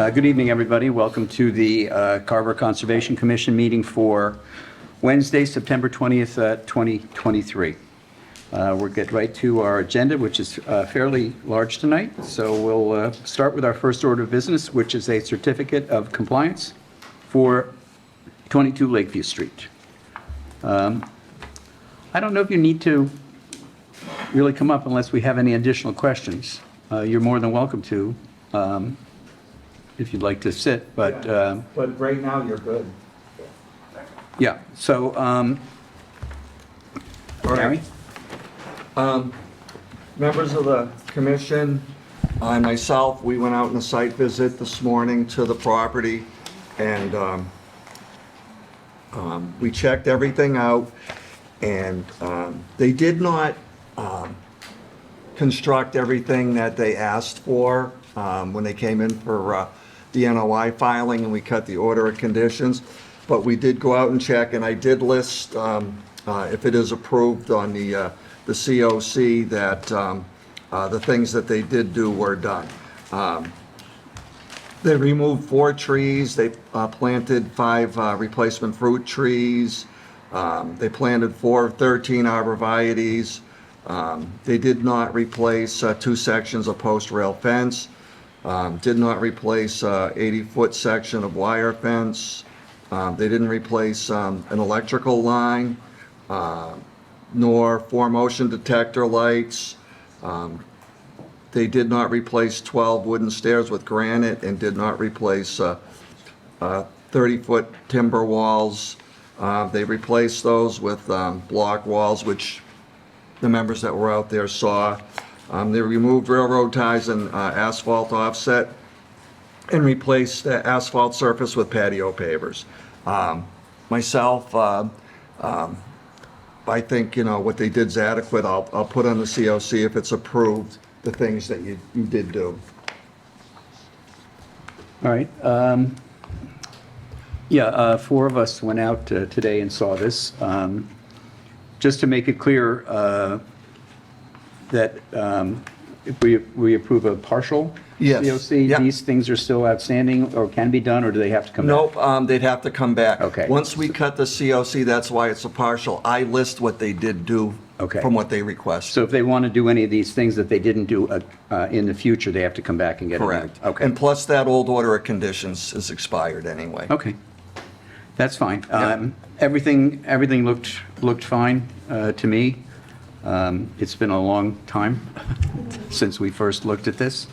Good evening, everybody. Welcome to the Carver Conservation Commission meeting for Wednesday, September 20th, 2023. We'll get right to our agenda, which is fairly large tonight. So we'll start with our first order of business, which is a certificate of compliance for 22 Lakeview Street. I don't know if you need to really come up unless we have any additional questions. You're more than welcome to. If you'd like to sit, but... But right now, you're good. Yeah, so, Gary? Members of the commission, I myself, we went out on a site visit this morning to the property, and we checked everything out, and they did not construct everything that they asked for when they came in for the NOI filing, and we cut the order of conditions. But we did go out and check, and I did list, if it is approved on the COC, that the things that they did do were done. They removed 4 trees. They planted 5 replacement fruit trees. They planted 13 arborvitaes. They did not replace 2 sections of post rail fence. Did not replace 80-foot section of wire fence. They didn't replace an electrical line, nor 4 motion detector lights. They did not replace 12 wooden stairs with granite, and did not replace 30-foot timber walls. They replaced those with block walls, which the members that were out there saw. They removed railroad ties and asphalt offset, and replaced the asphalt surface with patio pavers. Myself, I think, what they did is adequate. I'll put on the COC, if it's approved, the things that you did do. All right. 4 of us went out today and saw this. Just to make it clear that if we approve a partial Yes. COC, Yep. these things are still outstanding or can be done, or do they have to come back? Nope, they'd have to come back. Okay. Once we cut the COC, that's why it's a partial. I list what they did do Okay. from what they request. So if they want to do any of these things that they didn't do in the future, they have to come back and get it. Correct. Okay. And plus, that old order of conditions is expired anyway. Okay. That's fine. Yeah. Everything looked fine to me. It's been a long time since we first looked at this,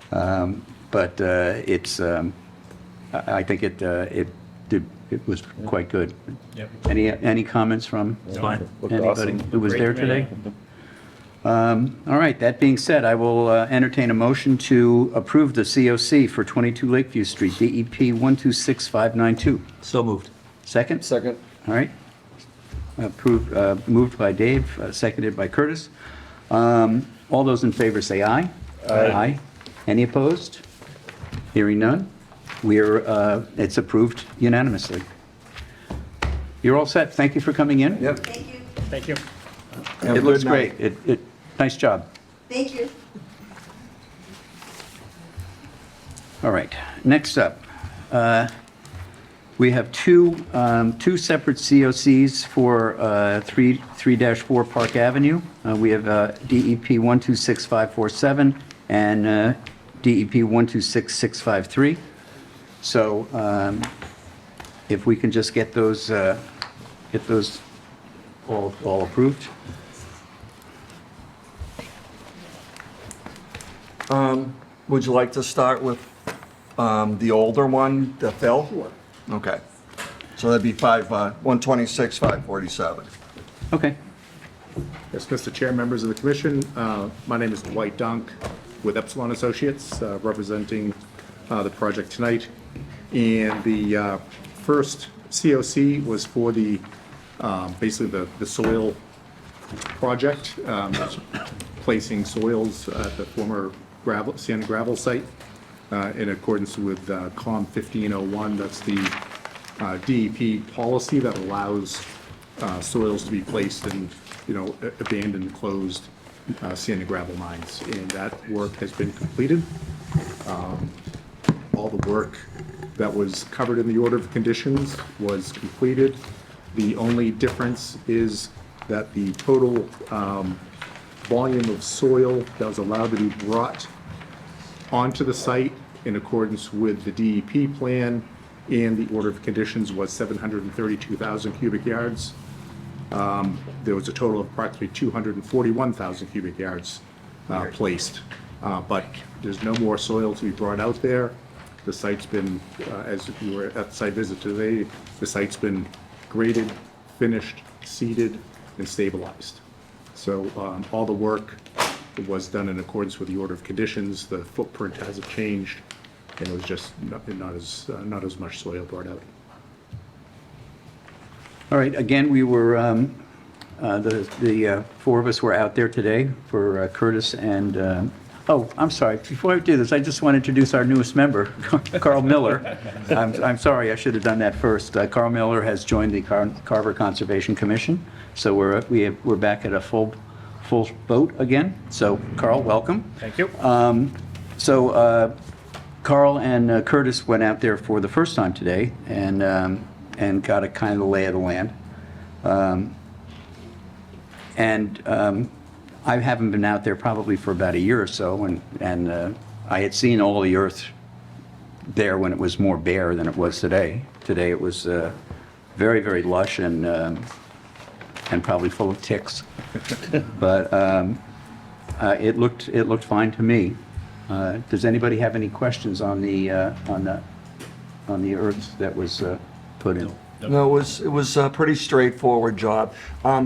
but it's. I think it was quite good. Yep. Any comments from Fine. anybody who was Great there committee. today? All right. That being said, I will entertain a motion to approve the COC for 22 Lakeview Street, DEP 126592. So moved. Second. Second. All right. Approved, moved by Dave, seconded by Curtis. All those in favor say aye. Aye. Any opposed? Hearing none. It's approved unanimously. You're all set. Thank you for coming in. Yep. Thank you. Thank you. Have a It looks good night. great. Nice job. Thank you. All right. Next up, we have two separate COCs for 3-4 Park Avenue. We have DEP 126547 and DEP 126653. So if we can just get those all approved. Would you like to start with the older one, the Phil? Sure. Okay. So that'd be 126, 547. Okay. Yes, Mr. Chair, members of the commission, my name is Dwight Dunk with Epsilon Associates, representing the project tonight. And the first COC was for the basically the soil project, placing soils at the former sand and gravel site in accordance with COM 1501. That's the DEP policy that allows soils to be placed in, abandoned, closed sand and gravel mines. And that work has been completed. all the work that was covered in the order of conditions was completed. The only difference is that the total volume of soil that was allowed to be brought onto the site in accordance with the DEP plan and the order of conditions was 732,000 cubic yards. There was a total of approximately 241,000 cubic yards placed. But there's no more soil to be brought out there. The site's been, as you were at the site visit today, the site's been graded, finished, seeded, and stabilized. So all the work was done in accordance with the order of conditions. The footprint hasn't changed, and it was just not as much soil brought out. All right, again, we were, the four of us were out there today for Curtis and, oh, I'm sorry, before I do this, I just want to introduce our newest member, Carl Miller. I'm sorry, I should have done that first. Carl Miller has joined the Carver Conservation Commission, so we're back at a full boat again. So, Carl, welcome. Thank you. Carl and Curtis went out there for the first time today and got a kind of the lay of the land. I haven't been out there probably for about a year or so, and I had seen all the earth there when it was more bare than it was today. Today it was very, very lush and probably full of ticks. But it looked fine to me. Does anybody have any questions on the earth that was put in? No, it was a pretty straightforward job.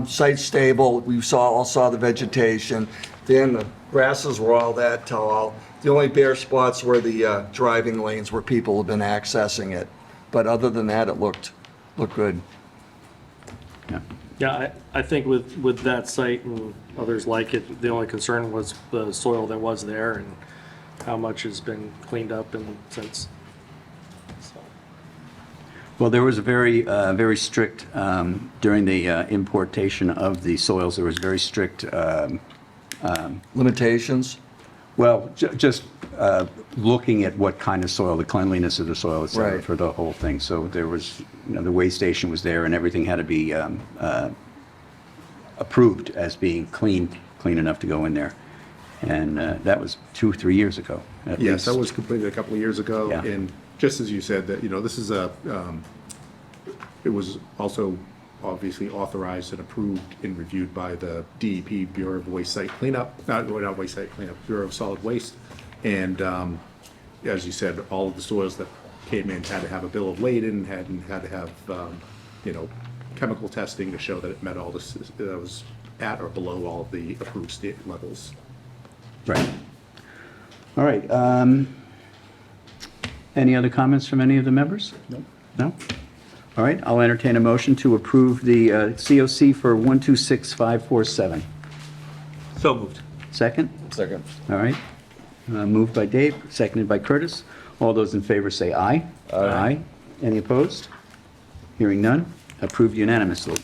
Site stable, we all saw the vegetation. Then the grasses were all that tall. The only bare spots were the driving lanes where people have been accessing it. But other than that, it looked good. Yeah. Yeah, I think with that site and others like it, the only concern was the soil that was there and how much has been cleaned up and since. So. Well, there was a very strict, during the importation of the soils, there was very strict, Limitations? well, just looking at what kind of soil, the cleanliness of the soil, et cetera, Right. for the whole thing. So there was, the weigh station was there and everything had to be approved as being clean enough to go in there. And that was 2 or 3 years ago, at Yes, least. that was completed a couple of years ago. Yeah. And just as you said, that, this is it was also obviously authorized and approved and reviewed by the DEP, Bureau of Waste Site Cleanup, not Waste Site Cleanup, Bureau of Solid Waste. And as you said, all of the soils that came in had to have a bill of lading, had to have, chemical testing to show that it met all this, that it was at or below all of the approved state levels. Right. All right. Any other comments from any of the members? Nope. No? All right, I'll entertain a motion to approve the COC for 126547. So moved. Second? Second. All right. Moved by Dave, seconded by Curtis. All those in favor say aye. Aye. Any opposed? Hearing none. Approved unanimously.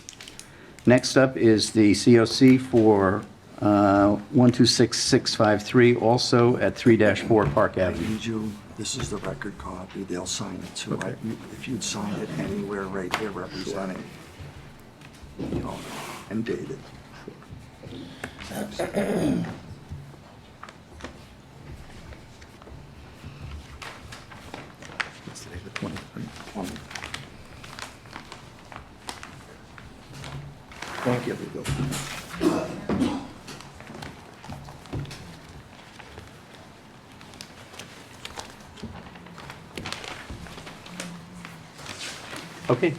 Next up is the COC for 126653, also at 3-4 Park I Avenue. need you, this is the record copy, they'll sign it too. If you'd sign it anywhere right here representing, and dated. It's today, the 20. Thank you. Okay.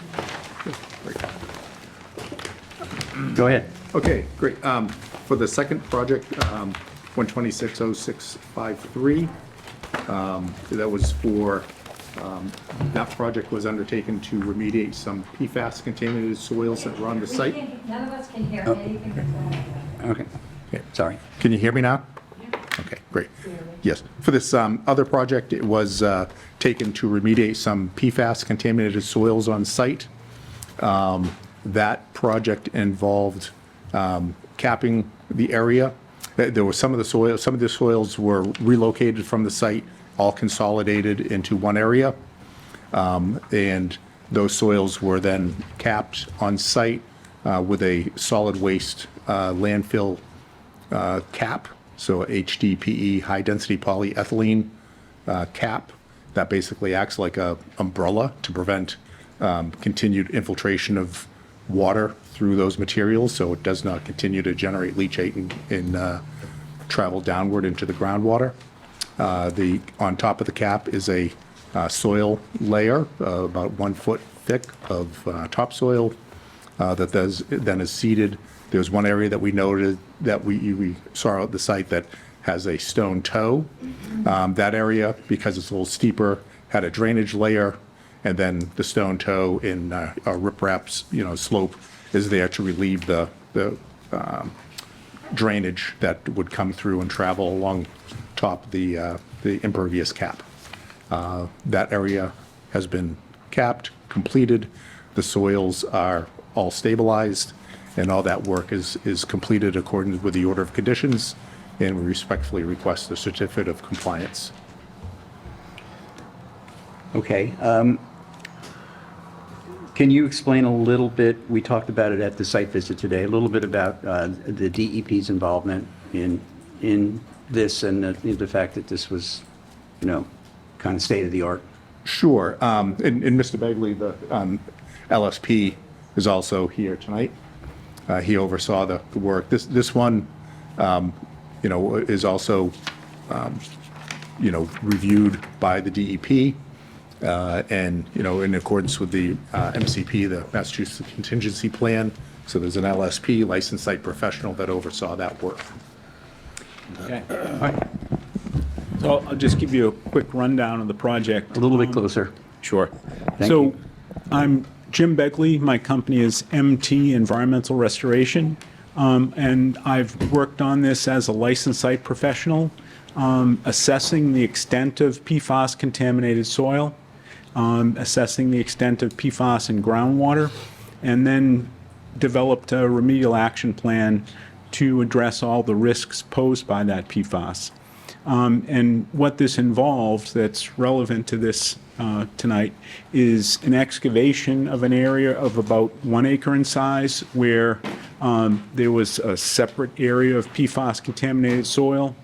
Go ahead. Okay, great. For the second project, 1260653, that was for, that project was undertaken to remediate some PFAS contaminated soils that were on the site. None of us can hear anything that's going on. Okay. Sorry. Can you hear me now? Okay, great. Yes. For this other project, it was taken to remediate some PFAS contaminated soils on site. That project involved capping the area. There was some of the soils were relocated from the site all consolidated into one area. And those soils were then capped on site with a solid waste landfill cap, so HDPE, high-density polyethylene cap that basically acts like a umbrella to prevent continued infiltration of water through those materials, so it does not continue to generate leachate and travel downward into the groundwater. On top of the cap is a soil layer about 1 foot thick of topsoil that then is seeded. There's one area that we noted that we saw at the site that has a stone toe. That area, because it's a little steeper, had a drainage layer, and then the stone toe in riprap, slope is there to relieve the drainage that would come through and travel along top of the impervious cap. That area has been capped, completed. The soils are all stabilized, and all that work is completed according with the order of conditions, and we respectfully request the certificate of compliance. Okay. Can you explain a little bit, we talked about it at the site visit today, a little bit about the DEP's involvement in this and the fact that this was, kind of state of the art? Sure. And Mr. Begley, the LSP, is also here tonight. He oversaw the work. This one, is also, reviewed by the DEP. And, in accordance with the MCP, the Massachusetts Contingency Plan. So there's an LSP, licensed site professional, that oversaw that work. Okay. All right, So I'll just give you a quick rundown of the project. a little bit closer. Sure. Thank So you. I'm Jim Begley. My company is MT Environmental Restoration. And I've worked on this as a licensed site professional, assessing the extent of PFAS contaminated soil, assessing the extent of PFAS in groundwater, and then developed a remedial action plan to address all the risks posed by that PFAS. And what this involved that's relevant to this tonight is an excavation of an area of about 1 acre in size where there was a separate area of PFAS contaminated soil,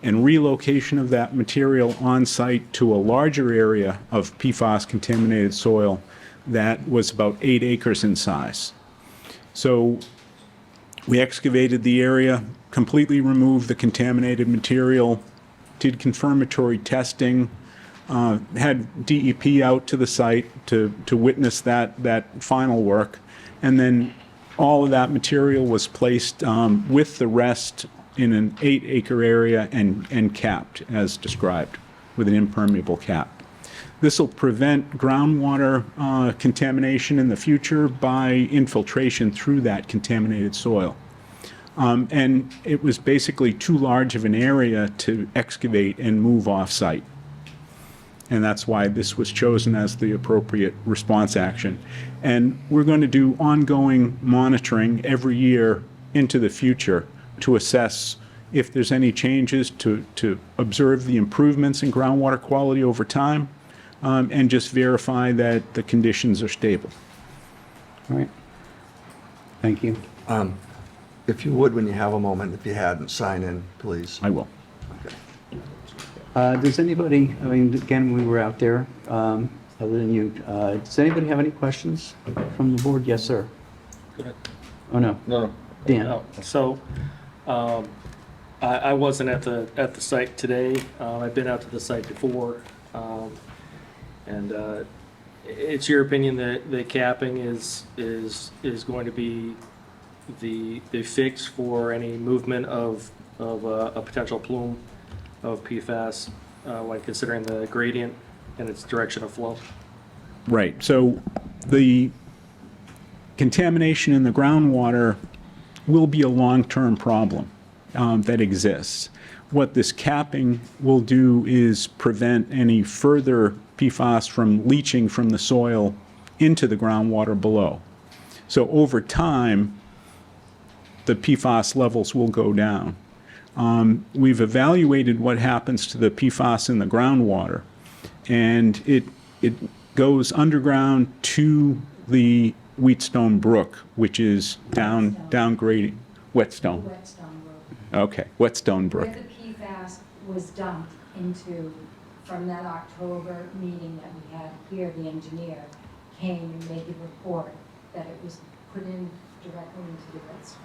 and relocation of that material on site to a larger area of PFAS contaminated soil that was about 8 acres in size. So we excavated the area, completely removed the contaminated material, did confirmatory testing, had DEP out to the site to witness that final work, and then all of that material was placed with the rest in an 8 acre area and capped as described with an impermeable cap. This will prevent groundwater contamination in the future by infiltration through that contaminated soil. And it was basically too large of an area to excavate and move off-site. And that's why this was chosen as the appropriate response action. And we're going to do ongoing monitoring every year into the future to assess if there's any changes, to observe the improvements in groundwater quality over time, and just verify that the conditions are stable. All right. Thank you. If you would, when you have a moment, if you hadn't, sign in, please. I will. Does anybody, again, we were out there, other than you, does anybody have any questions from the board? Yes, sir. Oh, no. No. Dan? Oh, so, I wasn't at the site today. I've been out to the site before. And it's your opinion that the capping is going to be the fix for any movement of a potential plume of PFAS when considering the gradient and its direction of flow? Right. So the contamination in the groundwater will be a long-term problem that exists. What this capping will do is prevent any further PFAS from leaching from the soil into the groundwater below. So over time, the PFAS levels will go down. We've evaluated what happens to the PFAS in the groundwater, and it goes underground to the Wheatstone Brook, which is downgrading. Whetstone. Whetstone Road, Okay, Whetstone Brook. where the PFAS was dumped into, from that October meeting that we had here, the engineer came and made the report that it was put in directly into the Whetstone.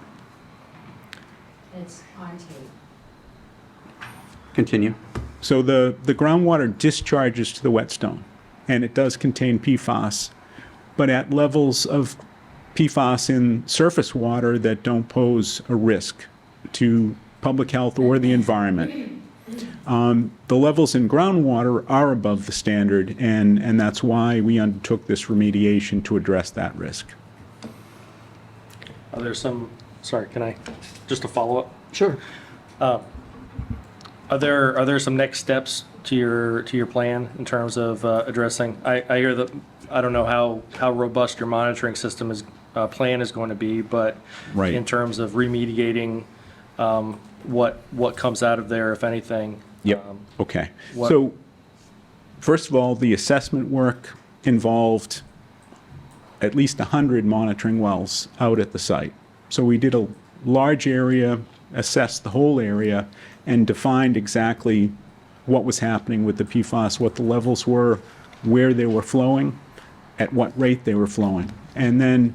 It's on tape. Continue. So the groundwater discharges to the Whetstone, and it does contain PFAS, but at levels of PFAS in surface water that don't pose a risk to public health or the environment. The levels in groundwater are above the standard, and that's why we undertook this remediation to address that risk. Are there some, sorry, can I, just a follow-up? Sure. Are there some next steps to your plan in terms of addressing? I hear that, I don't know how robust your monitoring system plan is going to be, but Right. in terms of remediating what comes out of there, if anything. Yep, okay. what- So, first of all, the assessment work involved at least 100 monitoring wells out at the site. So we did a large area, assessed the whole area, and defined exactly what was happening with the PFAS, what the levels were, where they were flowing, at what rate they were flowing. And then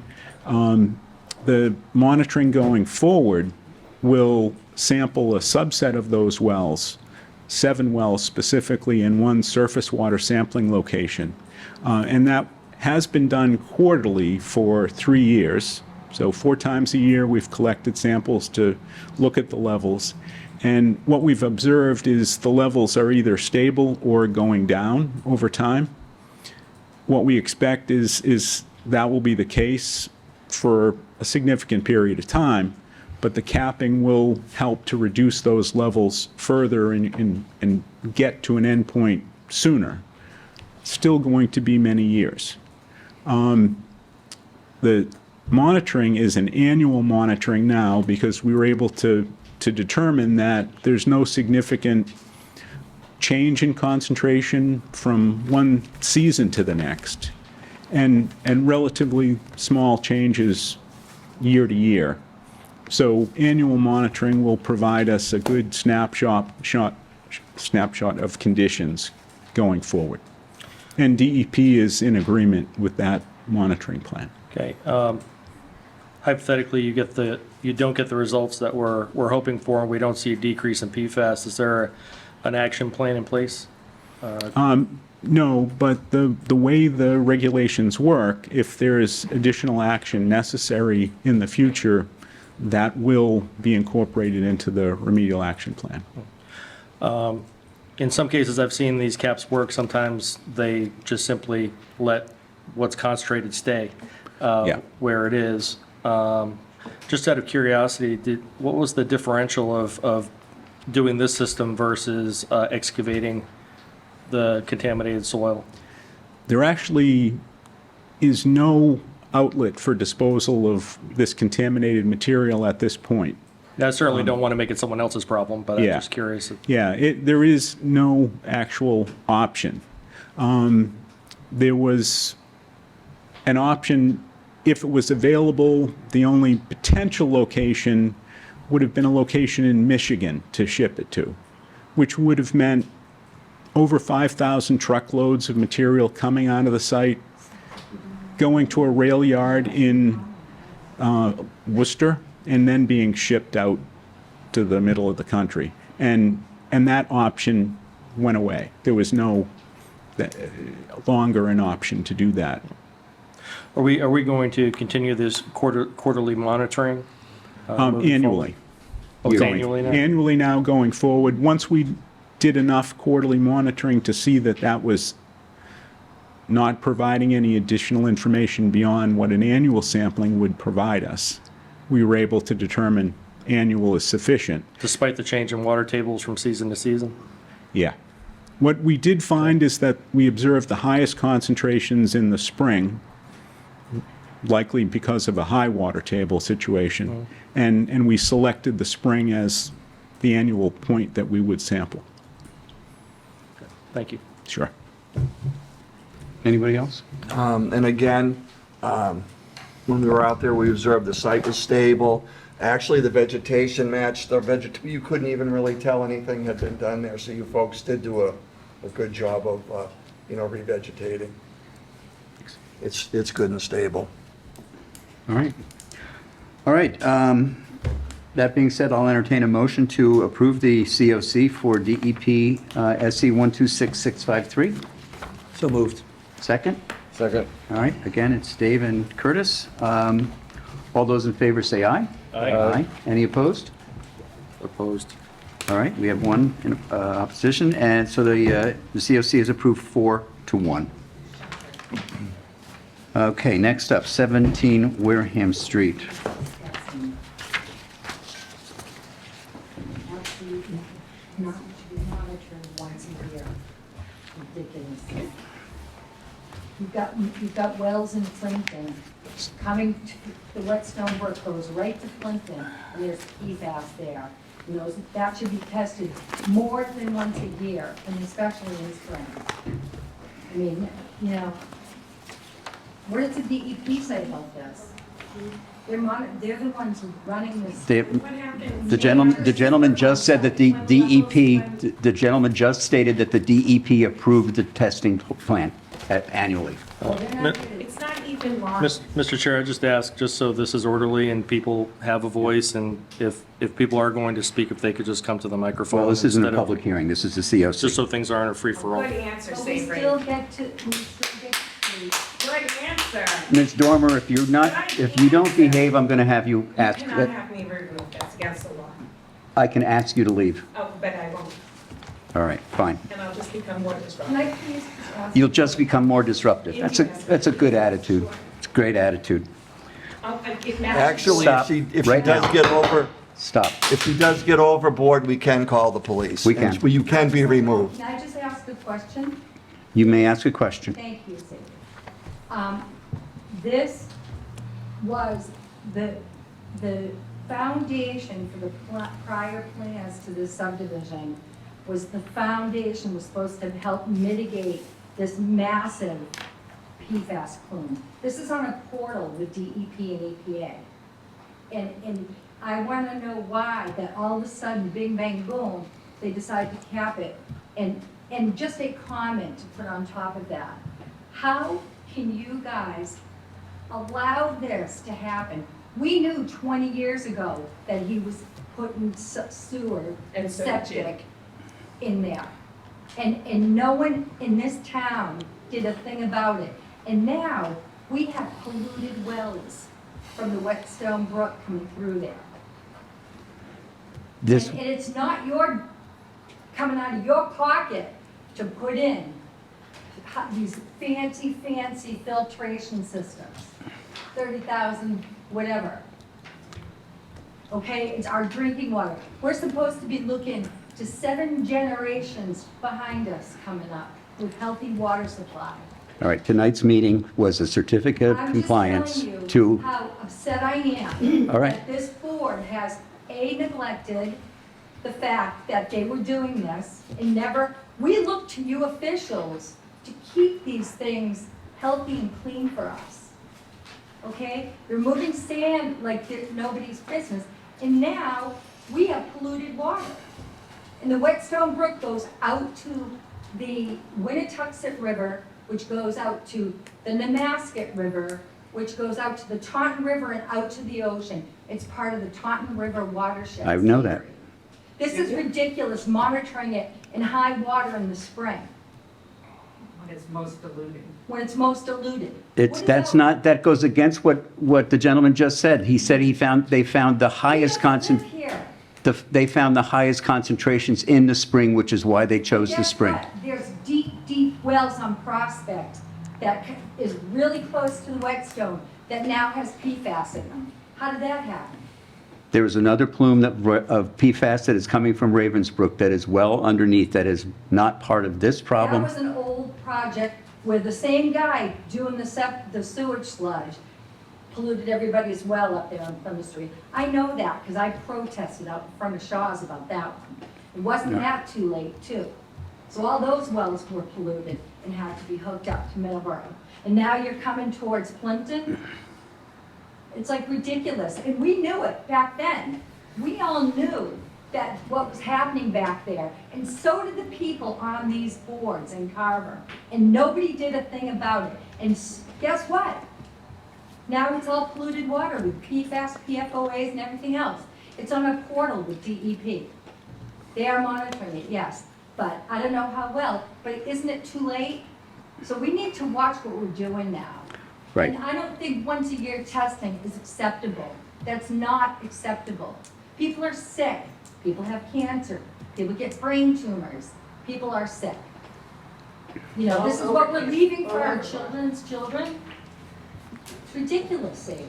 the monitoring going forward will sample a subset of those wells, 7 wells specifically in one surface water sampling location. And that has been done quarterly for 3 years. So 4 times a year, we've collected samples to look at the levels. And what we've observed is the levels are either stable or going down over time. What we expect is that will be the case for a significant period of time, but the capping will help to reduce those levels further and get to an endpoint sooner. Still going to be many years. The monitoring is an annual monitoring now because we were able to determine that there's no significant change in concentration from one season to the next, and relatively small changes year to year. So annual monitoring will provide us a good snapshot of conditions going forward. And DEP is in agreement with that monitoring plan. Okay. Hypothetically, you don't get the results that we're hoping for, and we don't see a decrease in PFAS. Is there an action plan in place? No, but the way the regulations work, if there is additional action necessary in the future, that will be incorporated into the remedial action plan. In some cases, I've seen these caps work. Sometimes they just simply let what's concentrated stay Yeah. where it is. Just out of curiosity, what was the differential of doing this system versus excavating the contaminated soil? There actually is no outlet for disposal of this contaminated material at this point. I certainly don't want to make it someone else's problem, but I'm Yeah. just curious. Yeah, there is no actual option. There was an option, if it was available, the only potential location would have been a location in Michigan to ship it to, which would have meant over 5,000 truckloads of material coming out of the site, going to a rail yard in Worcester, and then being shipped out to the middle of the country. And that option went away. There was no longer an option to do that. Are we going to continue this quarterly monitoring? Moving Annually. forward? Oh, it's Going- annually now? Annually now going forward. Once we did enough quarterly monitoring to see that that was not providing any additional information beyond what an annual sampling would provide us, we were able to determine annual is sufficient. Despite the change in water tables from season to season? Yeah. What we did find is that we observed the highest concentrations in the spring, likely because of a high water table situation. And we selected the spring as the annual point that we would sample. Thank you. Sure. Anybody else? And again, when we were out there, we observed the site was stable. Actually, the vegetation matched, you couldn't even really tell anything had been done there, so you folks did do a good job of, revegetating. It's good and stable. All right. All right. That being said, I'll entertain a motion to approve the COC for DEP SC 126653. So moved. Second? Second. All right. Again, it's Dave and Curtis. All those in favor say aye. Aye. Any opposed? Opposed. All right. We have one in opposition, and so the COC is approved 4-1. Okay. Next up, 17 Wareham Street. Absolutely not to be monitored once a year. Ridiculous. You've got wells in Clinton, coming to the Whetstone Brook goes right to Clinton, and there's PFAS there. And that should be tested more than once a year, and especially in spring. I mean, what does the DEP say about this? They're the ones running this. The gentleman just said that the DEP, the gentleman just stated that the DEP approved the testing plan annually. Well, they're not- It's not even long. Mr. Chair, I just ask, just so this is orderly and people have a voice, and if people are going to speak, if they could just come to the microphone. Well, this isn't a instead of- public hearing, this is the Just COC. so things aren't a free-for-all. Good answer, But we Sabrina. still get to speak. Good answer. Ms. Dormer, if you don't behave, I'm going to have you You ask, cannot have me removed. That's against the law. I can ask you to leave. Oh, but I won't. All right, fine. And I'll just become more Can disruptive. I please ask? You'll just become more disruptive. That's a good attitude. It's a great attitude. It matters. Actually, Stop if she right does now. get over, Stop. if she does get overboard, we can call the police. We can. And you can be removed. Can I just ask a question? You may ask a question. Thank you, Sadie. This was the foundation for the prior plans to this subdivision, was the foundation was supposed to help mitigate this massive PFAS plume. This is on a portal with DEP and EPA. And I want to know why that all of a sudden, bing, bang, boom, they decide to cap it. And just a comment to put on top of that. How can you guys allow this to happen? We knew 20 years ago that he was putting sewer and And so did you. septic in there. And no one in this town did a thing about it. And now, we have polluted wells from the Whetstone Brook coming through there. This, And it's not coming out of your pocket to put in these fancy filtration systems, 30,000, whatever. Okay, it's our drinking water. We're supposed to be looking to 7 generations behind us coming up with healthy water supply. all right, tonight's meeting was a certificate of I'm just compliance telling you to, how upset I am. All right. That this board has, neglected the fact that they were doing this and never, we look to you officials to keep these things healthy and clean for us. Okay? They're moving sand like they're nobody's business, and now we have polluted water. And the Whetstone Brook goes out to the Winnetoxet River, which goes out to the Nemasket River, which goes out to the Taunton River and out to the ocean. It's part of the Taunton River watershed. I know that. This is ridiculous, monitoring it in high water in the spring, When it's most diluted. when it's most diluted. that goes against what the gentleman just said. He said they found the highest they found the highest concentrations in the spring, which is why they chose the spring. There's deep wells on Prospect that is really close to the Whetstone that now has PFAS in them. How did that happen? There is another plume of PFAS that is coming from Ravensbrook that is well underneath, that is not part of this problem. That was an old project where the same guy doing the sewage sludge polluted everybody's well up there on Plymouth Street. I know that, because I protested out in front of Shaw's about that one. It wasn't that too late, too. So all those wells were polluted and had to be hooked up to Middleborough. And now you're coming towards Plimpton? It's like ridiculous, and we knew it back then. We all knew that what was happening back there, and so did the people on these boards in Carver, and nobody did a thing about it. And guess what? Now it's all polluted water with PFAS, PFOAs, and everything else. It's on a portal with DEP. They are monitoring it, yes, but I don't know how well, but isn't it too late? So we need to watch what we're doing now. Right. And I don't think once a year testing is acceptable. That's not acceptable. People are sick. People have cancer. People get brain tumors. People are sick. You know, this is what we're leaving for our children's children. It's ridiculous, Sadie.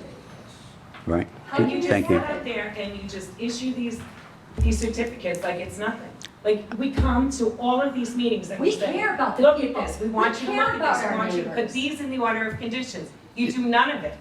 Right. How And you just Thank go you. out there and you just issue these certificates like it's nothing. Like, we come to all of these meetings and we We say, care about the look people. at this, we We want you to care look about at this, our we want you to put neighbors. these in the order of conditions. You do none of it.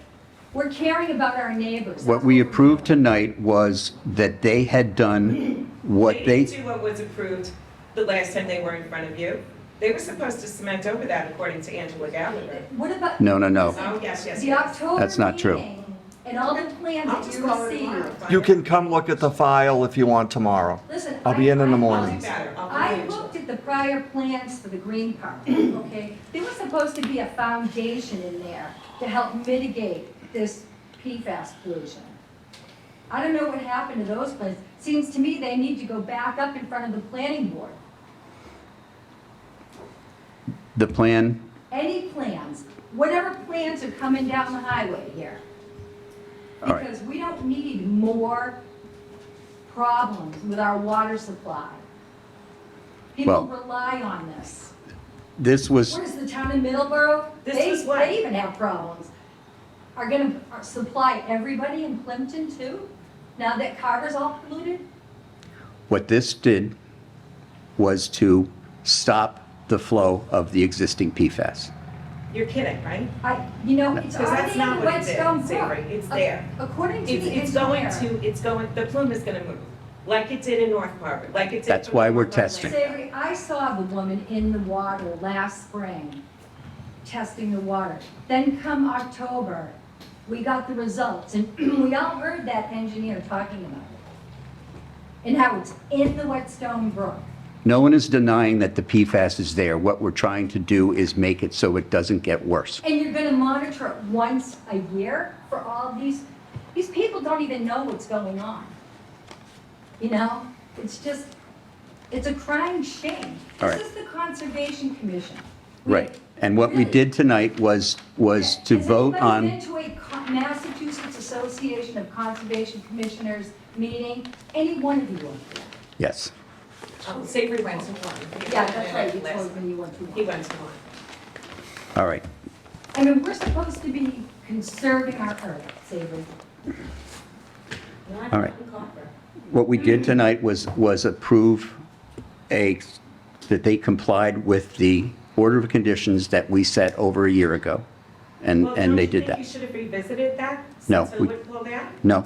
We're caring about our neighbors. What That's we we're approved doing. tonight was that they had done what They they, didn't do what was approved the last time they were in front of you. They were supposed to cement over that according to Angela Gallagher. What about? no, no, no. Oh, yes, yes, The yes. October That's not true. meeting and all the plans I'll that just you call it received. tomorrow. You can come look at the file if you want tomorrow. Listen, I'll be in the I'll morning. do better. I'll I arrange it. looked at the prior plans for the green park, okay? There was supposed to be a foundation in there to help mitigate this PFAS pollution. I don't know what happened to those plans. Seems to me they need to go back up in front of the planning board. The plan, Any plans, whatever plans are coming down the highway here. All right. Because we don't need more problems with our water supply. People Well- rely on this. this was, What is the town of Middleborough? This They- was what? They even have problems. Are gonna supply everybody in Plimpton too? Now that Carver's all polluted? what this did was to stop the flow of the existing PFAS. You're kidding, right? It's Because that's already in not the what it did, Whetstone Brook. Savory. It's there. According to the It's going engineer. the plume is gonna move, like it did in North Carver, like it did. That's for why the we're North Carver testing. Lake. Savory, I saw the woman in the water last spring, testing the water. Then come October, we got the results, and we all heard that engineer talking about it. And how it's in the Whetstone Brook. No one is denying that the PFAS is there. What we're trying to do is make it so it doesn't get worse. And you're gonna monitor it once a year for all these people don't even know what's going on. You know, it's just, it's a crying shame. All This right. is the Conservation Commission. We- Right. And what we Really. did tonight was to vote Has on, anybody been to a Massachusetts Association of Conservation Commissioners meeting? Any one of you up there? yes. Savory went to one. Yeah, that's right, you told me you went to He one. went to one. All right. I mean, we're supposed to be conserving our earth, Savory. All right. What we did tonight was approve that they complied with the order of conditions that we set over a year ago. And Well, they did Don't you think that. you should have revisited that? No, Since it we- would pull that? No,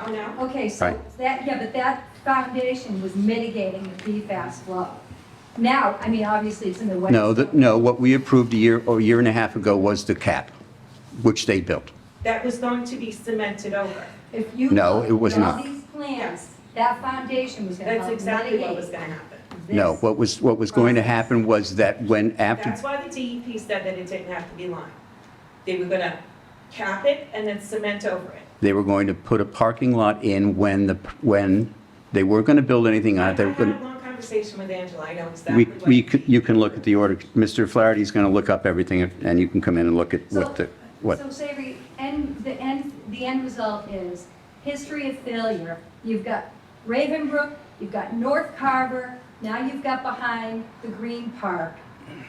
No, no? Okay, so Right. but that foundation was mitigating the PFAS flow. Now, I mean, obviously, it's in the way. no, what we approved a year and a half ago was the cap, which they built. That was going to be cemented over. If you No, look it was at all not. these plans, that foundation was gonna That's help exactly what was mitigate gonna happen. No, this. what was going to happen was that after, That's why the DEP said that it didn't have to be lined. They were gonna cap it and then cement over it. they were going to put a parking lot in when they weren't going to build anything on I it. They were had a going long conversation with Angela, I know to, exactly what. you can look at the order. Mr. Flaherty's going to look up everything, and you can come in and look at what. So Savory, the end result is history of failure. You've got Ravenbrook, you've got North Carver, now you've got behind the Green Park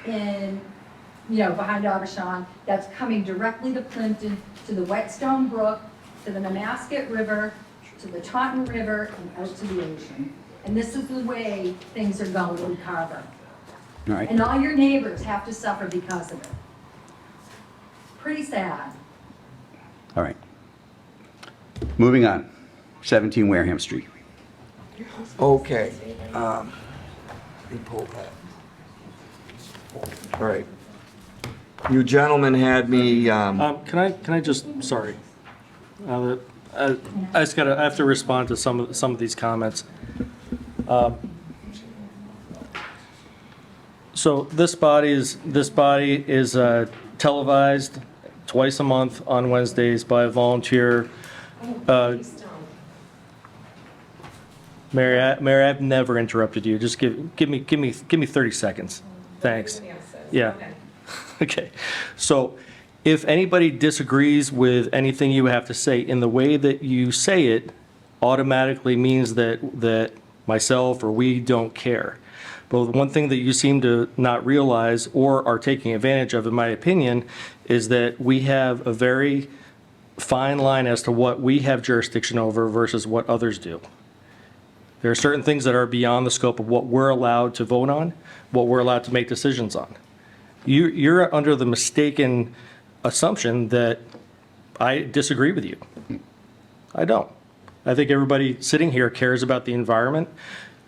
behind Abishon, that's coming directly to Plimpton, to the Whetstone Brook, to the Nemasket River, to the Taunton River, and out to the ocean. And this is the way things are going in Carver. All right. And all your neighbors have to suffer because of it. Pretty sad. All right. Moving on, 17 Wareham Street. Okay. Let me pull that. All right. You gentlemen had me, Can I just, sorry. I just gotta, I have to respond to some of these comments. So this body is televised twice a month on Wednesdays by a volunteer. Please don't. Mary, I've never interrupted you. Just give me 30 seconds. Thanks. Everybody else says. Yeah. Okay. Okay, so if anybody disagrees with anything you have to say, in the way that you say it automatically means that myself or we don't care. But one thing that you seem to not realize or are taking advantage of, in my opinion, is that we have a very fine line as to what we have jurisdiction over versus what others do. There are certain things that are beyond the scope of what we're allowed to vote on, what we're allowed to make decisions on. You're under the mistaken assumption that I disagree with you. I don't. I think everybody sitting here cares about the environment,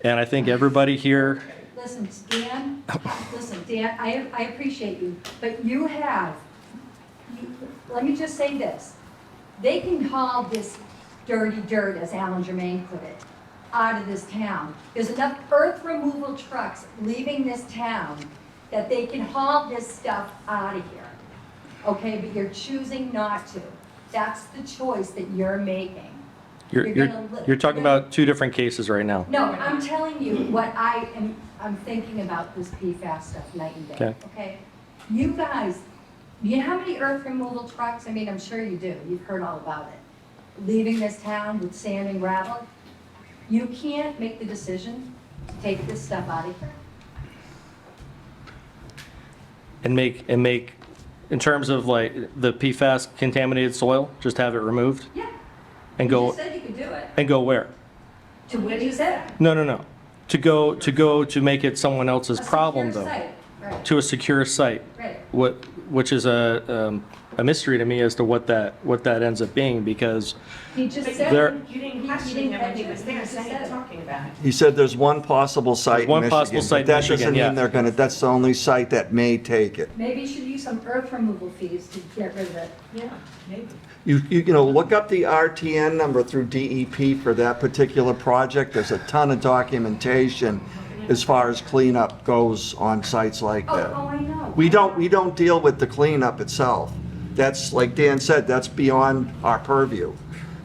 and I think everybody here, Listen, Dan, I appreciate you, but let me just say this. They can haul this dirty dirt, as Alan Germain put it, out of this town. There's enough earth removal trucks leaving this town that they can haul this stuff out of here. Okay, but you're choosing not to. That's the choice that you're making. you're talking about two different cases right now. No, I'm telling you what I'm thinking about this PFAS stuff night and day, Okay. okay? You guys, you know how many earth removal trucks, I mean, I'm sure you do, you've heard all about it, leaving this town with sand and gravel? You can't make the decision to take this stuff out of here. And make, in terms of like the PFAS contaminated soil, just have it removed Yeah. and You go, just said you could do it. and go where? To what you said. No. To go to make it someone else's problem though. Right, To a secure site. right. Which is a mystery to me as to what that ends up being, because He just But said. There- you didn't he question didn't him when he catch was it. there, He just saying, said it. talking about it. he said there's one possible site in one Michigan. possible site in but Michigan, that doesn't yeah. mean they're gonna, that's the only site that may take it. Maybe you should use some earth removal fees to get rid of it. Yeah, maybe. You know, look up the RTN number through DEP for that particular project. There's a ton of documentation as far as cleanup goes on sites like that. Oh, I know. We don't deal with the cleanup itself. That's, like Dan said, that's beyond our purview.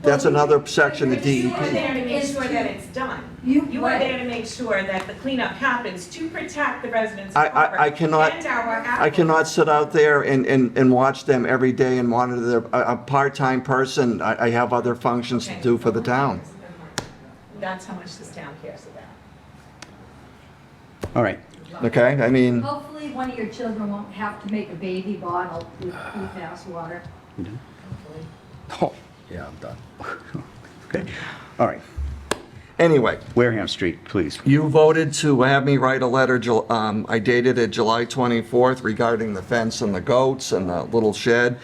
That's another section of You are DEP. there to make sure that it's done. You- You are there to make sure that the cleanup happens to protect the residents I- of Carver I cannot- and our I cannot sit out there and watch them every day and monitor their, a part-time person. I have other functions to do for the town. That's how much this town cares about. All right. Okay, I mean, Hopefully, one of your children won't have to make a baby bottle with PFAS water. Oh, yeah, I'm done. Okay, all right. anyway, Wareham Street, please. you voted to have me write a letter, I dated it July 24th regarding the fence and the goats and the little shed,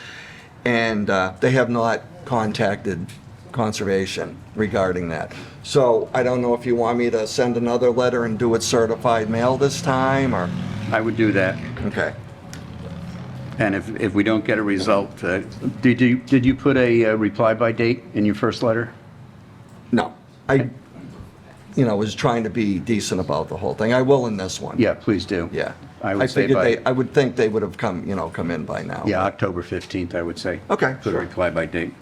and they have not contacted Conservation regarding that. So I don't know if you want me to send another letter and do it certified mail this time, or, I would do that. okay. And if we don't get a result, did you put a reply by date in your first letter? No, I, was trying to be decent about the whole thing. I will in this one. Yeah, please do. Yeah. I would say figured by, I would think they would have come in by now. yeah, October 15th, I would say. Okay, Put a sure. reply by date.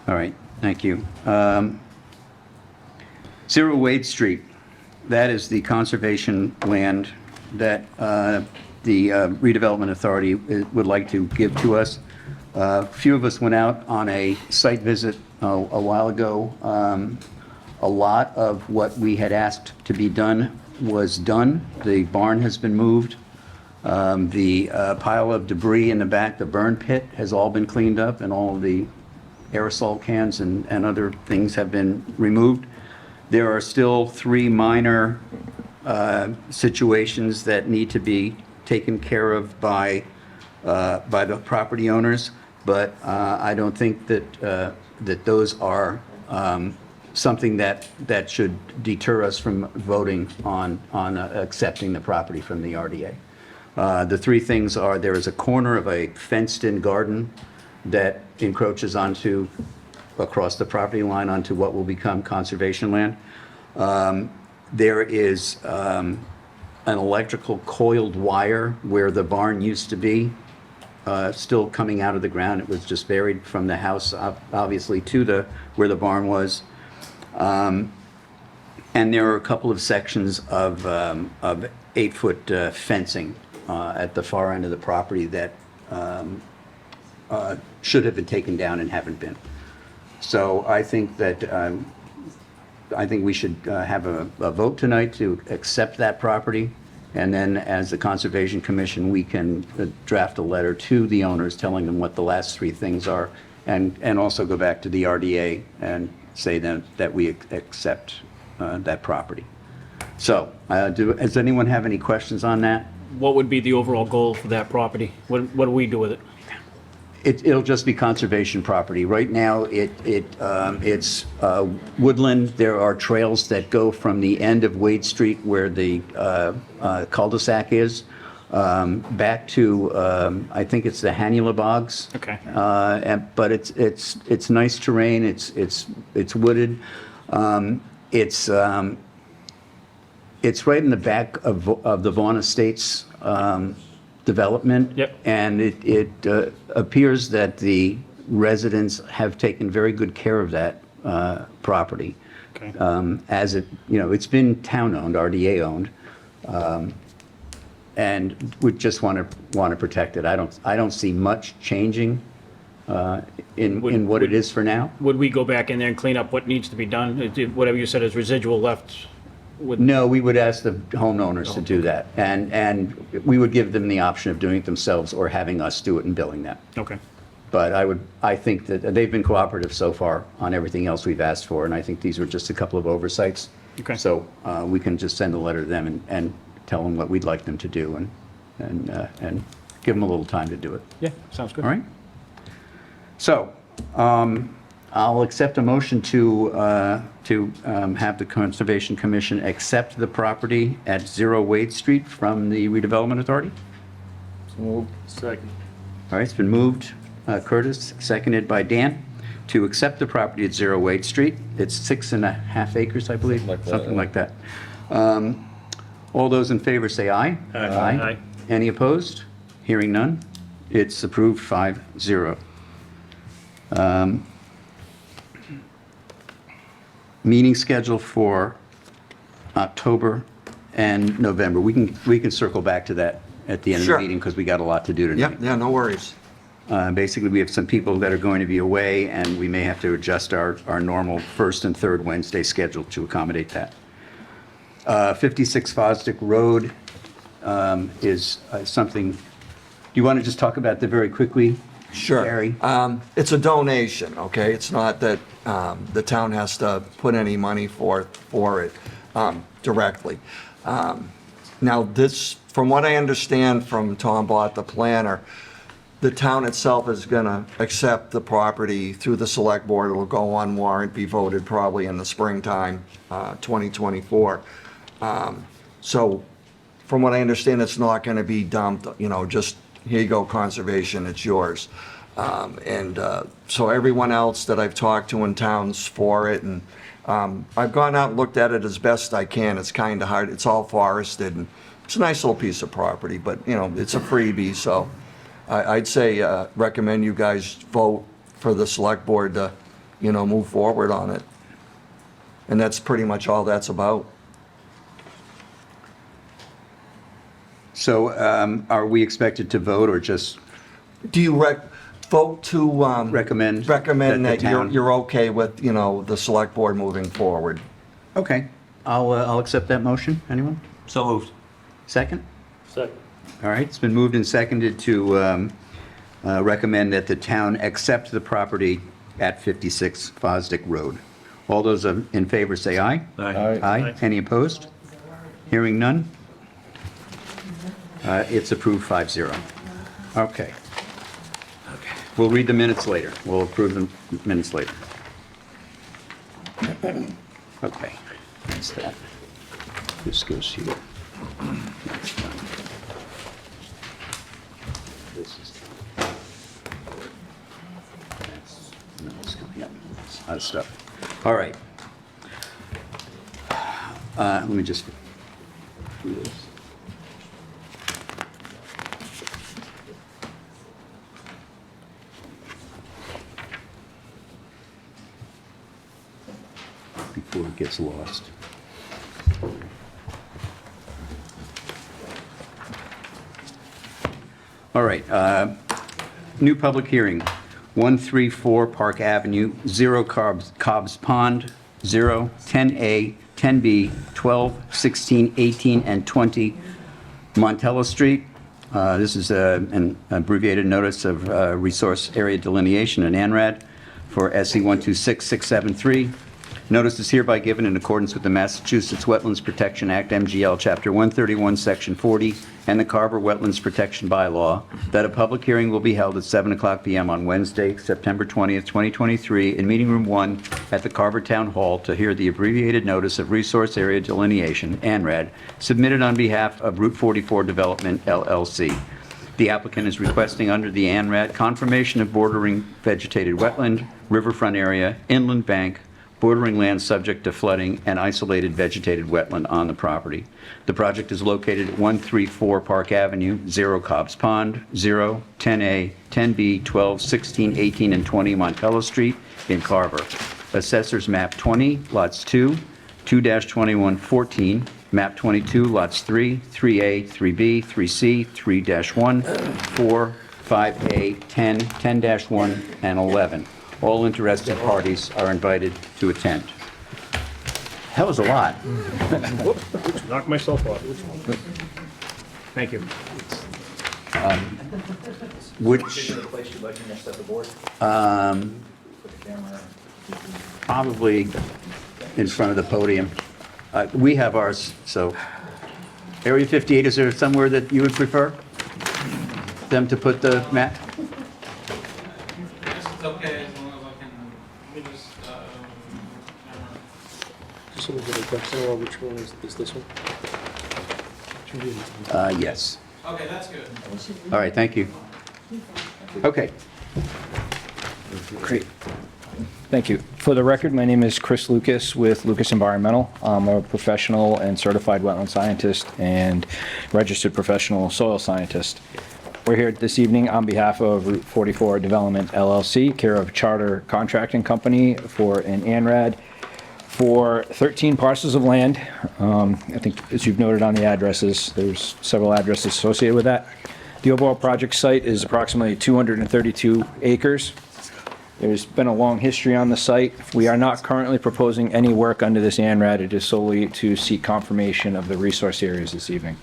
All right, thank you. Zero Wade Street, that is the conservation land that the redevelopment authority would like to give to us. A few of us went out on a site visit a while ago. A lot of what we had asked to be done was done. The barn has been moved. The pile of debris in the back, the burn pit, has all been cleaned up, and all of the aerosol cans and other things have been removed. There are still 3 minor situations that need to be taken care of by the property owners. but I don't think that those are something that should deter us from voting on accepting the property from the RDA. The three things are, there is a corner of a fenced-in garden that encroaches across the property line onto what will become conservation land. There is an electrical coiled wire where the barn used to be, still coming out of the ground. It was just buried from the house, obviously, to where the barn was. And there are a couple of sections of 8-foot fencing at the far end of the property that should have been taken down and haven't been. So I think that we should have a vote tonight to accept that property, and then as the Conservation Commission, we can draft a letter to the owners telling them what the last three things are, and also go back to the RDA and say that we accept that property. So, does anyone have any questions on that? What would be the overall goal for that property? What do we do with it? It'll just be conservation property. Right now, it's woodland. There are trails that go from the end of Wade Street where the cul-de-sac is, back to, I think it's the Hannula Bogs. Okay. But it's nice terrain. It's wooded. It's right in the back of the Vaughan Estates development. Yep. And it appears that the residents have taken very good care of that property. Okay. As it's been town-owned, RDA-owned, and we just want to protect it. I don't see much changing in what it is for now. Would we go back in there and clean up what needs to be done? Whatever you said is residual left? No, we would ask the homeowners to do that, and we would give them the option of doing it themselves or having us do it and billing them. Okay. But I think that they've been cooperative so far on everything else we've asked for, and I think these were just a couple of oversights. Okay. So we can just send a letter to them and tell them what we'd like them to do, and give them a little time to do it. Yeah, sounds good. All right? So, I'll accept a motion to have the Conservation Commission accept the property at 0 Wade Street from the Redevelopment Authority. Second. All right, it's been moved, Curtis, seconded by Dan, to accept the property at 0 Wade Street. It's 6.5 acres, I believe, something like that. All those in favor say aye. Aye. Any opposed? Hearing none, it's approved 5-0. Meeting schedule for October and November. We can circle back to that at the end of the Sure. meeting because we got a lot to do tonight. Yeah, no worries. Basically, we have some people that are going to be away, and we may have to adjust our normal first and third Wednesday schedule to accommodate that. 56 Fosdick Road is something, do you want to just talk about that very quickly? Sure. Barry? It's a donation, okay? It's not that the town has to put any money for it directly. Now, this, from what I understand from Tom Bott, the planner, the town itself is going to accept the property through the select board. It'll go on warrant, be voted probably in the springtime, 2024. So from what I understand, it's not going to be dumped, just here you go, conservation, it's yours. So everyone else that I've talked to in town's for it, and I've gone out and looked at it as best I can. It's kind of hard, it's all forested, and it's a nice little piece of property, but, it's a freebie, so I'd say recommend you guys vote for the select board to, move forward on it. And that's pretty much all that's about. So are we expected to vote or just Do you vote to recommend? recommend the that town- you're okay with, the select board moving forward? Okay, I'll accept that motion. Anyone? So moved. Second? Second. All right, it's been moved and seconded to recommend that the town accept the property at 56 Fosdick Road. All those in favor say aye. Aye. Aye. Any opposed? Hearing none? It's approved 5-0. Okay. We'll read the minutes later. We'll approve the minutes later. Okay, that's that. This goes here. That's done. This is done. No, it's coming up. It's a lot of stuff. All right. Let me just do this. Before it gets lost. All right, new public hearing, 134 Park Avenue, 0 Cobb's Pond, 0, 10A, 10B, 12, 16, 18, and 20 Montella Street. This is an abbreviated notice of resource area delineation, an ANRAD, for SE 126673. Notice is hereby given in accordance with the Massachusetts Wetlands Protection Act, MGL, Chapter 131, Section 40, and the Carver Wetlands Protection Bylaw, that a public hearing will be held at 7:00 p.m. on Wednesday, September 20th, 2023, in Meeting Room 1 at the Carver Town Hall to hear the abbreviated notice of resource area delineation, ANRAD, submitted on behalf of Route 44 Development, LLC. The applicant is requesting under the ANRAD confirmation of bordering vegetated wetland, riverfront area, inland bank, bordering land subject to flooding, and isolated vegetated wetland on the property. The project is located at 134 Park Avenue, 0 Cobb's Pond, 0, 10A, 10B, 12, 16, 18, and 20 Montella Street in Carver. Assessors Map 20, Lots 2, 2-2114, Map 22, Lots 3, 3A, 3B, 3C, 3-1, 4, 5A, 10, 10-1, and 11. All interested parties are invited to attend. That was a lot. Knock myself off. Thank you. Which, probably in front of the podium. We have ours, so. Area 58, is there somewhere that you would prefer them to put the map? It's okay as long as I can, let me just, Just want to get a question, or which one is this one? Yes. okay, that's good. All right, thank you. Okay. Great. Thank you. For the record, my name is Chris Lucas with Lucas Environmental. I'm a professional and certified wetland scientist and registered professional soil scientist. We're here this evening on behalf of Route 44 Development LLC, care of Charter Contracting Company, for an ANRAD for 13 parcels of land. I think, as you've noted on the addresses, there's several addresses associated with that. The overall project site is approximately 232 acres. There's been a long history on the site. We are not currently proposing any work under this ANRAD. It is solely to seek confirmation of the resource areas this evening.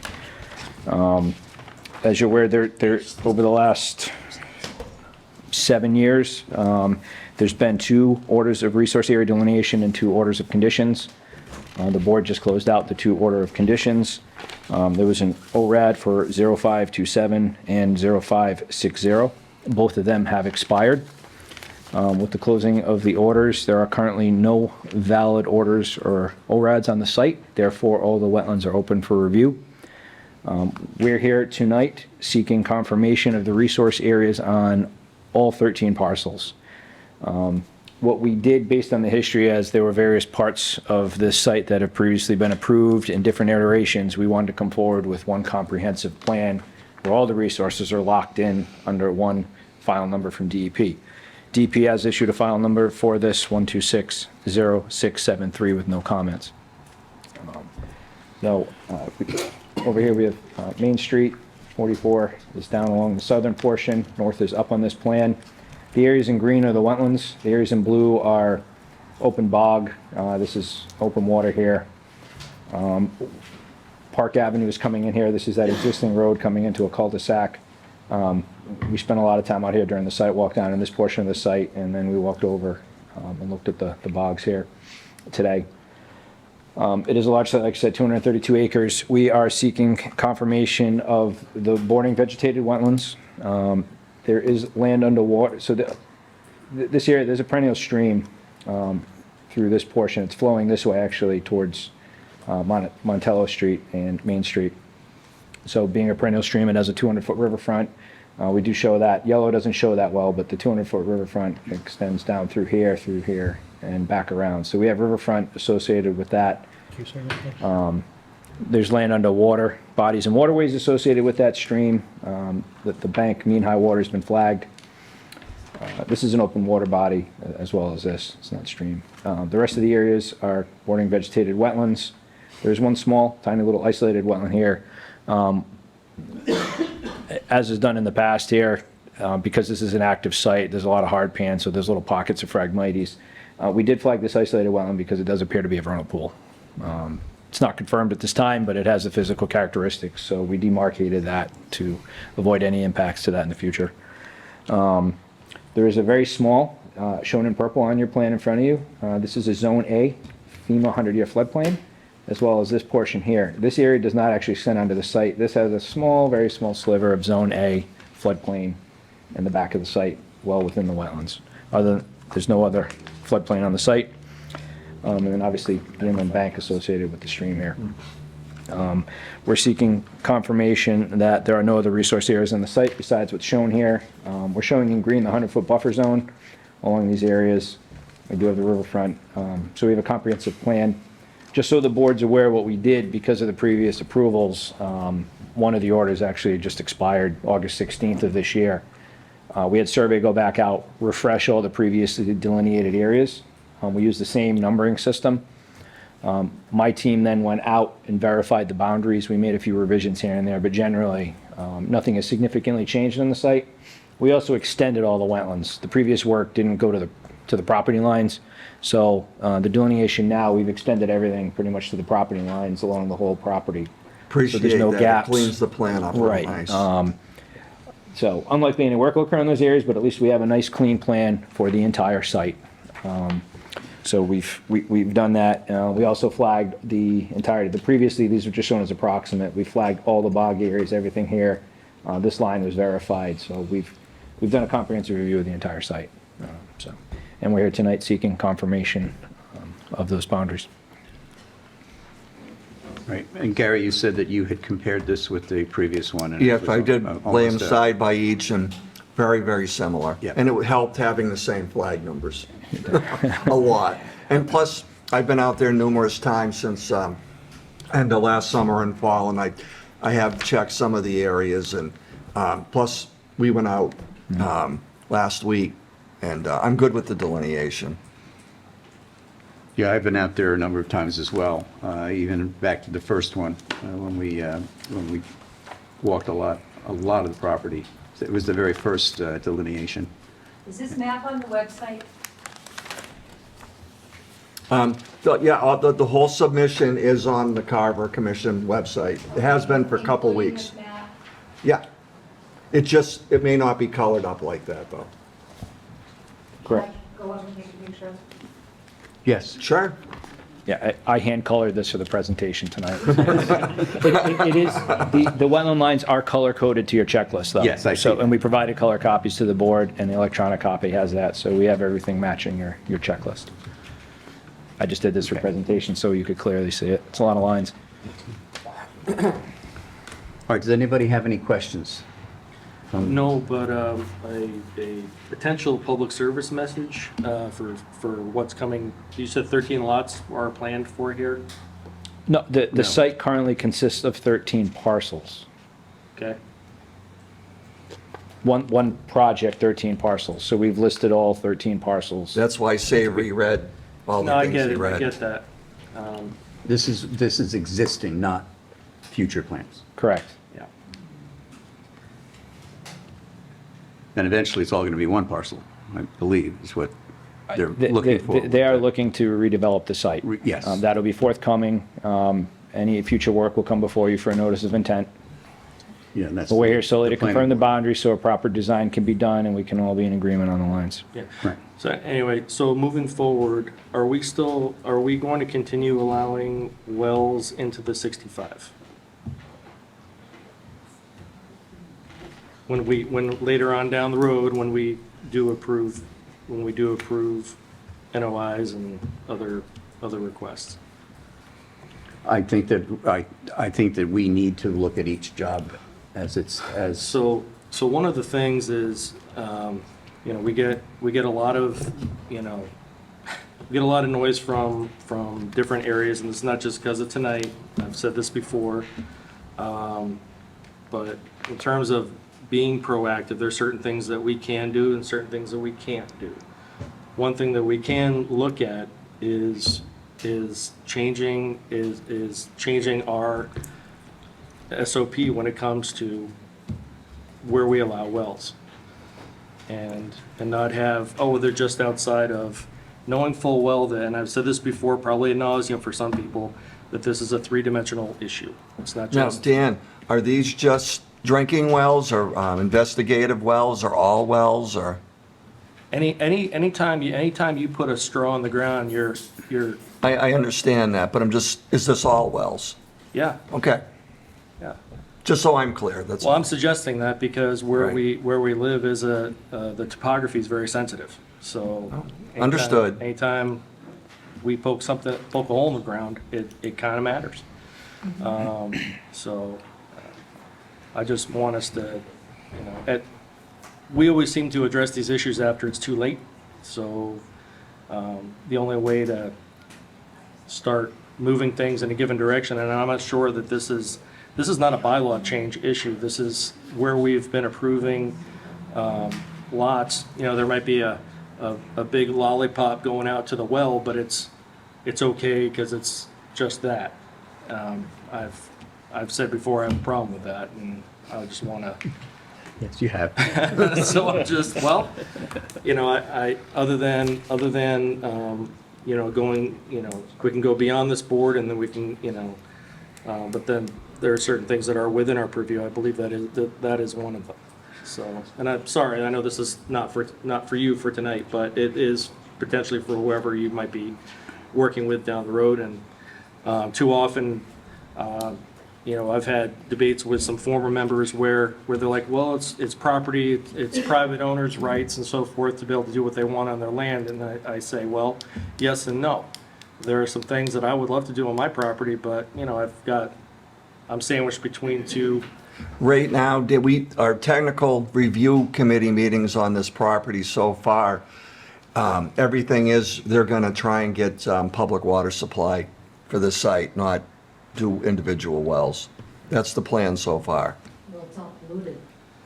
As you're aware, over the last 7 years, there's been 2 orders of resource area delineation and 2 orders of conditions. The board just closed out the 2 order of conditions. There was an ORAD for 0527 and 0560. Both of them have expired. With the closing of the orders, there are currently no valid orders or ORADs on the site. Therefore, all the wetlands are open for review. We're here tonight seeking confirmation of the resource areas on all 13 parcels. What we did, based on the history, as there were various parts of this site that have previously been approved in different iterations, we wanted to come forward with one comprehensive plan where all the resources are locked in under one file number from DEP. DEP has issued a file number for this, 1260673, with no comments. Over here we have Main Street, 44 is down along the southern portion, north is up on this plan. The areas in green are the wetlands, the areas in blue are open bog, this is open water here. Park Avenue is coming in here, this is that existing road coming into a cul-de-sac. We spent a lot of time out here during the site walk down in this portion of the site, and then we walked over and looked at the bogs here today. It is a large site, like I said, 232 acres. We are seeking confirmation of the bordering vegetated wetlands. There is land underwater, so this area, there's a perennial stream through this portion. It's flowing this way, actually, towards Montello Street and Main Street. So being a perennial stream, it has a 200-foot riverfront. We do show that. Yellow doesn't show that well, but the 200-foot riverfront extends down through here, and back around. So we have riverfront associated with that. There's land underwater, bodies and waterways associated with that stream. The bank, mean high water, has been flagged. This is an open water body as well as this. It's not stream. The rest of the areas are bordering vegetated wetlands. There's one small, tiny little isolated wetland here. As is done in the past here, because this is an active site, there's a lot of hard pan, so there's little pockets of Phragmites. We did flag this isolated wetland because it does appear to be a vernal pool. It's not confirmed at this time, but it has the physical characteristics, so we demarcated that to avoid any impacts to that in the future. There is a very small, shown in purple on your plan in front of you. This is a Zone A, FEMA 100-year floodplain, as well as this portion here. This area does not actually extend onto the site. This has a small, very small sliver of Zone A floodplain in the back of the site, well within the wetlands. There's no other floodplain on the site. And then obviously the inland bank associated with the stream here. We're seeking confirmation that there are no other resource areas on the site besides what's shown here. We're showing in green the 100-foot buffer zone along these areas. We do have the riverfront. So we have a comprehensive plan. Just so the board's aware what we did because of the previous approvals, one of the orders actually just expired August 16th of this year. We had survey go back out, refresh all the previously delineated areas. We used the same numbering system. My team then went out and verified the boundaries. We made a few revisions here and there, but generally nothing has significantly changed on the site. We also extended all the wetlands. The previous work didn't go to the property lines, so the delineation now, we've extended everything pretty much to the property lines along the whole property. Appreciate so there's no that. gaps. It cleans the plan up real Right. nice. So unlikely any work will occur in those areas, but at least we have a nice clean plan for the entire site. So we've done that. We also flagged the entirety. Previously, these were just shown as approximate. We flagged all the bog areas, everything here. This line was verified, so we've done a comprehensive review of the entire site. And we're here tonight seeking confirmation of those boundaries. Right, and Gary, you said that you had compared this with the previous one. and it Yes, was I did lay them almost side by each and very, very similar. Yeah. And it helped having the same flag numbers. A lot. And plus, I've been out there numerous times since end of last summer and fall, and I have checked some of the areas, and plus, we went out last week, and I'm good with the delineation. Yeah, I've been out there a number of times as well, even back to the first one, when we walked a lot of the property. It was the very first delineation. Is this map on the website? The whole submission is on the Carver Commission website. It has been for a couple Including weeks. this map? Yeah. It may not be colored up like that, though. Correct. Can I go up and take a picture? Yes. Sure. Yeah, I hand colored this for the presentation tonight. It is, the wetland lines are color coded to your checklist though. Yes, I see So, that. and we provided color copies to the board and the electronic copy has that, so we have everything matching your checklist. I just did this for presentation so you could clearly see it. It's a lot of lines. All right, does anybody have any questions? No, but a potential public service message for what's coming. You said 13 lots are planned for here? No, the No. site currently consists of 13 parcels. Okay. One project, 13 parcels. So we've listed all 13 parcels. That's why Savory read all No, the I things get he it, I read. get that. This is existing, not future plans. Correct. Yeah. And eventually, it's all going to be one parcel, I believe, is what they're They- looking they- for. They are looking to redevelop the site. Yes. That'll be forthcoming. Any future work will come before you for a notice of intent. Yeah, and that's. But we're here solely to planning confirm the board. boundaries so a proper design can be done and we can all be in agreement on the lines. Yeah. Right. So anyway, so moving forward, are we going to continue allowing wells into the 65? when later on down the road, when we do approve NOIs and other requests. I think that we need to look at each job as So one of the things is, we get a lot of, we get a lot of noise from different areas, and it's not just because of tonight. I've said this before. But in terms of being proactive, there's certain things that we can do and certain things that we can't do. One thing that we can look at is changing our SOP when it comes to where we allow wells. And not have, oh, they're just outside of, knowing full well that, and I've said this before, probably ad nauseum for some people, that this is a three-dimensional issue. It's not Now, just. Dan, are these just drinking wells or investigative wells or all wells or? Anytime you put a straw in the ground, you're, I understand that, but is this all wells? yeah, Okay, yeah. just so I'm clear, that's Well, all. I'm suggesting that because where Right. we live is the topography is very sensitive, so. anytime- Understood. Anytime we poke a hole in the ground, it kind of matters. So I just want us to, we always seem to address these issues after it's too late. So the only way to start moving things in a given direction, and I'm not sure that this is not a bylaw change issue. This is where we've been approving lots. There might be a big lollipop going out to the well, but it's okay because it's just that. I've said before I have a problem with that, and I just want to. yes, you have. So I'm just, I other than going, we can go beyond this board, and then we can, but then there are certain things that are within our purview. I believe that is one of them. So, and I'm sorry, I know this is not for you for tonight, but it is potentially for whoever you might be working with down the road. And too often, I've had debates with some former members where they're like, well, it's property, it's private owners' rights and so forth to be able to do what they want on their land. And I say, well, yes and no. There are some things that I would love to do on my property, but, I'm sandwiched between two. Right now, our technical review committee meetings on this property so far, everything is, they're gonna try and get public water supply for this site, not do individual wells. That's the plan so far. Well, it's all polluted.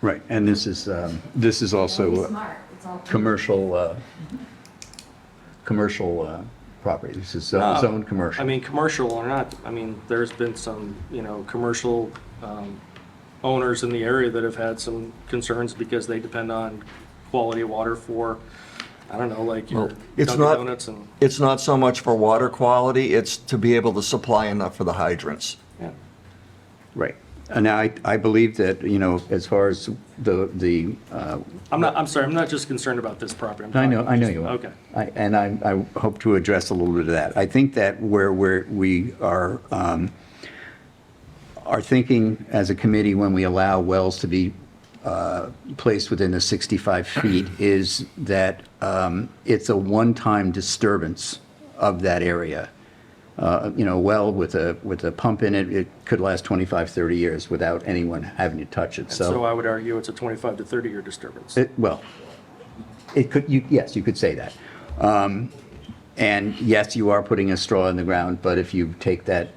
Right, and this is Don't be also smart, it's all polluted. commercial property. This is zoned commercial. I mean, commercial or not, there's been some, commercial owners in the area that have had some concerns because they depend on quality of water for, I don't know, like your It's Dunkin' not, Donuts and, it's not so much for water quality, it's to be able to supply enough for the hydrants. yeah. Right. And I believe that, as far as the I'm sorry, I'm not just concerned about this property. I'm I know talking just- you are. Okay. I hope to address a little bit of that. I think that where we are thinking as a committee when we allow wells to be placed within the 65 feet is that it's a one-time disturbance of that area. Well with a pump in it, it could last 25, 30 years without anyone having to touch it. And so I would argue it's a 25 to 30-year disturbance. Yes, you could say that. And yes, you are putting a straw in the ground, but if you take that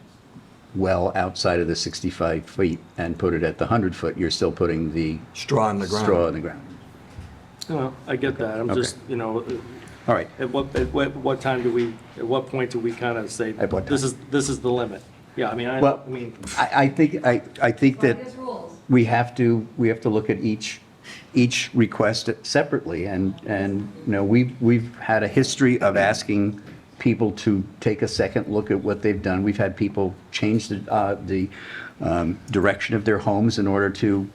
well outside of the 65 feet and put it at the 100 foot, you're still putting the Straw in the ground. straw in the ground. Well, I get that. I'm Okay. just, All right. at what point do we kind of say, At what this is the limit? Yeah, Well, I think that There's rules. we have to look at each request separately, and we've had a history of asking people to take a second look at what they've done. We've had people change the direction of their homes in order to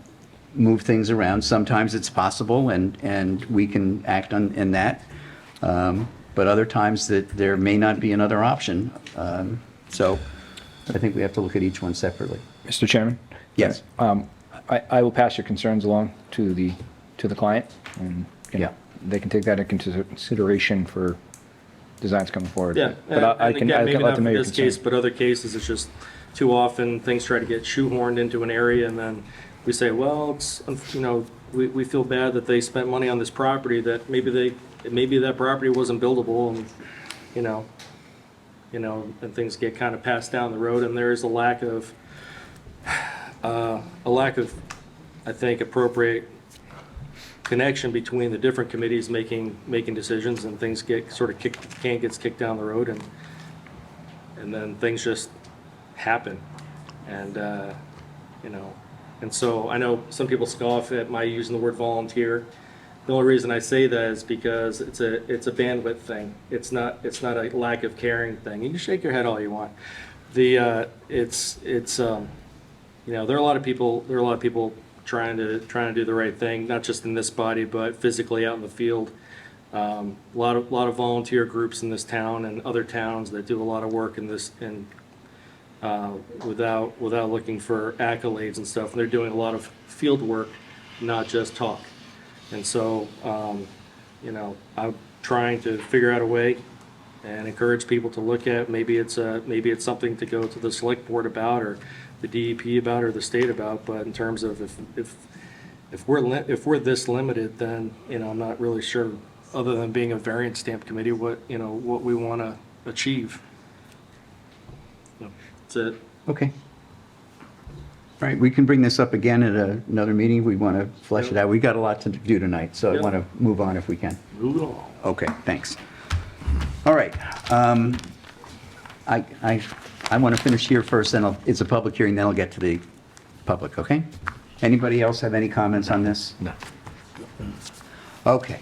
move things around. Sometimes it's possible, and we can act in that. But other times that there may not be another option. So I think we have to look at each one separately. Mr. Chairman? Yes. I will pass your concerns along to the client, and, you know, Yeah. they can take that into consideration for designs coming forward. Yeah, But I and can again, I maybe can let not them know for your this case, concerns. but other cases, it's just too often, things try to get shoehorned into an area, and then we say, well, it's, you know, we feel bad that they spent money on this property, that maybe that property wasn't buildable, and, you know, and things get kind of passed down the road, and there is a lack of, I think, appropriate connection between the different committees making decisions, and things get sort of gets kicked down the road, and then things just happen. And, you know, and so I know some people scoff at my using the word volunteer. The only reason I say that is because it's a bandwidth thing. It's not a lack of caring thing. You can shake your head all you want. It's you know, there are a lot of people trying to do the right thing, not just in this body, but physically out in the field. A lot of volunteer groups in this town and other towns that do a lot of work in this, and without looking for accolades and stuff. And they're doing a lot of field work, not just talk. And so, you know, I'm trying to figure out a way and encourage people to look at. Maybe it's something to go to the select board about, or the DEP about, or the state about. But in terms of if we're this limited, then, you know, I'm not really sure, other than being a variance stamp committee, what we want to achieve. So, that's it. Okay. All right, we can bring this up again at another meeting. We want to flesh it out. We got a lot to do tonight, so I Yep. want to move on if we can. Move it along. Okay, thanks. All right. I want to finish here first, then it's a public hearing, then I'll get to the public, okay? Anybody else have any comments on this? No. Okay.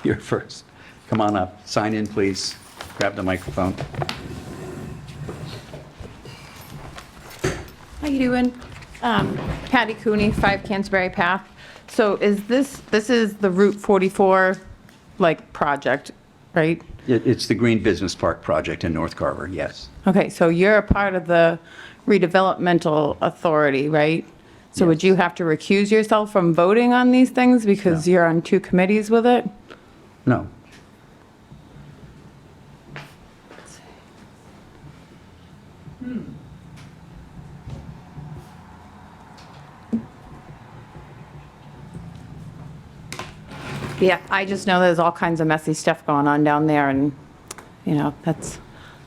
You're first. Come on up, sign in, please. Grab the microphone. How you doing? Patty Cooney, 5 Canterbury Path. So is this is the Route 44, like, project, right? It's the Green Business Park project in North Carver, yes. Okay, so you're a part of the redevelopmental authority, right? So would you have to recuse yourself from voting on these things because No. you're on 2 committees with it? No. Yeah, I just know there's all kinds of messy stuff going on down there, and, you know, it's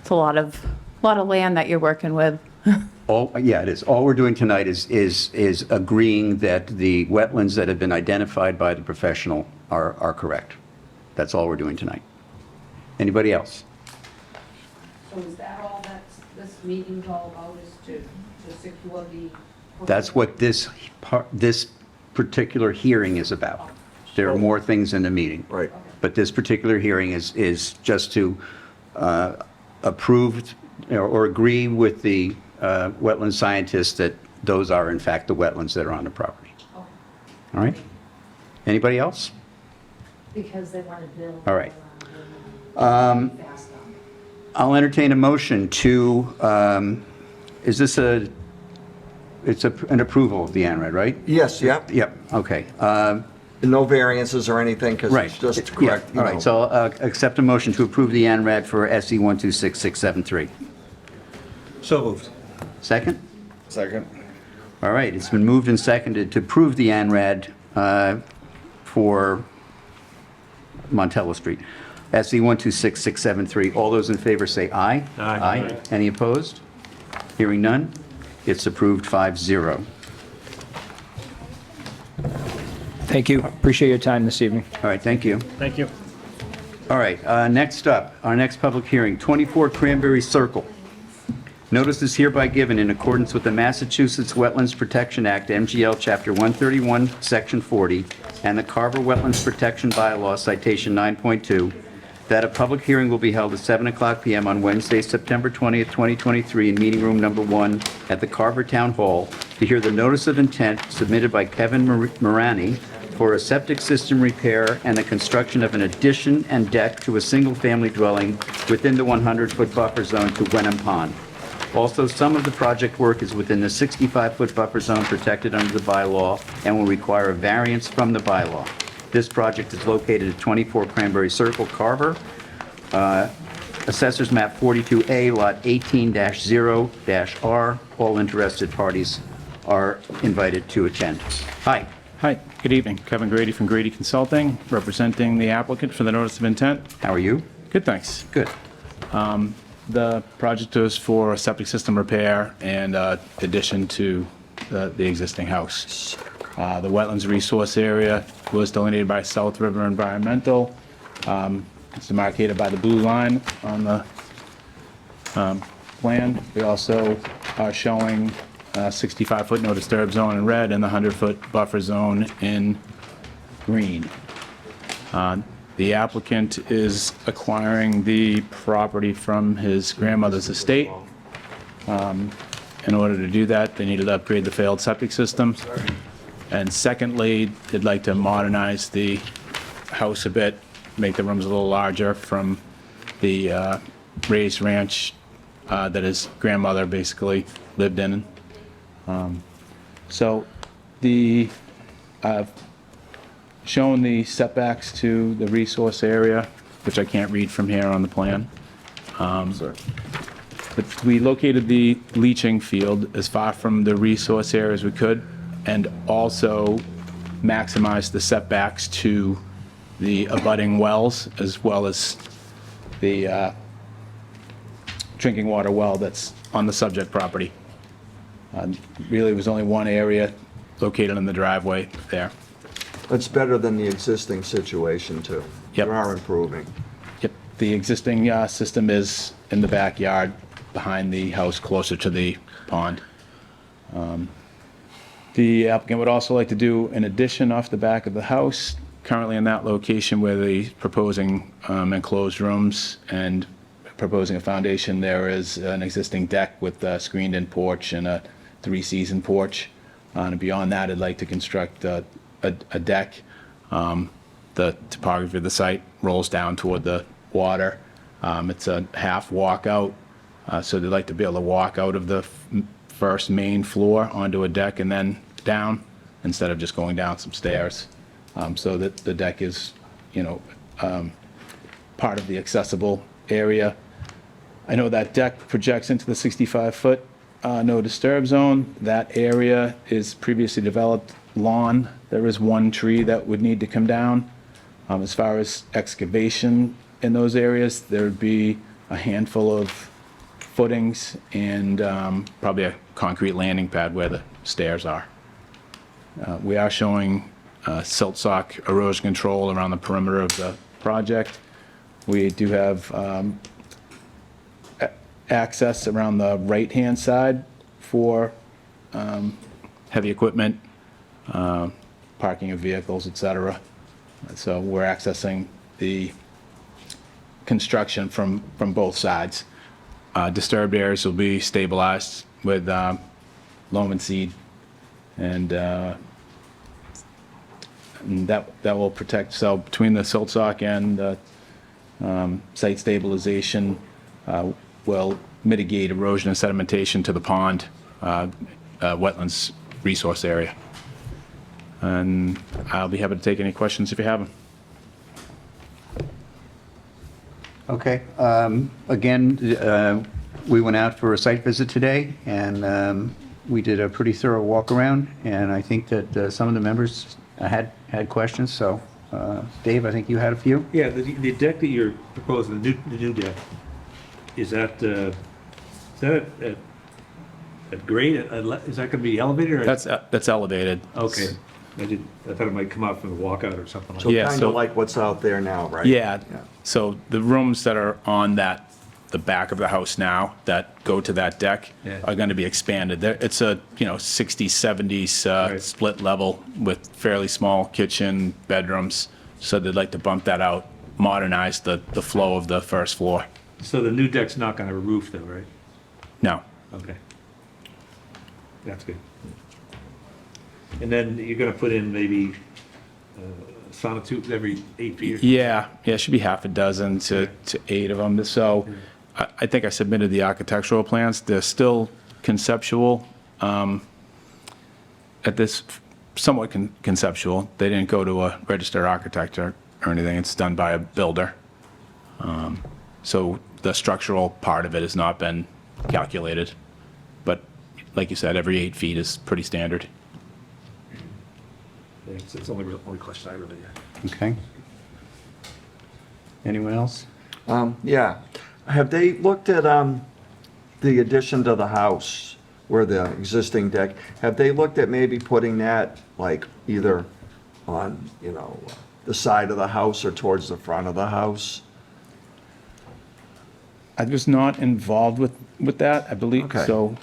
a lot of land that you're working with. Yeah, it is. All we're doing tonight is agreeing that the wetlands that have been identified by the professional are correct. That's all we're doing tonight. Anybody else? So is that all this meeting's all about, is to secure the? That's what this particular hearing is about. There are more things in the meeting. Right. But this particular hearing is just to approve or agree with the wetland scientists that those are in fact the wetlands that are on the property. Okay. All right? Anybody else? Because they want to build. All right. Fast on. I'll entertain a motion to, is this an approval of the ANRAD, right? Yes, yep. Yep, okay. No variances or anything, because Right. it's just Yeah, correct. all right, so I'll accept a motion to approve the ANRAD for SE 1266673. So moved. Second? Second. All right, it's been moved and seconded to approve the ANRAD for Montello Street. SE 1266673. All those in favor say aye. Aye. Any opposed? Hearing none, it's approved 5-0. Thank you. Appreciate your time this evening. All right, thank you. Thank you. All right, next up, our next public hearing, 24 Cranberry Circle. Notice is hereby given in accordance with the Massachusetts Wetlands Protection Act, MGL Chapter 131, Section 40, and the Carver Wetlands Protection Bylaw, Citation 9.2, that a public hearing will be held at 7:00 PM on Wednesday, September 20th, 2023, in Meeting Room Number 1 at the Carver Town Hall to hear the notice of intent submitted by Kevin Morani for a septic system repair and the construction of an addition and deck to a single-family dwelling within the 100-foot buffer zone to Wenham Pond. Also, some of the project work is within the 65-foot buffer zone protected under the bylaw and will require a variance from the bylaw. This project is located at 24 Cranberry Circle, Carver. Assessors map 42A, lot 18-0-R. All interested parties are invited to attend. Hi. Hi, good evening. Kevin Grady from Grady Consulting, representing the applicant for the notice of intent. How are you? Good, thanks. Good. The project is for a septic system repair and addition to the existing house. The wetlands resource area was delineated by South River Environmental. It's demarcated by the blue line on the plan. We also are showing 65-foot no disturb zone in red and the 100-foot buffer zone in green. The applicant is acquiring the property from his grandmother's estate. In order to do that, they needed to upgrade the failed septic system. And secondly, they'd like to modernize the house a bit, make the rooms a little larger from the raised ranch that his grandmother basically lived in. So I've shown the setbacks to the resource area, which I can't read from here on the plan. But we located the leaching field as far from the resource area as we could, and also maximize the setbacks to the abutting wells, as well as the drinking water well that's on the subject property. Really, it was only one area located in the driveway there. It's better than the existing situation, too. Yep. You are improving. Yep, the existing system is in the backyard, behind the house, closer to the pond. The applicant would also like to do an addition off the back of the house, currently in that location where the proposing enclosed rooms and proposing a foundation. There is an existing deck with a screened-in porch and a three-season porch. And beyond that, I'd like to construct a deck. The topography of the site rolls down toward the water. It's a half walkout, so they'd like to be able to walk out of the first main floor onto a deck and then down, instead of just going down some stairs. So that the deck is, part of the accessible area. I know that deck projects into the 65-foot no disturb zone. That area is previously developed lawn. There is one tree that would need to come down. As far as excavation in those areas, there would be a handful of footings and probably a concrete landing pad where the stairs are. We are showing silt sock erosion control around the perimeter of the project. We do have access around the right-hand side for heavy equipment, parking of vehicles, etc. So we're accessing the construction from both sides. Disturbed areas will be stabilized with loam and seed, and that will protect. So between the silt sock and the site stabilization will mitigate erosion and sedimentation to the pond, wetlands resource area. And I'll be happy to take any questions if you have them. Okay. Again, we went out for a site visit today, and we did a pretty thorough walk around, and I think that some of the members had questions. So, Dave, I think you had a few? Yeah, the deck that you're proposing, the new deck, is that at grade? Is that going to be elevated? Or? That's elevated. Okay. I thought it might come out from the walkout or something like So that. Yeah, kind so- of like what's out there now, right? Yeah, so the rooms that are on the back of the house now that go to that deck Yeah. are going to be expanded. It's a, 60s, 70s Right. split level with fairly small kitchen, bedrooms. So they'd like to bump that out, modernize the flow of the first floor. So the new deck's not going to have a roof though, right? No. Okay. That's good. And then you're going to put in maybe sonotubes every 8 feet? Yeah, it should be half a dozen to 8 of them. So I think I submitted the architectural plans. They're still conceptual, at this, somewhat conceptual. They didn't go to a registered architect or anything. It's done by a builder. So the structural part of it has not been calculated. But like you said, every 8 feet is pretty standard. It's the only question I really had. Okay. Anyone else? Yeah. Have they looked at the addition to the house where the existing deck, have they looked at maybe putting that like either on, you know, the side of the house or towards the front of the house? I was not involved with that, I believe. Okay. So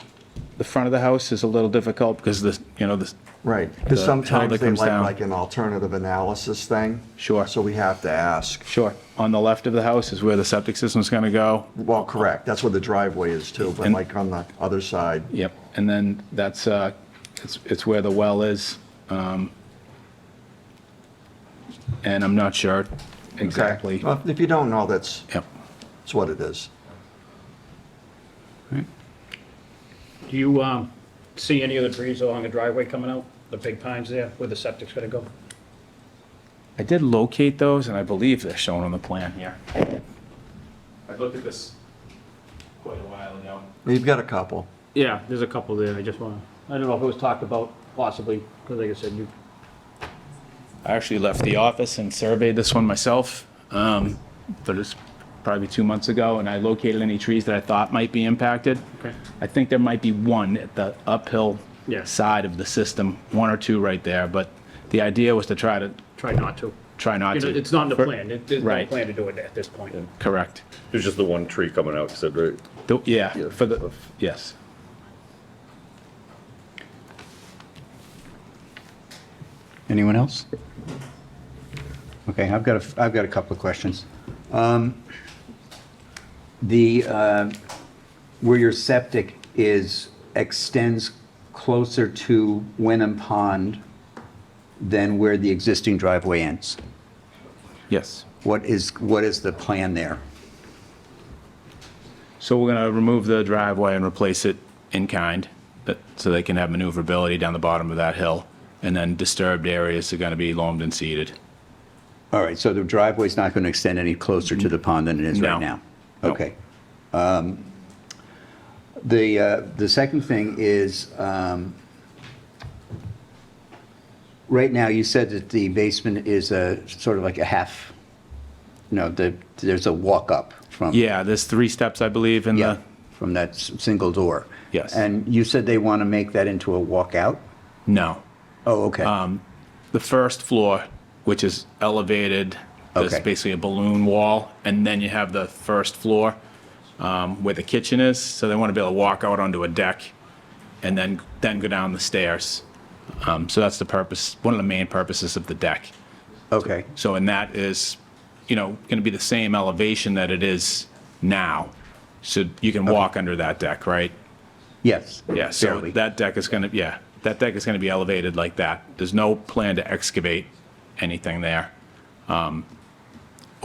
the front of the house is a little difficult because the, you know, the, Right, The because hill sometimes that they comes like down. like an alternative analysis thing. Sure. So we have to ask. sure, on the left of the house is where the septic system's gonna go. Well, correct, that's where the driveway is too, but And- like on the other side. Yep, and then that's, it's where the well is. And I'm not sure exactly. Okay. Well, if you don't know, that's Yep. what it is. Do you see any of the trees along the driveway coming out? The big pines there, where the septic's gonna go? I did locate those, and I believe they're shown on the plan here. I looked at this quite a while ago. You've got a couple. Yeah, there's a couple there, I just wanna, I don't know if it was talked about possibly, because like I said, you, I actually left the office and surveyed this one myself, but it's probably 2 months ago, and I located any trees that I thought might be impacted. Okay. I think there might be one at the uphill Yeah. side of the system, 1 or 2 right there, but the idea was to try try not to. not You know, to. it's not in the plan, there's no Right. plan to do it at this point. Correct. There's just the one tree coming out, you said, right? Yeah, Yeah. for the, yes. Anyone else? Okay, I've got a couple of questions. Where your septic extends closer to Wenham Pond than where the existing driveway ends. Yes. What is the plan there? So we're gonna remove the driveway and replace it in kind, so they can have maneuverability down the bottom of that hill. And then disturbed areas are gonna be loamed and seeded. All right, so the driveway's not going to extend any closer to the pond than it is right No. now? No. Okay. The second thing is, right now, you said that the basement is a sort of like a half, there's a walk-up from. Yeah, there's 3 steps, I believe, in Yeah, the, from that single door. Yes. And you said they want to make that into a walkout? no. Oh, okay. The first floor, which is elevated, there's Okay. basically a balloon wall, and then you have the first floor where the kitchen is. So they want to be able to walk out onto a deck and then go down the stairs. So that's the purpose, one of the main purposes of the deck. Okay, So, and that is, going to be the same elevation that it is now. So you can walk under that deck, right? yes. Yeah, so barely. that deck is going to, that deck is going to be elevated like that. There's no plan to excavate anything there, or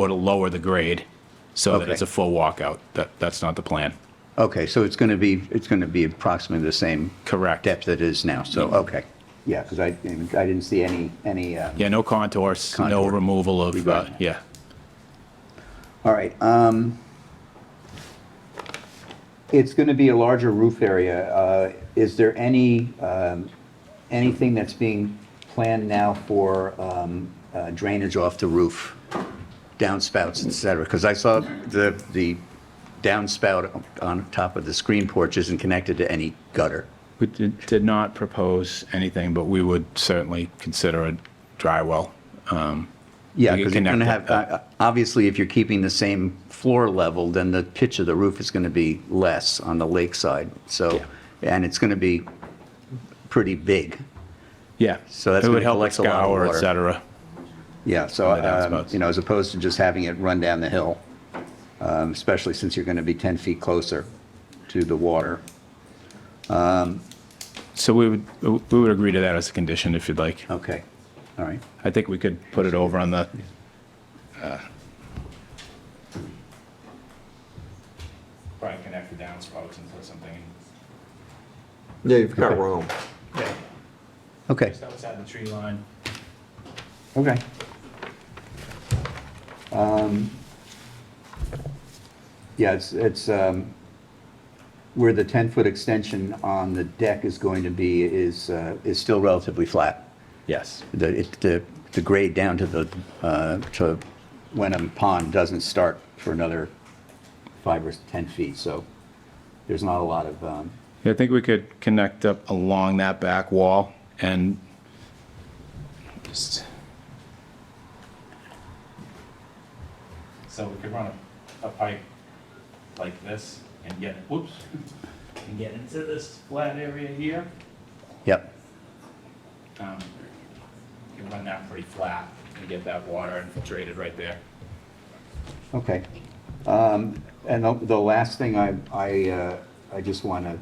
to lower the grade so that Okay. it's a full walkout. That's not the plan. Okay, so it's going to be approximately the same Correct. depth that it is now, so, okay. Yeah, because I didn't see any. Yeah, no contours, no Contour. removal of, Removal. yeah. All right. It's going to be a larger roof area. Is there anything that's being planned now for drainage off the roof, downspouts, et cetera? Because I saw the downspout on top of the screen porch isn't connected to any gutter. We did not propose anything, but we would certainly consider a dry well. Yeah, We because can you're going to connect have, obviously, if you're keeping the same floor level, then the pitch of the roof is going to be less on the lakeside. So, and it's going to be pretty big. Yeah. So that's It gonna would help collect a lot of scour, water. et cetera. Yeah, so, On the downspouts. as opposed to just having it run down the hill, especially since you're going to be 10 feet closer to the water. So we would agree to that as a condition if you'd like. Okay, all right. I think we could put it over on the, the downspouts into something. Yeah, you've got Okay. room. Yeah. Okay, Just outside the tree line. okay. Yeah, it's where the 10-foot extension on the deck is going to be is still relatively flat. Yes. The grade down to Wenham Pond doesn't start for another 5 or 10 feet, so there's not a lot of, Yeah, I think we could connect up along that back wall and just. So we could run a pipe like this and get, whoops, and get into this flat area here. yep, You can run that pretty flat and get that water infiltrated right there. okay. And the last thing I just want to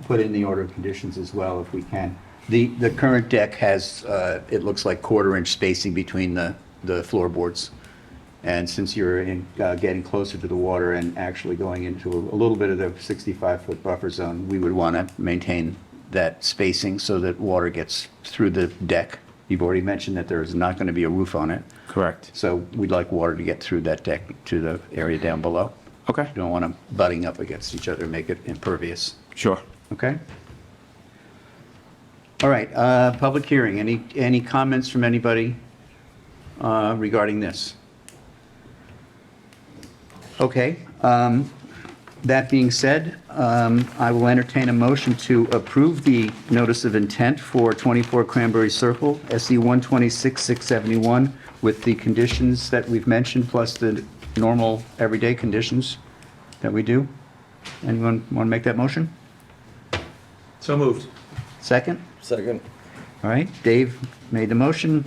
put in the order of conditions as well, if we can. The current deck has, it looks like 1/4-inch spacing between the floorboards. And since you're getting closer to the water and actually going into a little bit of the 65-foot buffer zone, we would want to maintain that spacing so that water gets through the deck. You've already mentioned that there is not going to be a roof on it. Correct. So we'd like water to get through that deck to the area down below. Okay. You don't want them butting up against each other, make it impervious. Sure. Okay? All right, public hearing. Any comments from anybody regarding this? Okay, that being said, I will entertain a motion to approve the notice of intent for 24 Cranberry Circle, SE 126-671, with the conditions that we've mentioned, plus the normal everyday conditions that we do. Anyone want to make that motion? So moved. Second? Second. All right, Dave made the motion,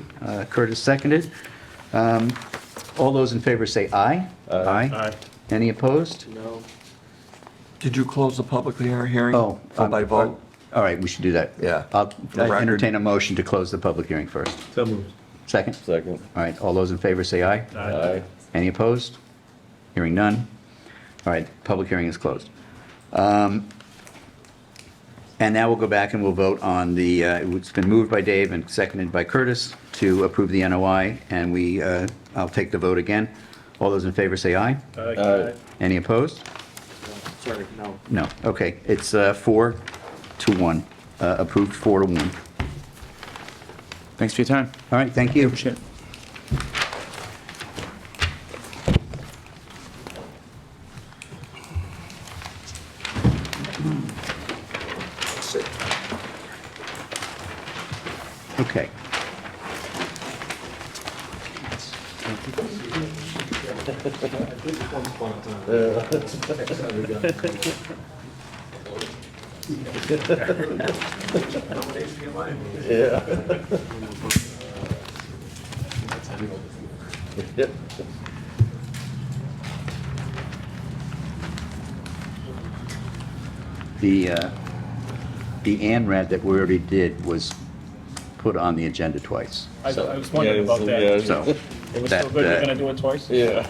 Curtis seconded. All those in favor say aye. Aye. Any opposed? No. Did you close the public hearing? Oh. By vote? All right, we should do that. Yeah. I'll the record. entertain a motion to close the public hearing first. So moved. Second? Second. All right, all those in favor say aye. Aye. Any opposed? Hearing none. All right, public hearing is closed. And now we'll go back and we'll vote on the, it's been moved by Dave and seconded by Curtis to approve the NOI, and I'll take the vote again. All those in favor say aye. Aye. Any opposed? Sorry, no. No. Okay, it's 4-1, approved 4-1. Thanks for your time. All right, thank you. Appreciate it. Okay. The ANRAD that we already did was put on the agenda twice. I was wondering about that. So It was that, so good, you're gonna do it twice? Yeah.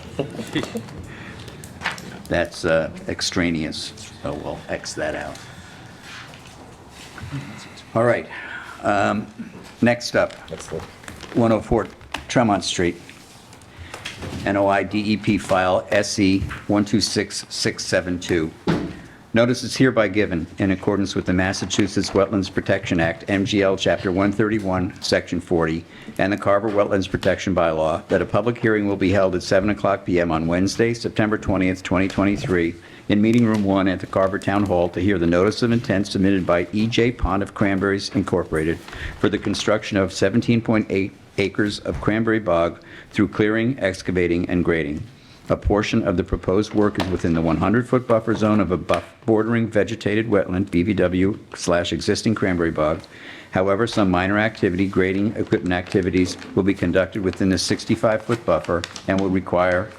that's extraneous, so we'll X that out. All right. Next up, That's the. 104 Tremont Street. NOI DEP file SE 126672. Notice is hereby given in accordance with the Massachusetts Wetlands Protection Act, MGL Chapter 131, Section 40, and the Carver Wetlands Protection Bylaw, that a public hearing will be held at 7:00 p.m. on Wednesday, September 20th, 2023, in Meeting Room 1 at the Carver Town Hall to hear the notice of intent submitted by E.J. Pond of Cranberries Incorporated for the construction of 17.8 acres of cranberry bog through clearing, excavating, and grading. A portion of the proposed work is within the 100-foot buffer zone of a bordering vegetated wetland, BVW/existing cranberry bog. However, some minor activity, grading, equipment activities will be conducted within the 65-foot buffer and will require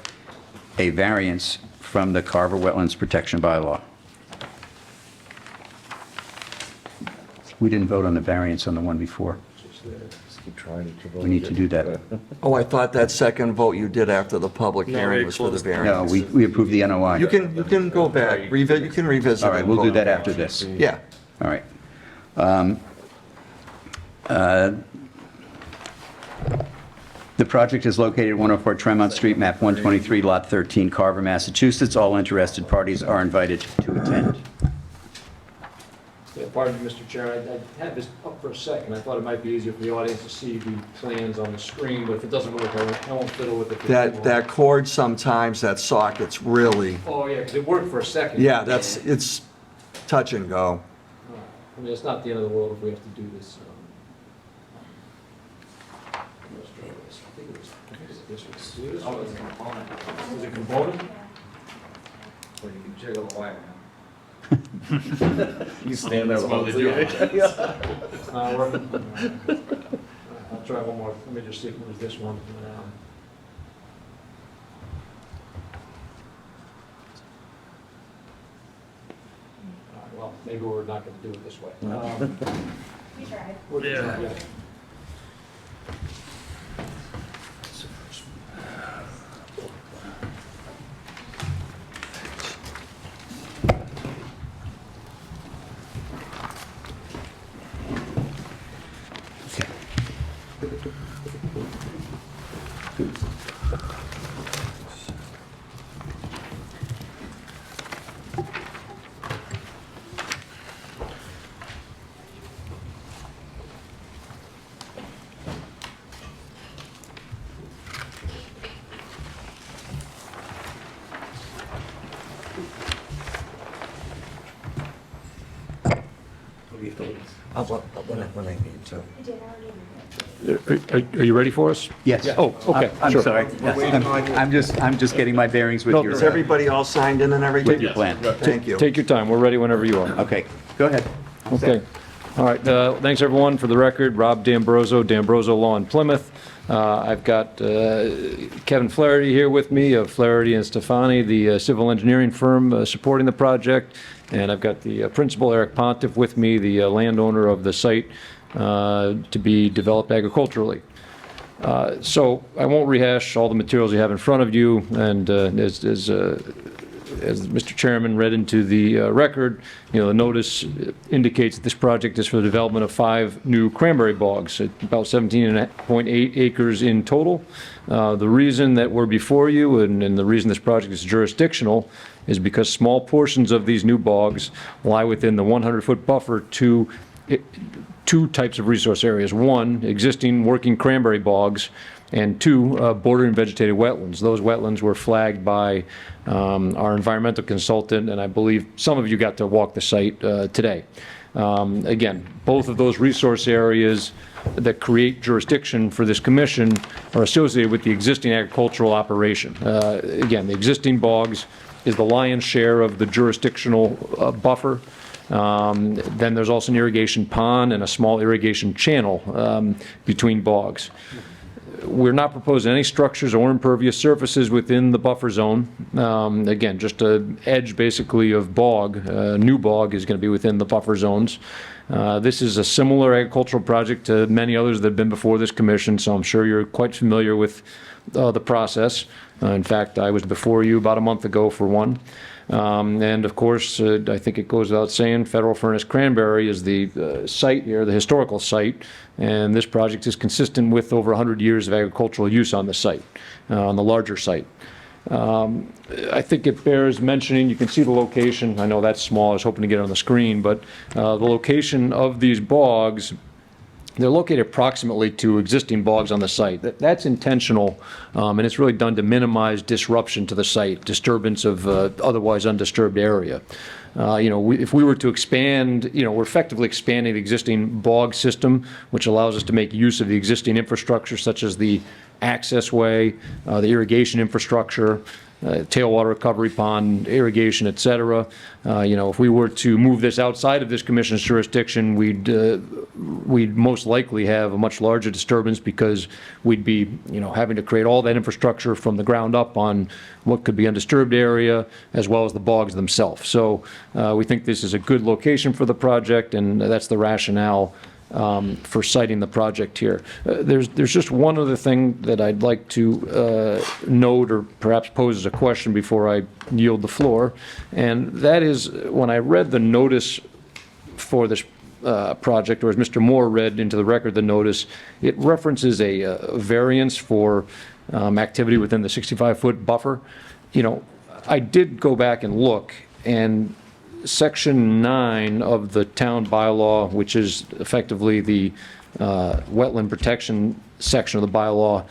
a variance from the Carver Wetlands Protection Bylaw. We didn't vote on the variance on the one before. We need to do that. Oh, I thought that second vote you did after the public hearing was for the No, variance. we approved the NOI. You can go back, you can revisit. All right, and we'll do vote. that after this. Yeah. All right. The project is located at 104 Tremont Street, map 123, lot 13, Carver, Massachusetts. All interested parties are invited to attend. Yeah, pardon me, Mr. Chair, I had this up for a second. I thought it might be easier for the audience to see the plans on the screen, but if it doesn't work, I won't fiddle with it. That cord sometimes, that socket's really, Oh, yeah, because it worked for a second. yeah, it's touch and go. I mean, it's not the end of the world if we have to do this. I think it was this one. Oh, it's a component. Is it a component? Or you can jiggle the wire now. You stand there while they do it. It's not working? I'll try one more. Let me just see if it was this one. All right, well, maybe we're not going to do it this way. We tried. Yeah. When I need to. Are you ready for us? Yes. Oh, okay, I'm sure. sorry. Yes, I'm just getting my bearings with your Is everybody all signed in and everything? with your plan. Thank you. Take your time, we're ready whenever you are. Okay, go ahead. Okay. All right, thanks, everyone. For the record, Rob D'Ambroso, D'Ambroso Law in Plymouth. I've got Kevin Flaherty here with me of Flaherty and Stefani, the civil engineering firm supporting the project. And I've got the principal, Eric Pontiff, with me, the landowner of the site to be developed agriculturally. So I won't rehash all the materials you have in front of you, and as Mr. Chairman read into the record, the notice indicates that this project is for the development of 5 new cranberry bogs, about 17.8 acres in total. The reason that we're before you and the reason this project is jurisdictional is because small portions of these new bogs lie within the 100-foot buffer to two types of resource areas. One, existing working cranberry bogs, and 2, bordering vegetated wetlands. Those wetlands were flagged by our environmental consultant, and I believe some of you got to walk the site today. Again, both of those resource areas that create jurisdiction for this commission are associated with the existing agricultural operation. Again, the existing bogs is the lion's share of the jurisdictional buffer. Then there's also an irrigation pond and a small irrigation channel between bogs. We're not proposing any structures or impervious surfaces within the buffer zone. Again, just an edge basically of bog. New bog is going to be within the buffer zones. This is a similar agricultural project to many others that have been before this commission, so I'm sure you're quite familiar with the process. In fact, I was before you about a month ago for one. And of course, I think it goes without saying, Federal Furnace Cranberry is the site here, the historical site, and this project is consistent with over 100 years of agricultural use on the site, on the larger site. I think it bears mentioning, you can see the location. I know that's small, I was hoping to get it on the screen, but the location of these bogs, they're located approximately to existing bogs on the site. That's intentional, and it's really done to minimize disruption to the site, disturbance of otherwise undisturbed area. If we were to expand, we're effectively expanding the existing bog system, which allows us to make use of the existing infrastructure, such as the access way, the irrigation infrastructure, tailwater recovery pond, irrigation, et cetera. If we were to move this outside of this commission's jurisdiction, we'd most likely have a much larger disturbance because we'd be, having to create all that infrastructure from the ground up on what could be undisturbed area, as well as the bogs themselves. So we think this is a good location for the project, and that's the rationale for citing the project here. There's just one other thing that I'd like to note or perhaps pose as a question before I yield the floor, and that is when I read the notice for this project, or as Mr. Moore read into the record the notice, it references a variance for activity within the 65-foot buffer. You know, I did go back and look, and Section 9 of the town bylaw, which is effectively the wetland protection section of the bylaw,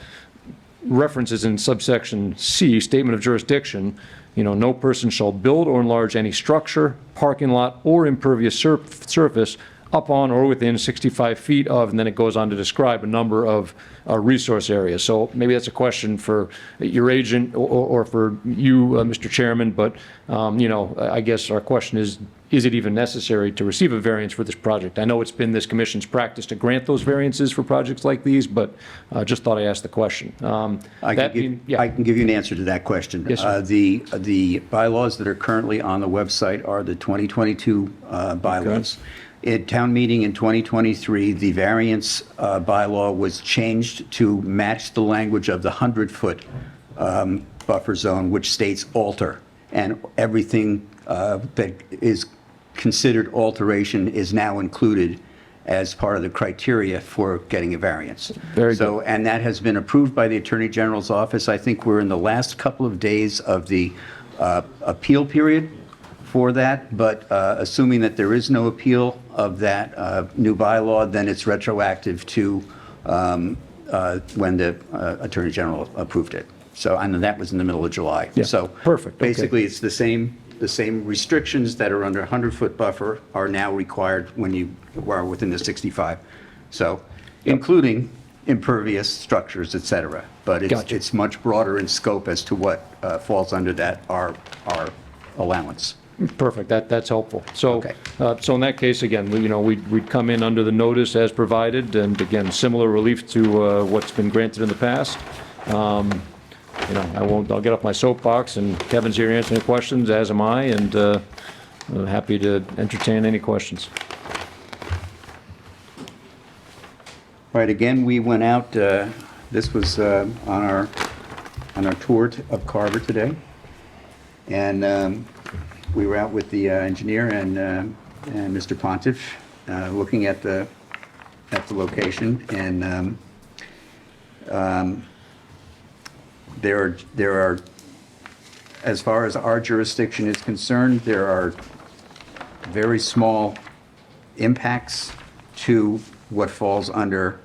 references in subsection C, statement of jurisdiction, you know, no person shall build or enlarge any structure, parking lot, or impervious surface up on or within 65 feet of, and then it goes on to describe a number of resource areas. So maybe that's a question for your agent or for you, Mr. Chairman, but, you know, I guess our question is it even necessary to receive a variance for this project? I know it's been this commission's practice to grant those variances for projects like these, but just thought I'd ask the question. I can give you an answer to that question. Yes, sir. The bylaws that are currently on the website are the 2022 bylaws. Okay. At town meeting in 2023, the variance bylaw was changed to match the language of the 100-foot buffer zone, which states alter. And everything that is considered alteration is now included as part of the criteria for getting a variance. Very so, good. and that has been approved by the Attorney General's office. I think we're in the last couple of days of the appeal period for that, but assuming that there is no appeal of that new bylaw, then it's retroactive to when the Attorney General approved it. So, and that was in the middle of July. Yeah, So perfect, okay. basically, it's the same restrictions that are under 100-foot buffer are now required when you are within the 65. So, including impervious structures, et cetera. But Gotcha. it's much broader in scope as to what falls under that, our allowance. Perfect, that's helpful. So, Okay. so in that case, again, we'd come in under the notice as provided, and again, similar relief to what's been granted in the past. I'll get off my soapbox, and Kevin's here answering questions, as am I, and I'm happy to entertain any questions. All right, again, we went out, this was on our tour of Carver today, and we were out with the engineer and Mr. Pontiff, looking at the location, and there are, as far as our jurisdiction is concerned, there are very small impacts to what falls under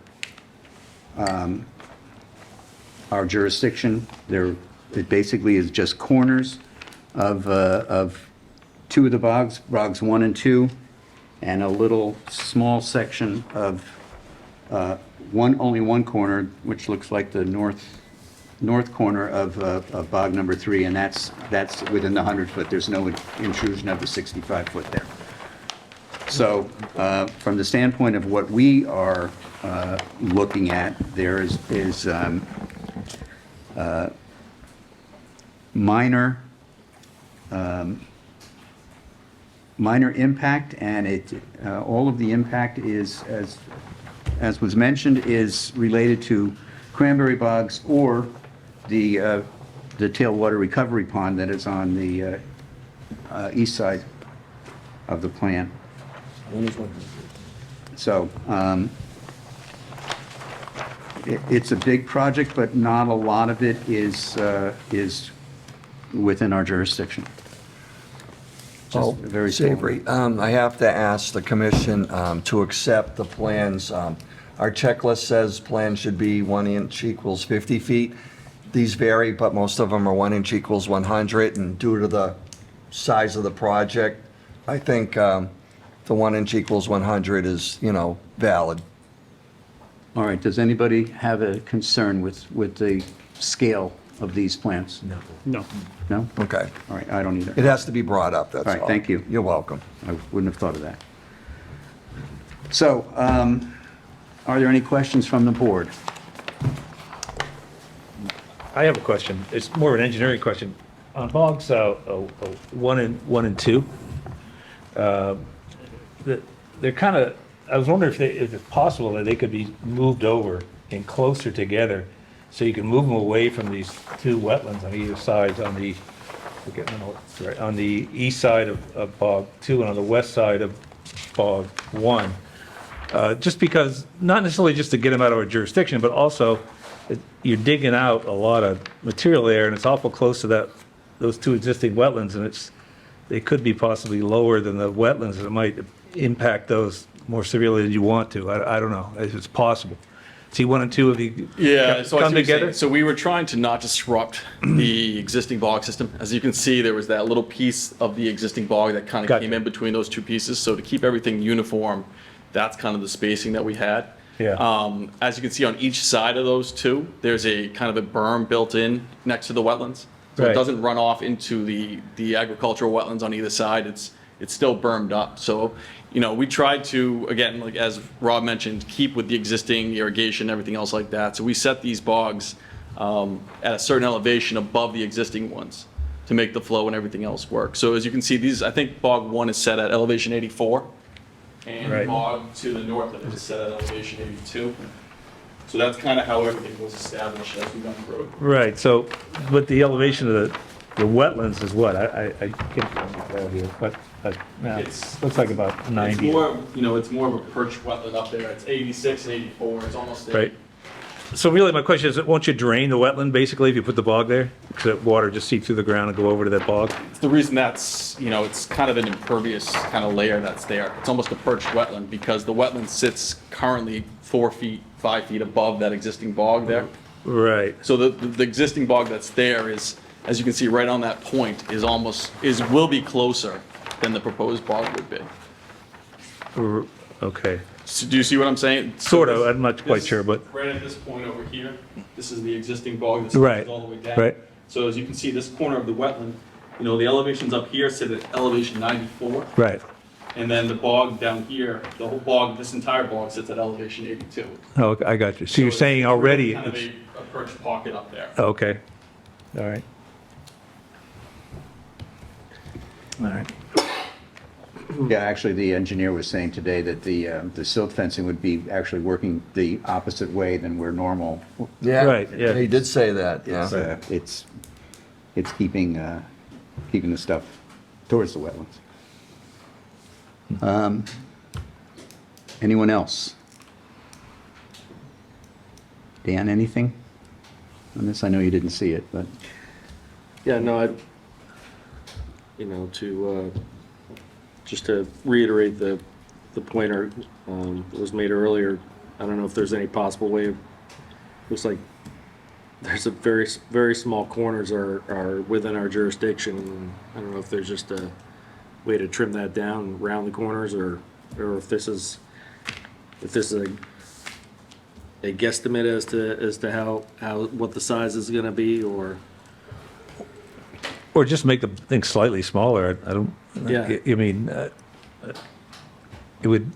our jurisdiction. It basically is just corners of two of the bogs, bogs 1 and 2, and a little small section of only one corner, which looks like the north corner of bog number 3, and that's within the 100-foot. There's no intrusion of the 65-foot there. So from the standpoint of what we are looking at, there is minor impact, and all of the impact is, as was mentioned, is related to cranberry bogs or the tailwater recovery pond that is on the east side of the plan. So it's a big project, but not a lot of it is within our jurisdiction. Just very Savory, I have to ask the commission to accept the plans. Our checklist says plans should be 1 inch equals 50 feet. These vary, but most of them are 1 inch equals 100, and due to the size of the project, I think the 1 inch equals 100 is, valid. All right, does anybody have a concern with the scale of these plans? No. No? Okay. All right, I don't either. It has to be brought up, that's all. All right, thank you. You're welcome. I wouldn't have thought of that. So, are there any questions from the board? I have a question. It's more of an engineering question. On bogs 1 and 2, they're kind of I was wondering if it's possible that they could be moved over and closer together, so you can move them away from these two wetlands on either side, on the, on the east side of Bog 2 and on the west side of Bog 1. Just because, not necessarily just to get them out of our jurisdiction, but also you're digging out a lot of material there, and it's awful close to those two existing wetlands, and they could be possibly lower than the wetlands, and it might impact those more severely than you want to. I don't know, if it's possible. See, 1 and 2 of you Yeah, so I see come what you're together? saying. So we were trying to not disrupt the existing bog system. As you can see, there was that little piece of the existing bog that kind of Gotcha. came in between those two pieces. So to keep everything uniform, that's kind of the spacing that we had. Yeah. As you can see on each side of those two, there's a kind of a berm built in next to the wetlands. So Right. it doesn't run off into the agricultural wetlands on either side. It's still bermed up. So, we tried to, again, like as Rob mentioned, keep with the existing irrigation, everything else like that. So we set these bogs at a certain elevation above the existing ones to make the flow and everything else work. So as you can see, I think bog 1 is set at elevation 84. And Right. bog to the north of it is set at elevation 82. So that's kind of how everything was established as we went through. Right, so, but the elevation of the wetlands is what? I can't remember here, but, no, It's- looks like about It's 90. more, it's more of a perch wetland up there. It's 86 and 84. It's almost there. Right. So really, my question is, won't you drain the wetland, basically, if you put the bog there? Because that water just seep through the ground and go over to that bog? It's the reason that's, it's kind of an impervious kind of layer that's there. It's almost a perched wetland because the wetland sits currently 4 feet, 5 feet above that existing bog there. Right. So the existing bog that's there is, as you can see right on that point, will be closer than the proposed bog would be. Okay. So do you see what I'm saying? Sort of, I'm not quite sure, but, Right at this point over here, this is the existing bog that's Right, all the way down. right. So as you can see, this corner of the wetland, the elevations up here sit at elevation 94. right. And then the bog down here, the whole bog, this entire bog sits at elevation 82. Oh, I got you. So you're saying it's already, really kind it's, of a perched pocket up there. okay. All right. All right. Yeah, actually, the engineer was saying today that the silt fencing would be actually working the opposite way than where normal. Yeah. Right, yeah. He did say that, yeah. It's keeping the stuff towards the wetlands. Anyone else? Dan, anything on this? I know you didn't see it, but. Yeah, no, just to reiterate the pointer that was made earlier, I don't know if there's any possible way of, looks like there's a very, very small corners are within our jurisdiction. And I don't know if there's just a way to trim that down around the corners or if this is a guesstimate as to how what the size is gonna be or. Or just make the thing slightly smaller. I don't, Yeah. I mean, it would,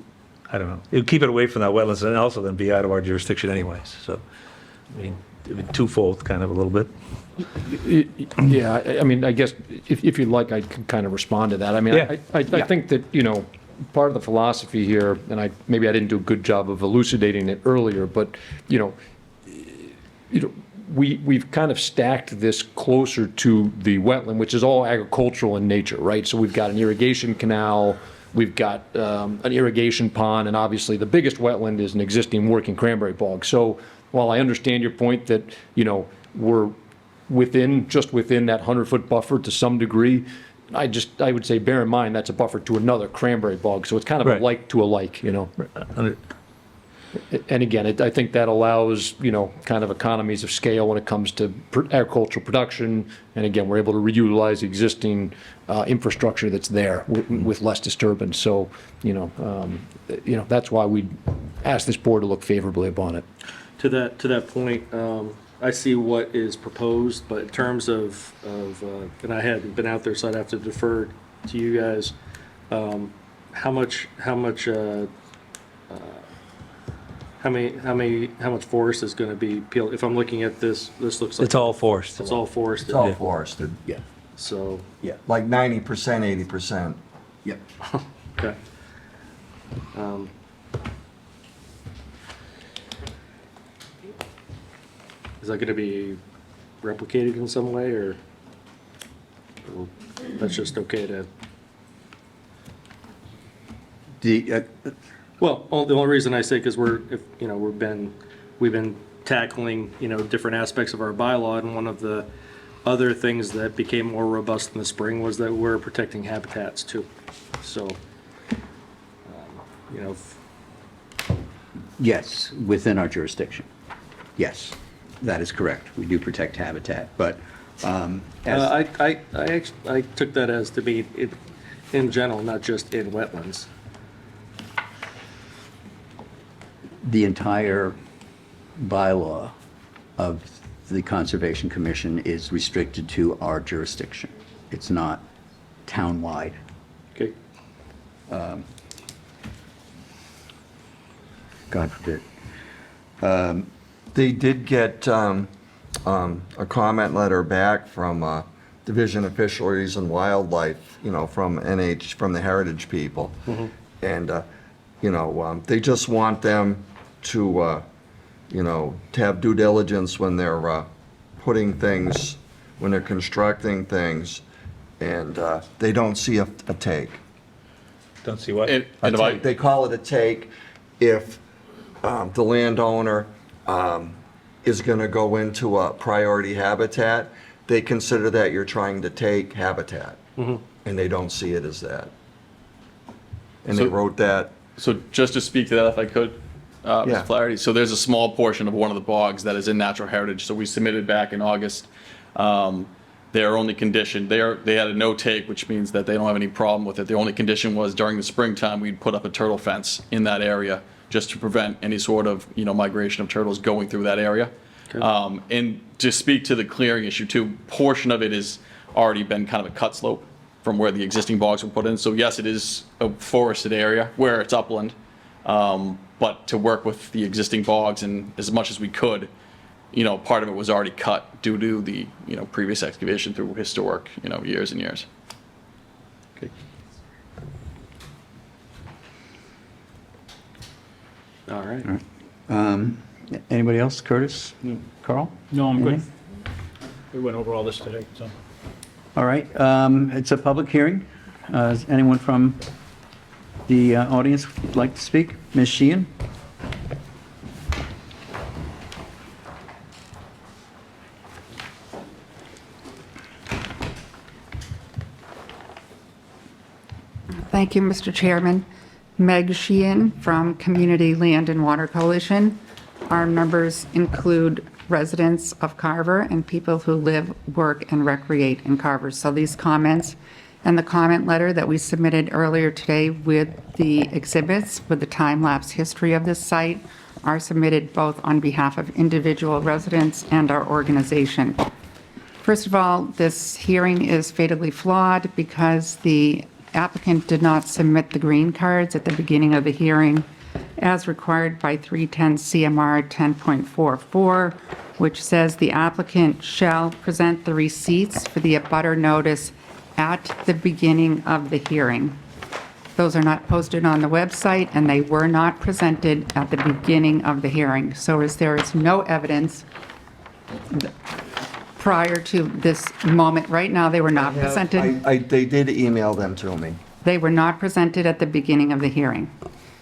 I don't know, it would keep it away from that wetlands and also then be out of our jurisdiction anyways, so, I mean, it would twofold kind of a little bit. Yeah, I mean, I guess if you'd like, I can kind of respond to that. I mean, Yeah. I think that, part of the philosophy here, and maybe I didn't do a good job of elucidating it earlier, but, we've kind of stacked this closer to the wetland, which is all agricultural in nature, right? So we've got an irrigation canal, we've got an irrigation pond, and obviously the biggest wetland is an existing working cranberry bog. So while I understand your point that, we're just within that 100-foot buffer to some degree, I would say bear in mind that's a buffer to another cranberry bog. So it's kind of Right. a like to a like, And again, I think that allows, kind of economies of scale when it comes to agricultural production. And again, we're able to reutilize existing infrastructure that's there with less disturbance. So, that's why we asked this board to look favorably upon it. To that point, I see what is proposed, but in terms of and I hadn't been out there, so I'd have to defer to you guys. How much forest is going to be peeled? If I'm looking at this looks like It's all forest. it's all forested. It's all forested. Yeah. So Yeah, like 90%, 80%. Yep. okay. Is that gonna be replicated in some way, or that's just okay to? Well, the only reason I say, because we've been tackling, different aspects of our bylaw, and one of the other things that became more robust in the spring was that we're protecting habitats too. So, Yes, within our jurisdiction. Yes, that is correct. We do protect habitat, but I took that as to be in general, not just in wetlands. the entire bylaw of the Conservation Commission is restricted to our jurisdiction. It's not townwide. Okay. God forbid. They did get a comment letter back from Division of Fisheries and Wildlife, from the Heritage people. Mm-hmm. And, they just want them to, to have due diligence when they're putting things, when they're constructing things, and they don't see a take. Don't see what? A take. They call it a take if the landowner is going to go into a priority habitat. They consider that you're trying to take habitat, and they don't see it as that. And they wrote that. So just to speak to that, if I could, Yeah. Mr. Flaherty. So there's a small portion of one of the bogs that is in natural heritage. So we submitted back in August. Their only condition, they had a no take, which means that they don't have any problem with it. The only condition was during the springtime, we'd put up a turtle fence in that area just to prevent any sort of, migration of turtles going through that area. Okay. And to speak to the clearing issue too, portion of it has already been kind of a cut slope from where the existing bogs were put in. So yes, it is a forested area where it's upland. But to work with the existing bogs and as much as we could, part of it was already cut due to the, previous excavation through historic, years and years. Okay. All right. Anybody else? Curtis? Carl? No, I'm good. Anything? We went over all this today, so. All right. It's a public hearing. Does anyone from the audience like to speak? Ms. Sheehan? Thank you, Mr. Chairman. Meg Sheehan from Community Land and Water Coalition. Our members include residents of Carver and people who live, work, and recreate in Carver. So these comments and the comment letter that we submitted earlier today with the exhibits, with the time-lapse history of this site, are submitted both on behalf of individual residents and our organization. First of all, this hearing is fatally flawed because the applicant did not submit the green cards at the beginning of the hearing as required by 310 CMR 10.44, which says the applicant shall present the receipts for the abutter notice at the beginning of the hearing. Those are not posted on the website, and they were not presented at the beginning of the hearing. So as there is no evidence prior to this moment, right now, they were not presented. They did email them to me. They were not presented at the beginning of the hearing.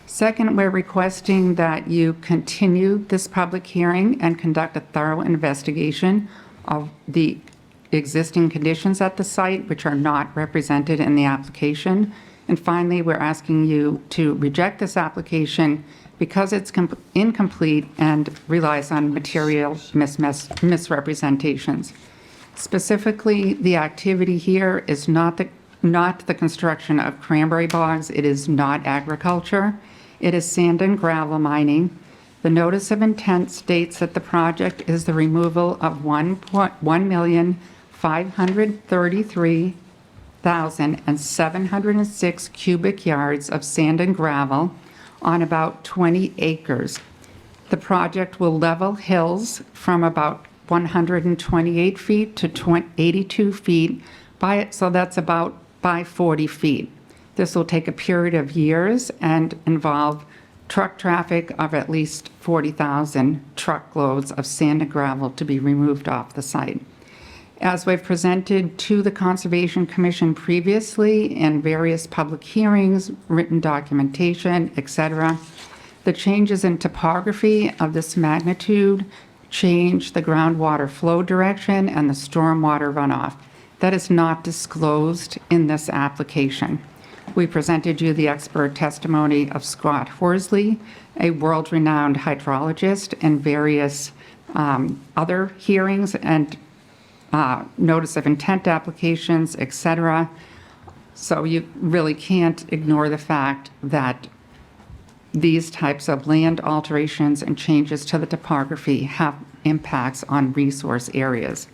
Second, we're requesting that you continue this public hearing and conduct a thorough investigation of the existing conditions at the site, which are not represented in the application. And finally, we're asking you to reject this application because it's incomplete and relies on material misrepresentations. Specifically, the activity here is not the construction of cranberry bogs. It is not agriculture. It is sand and gravel mining. The notice of intent states that the project is the removal of 1,533,706 cubic yards of sand and gravel on about 20 acres. The project will level hills from about 128 feet to 82 feet so that's about by 40 feet. This will take a period of years and involve truck traffic of at least 40,000 truckloads of sand and gravel to be removed off the site. As we've presented to the Conservation Commission previously in various public hearings, written documentation, etc., the changes in topography of this magnitude change the groundwater flow direction and the stormwater runoff. That is not disclosed in this application. We presented you the expert testimony of Scott Horsley, a world-renowned hydrologist, and various other hearings and notice of intent applications, etc. So you really can't ignore the fact that these types of land alterations and changes to the topography have impacts on resource areas.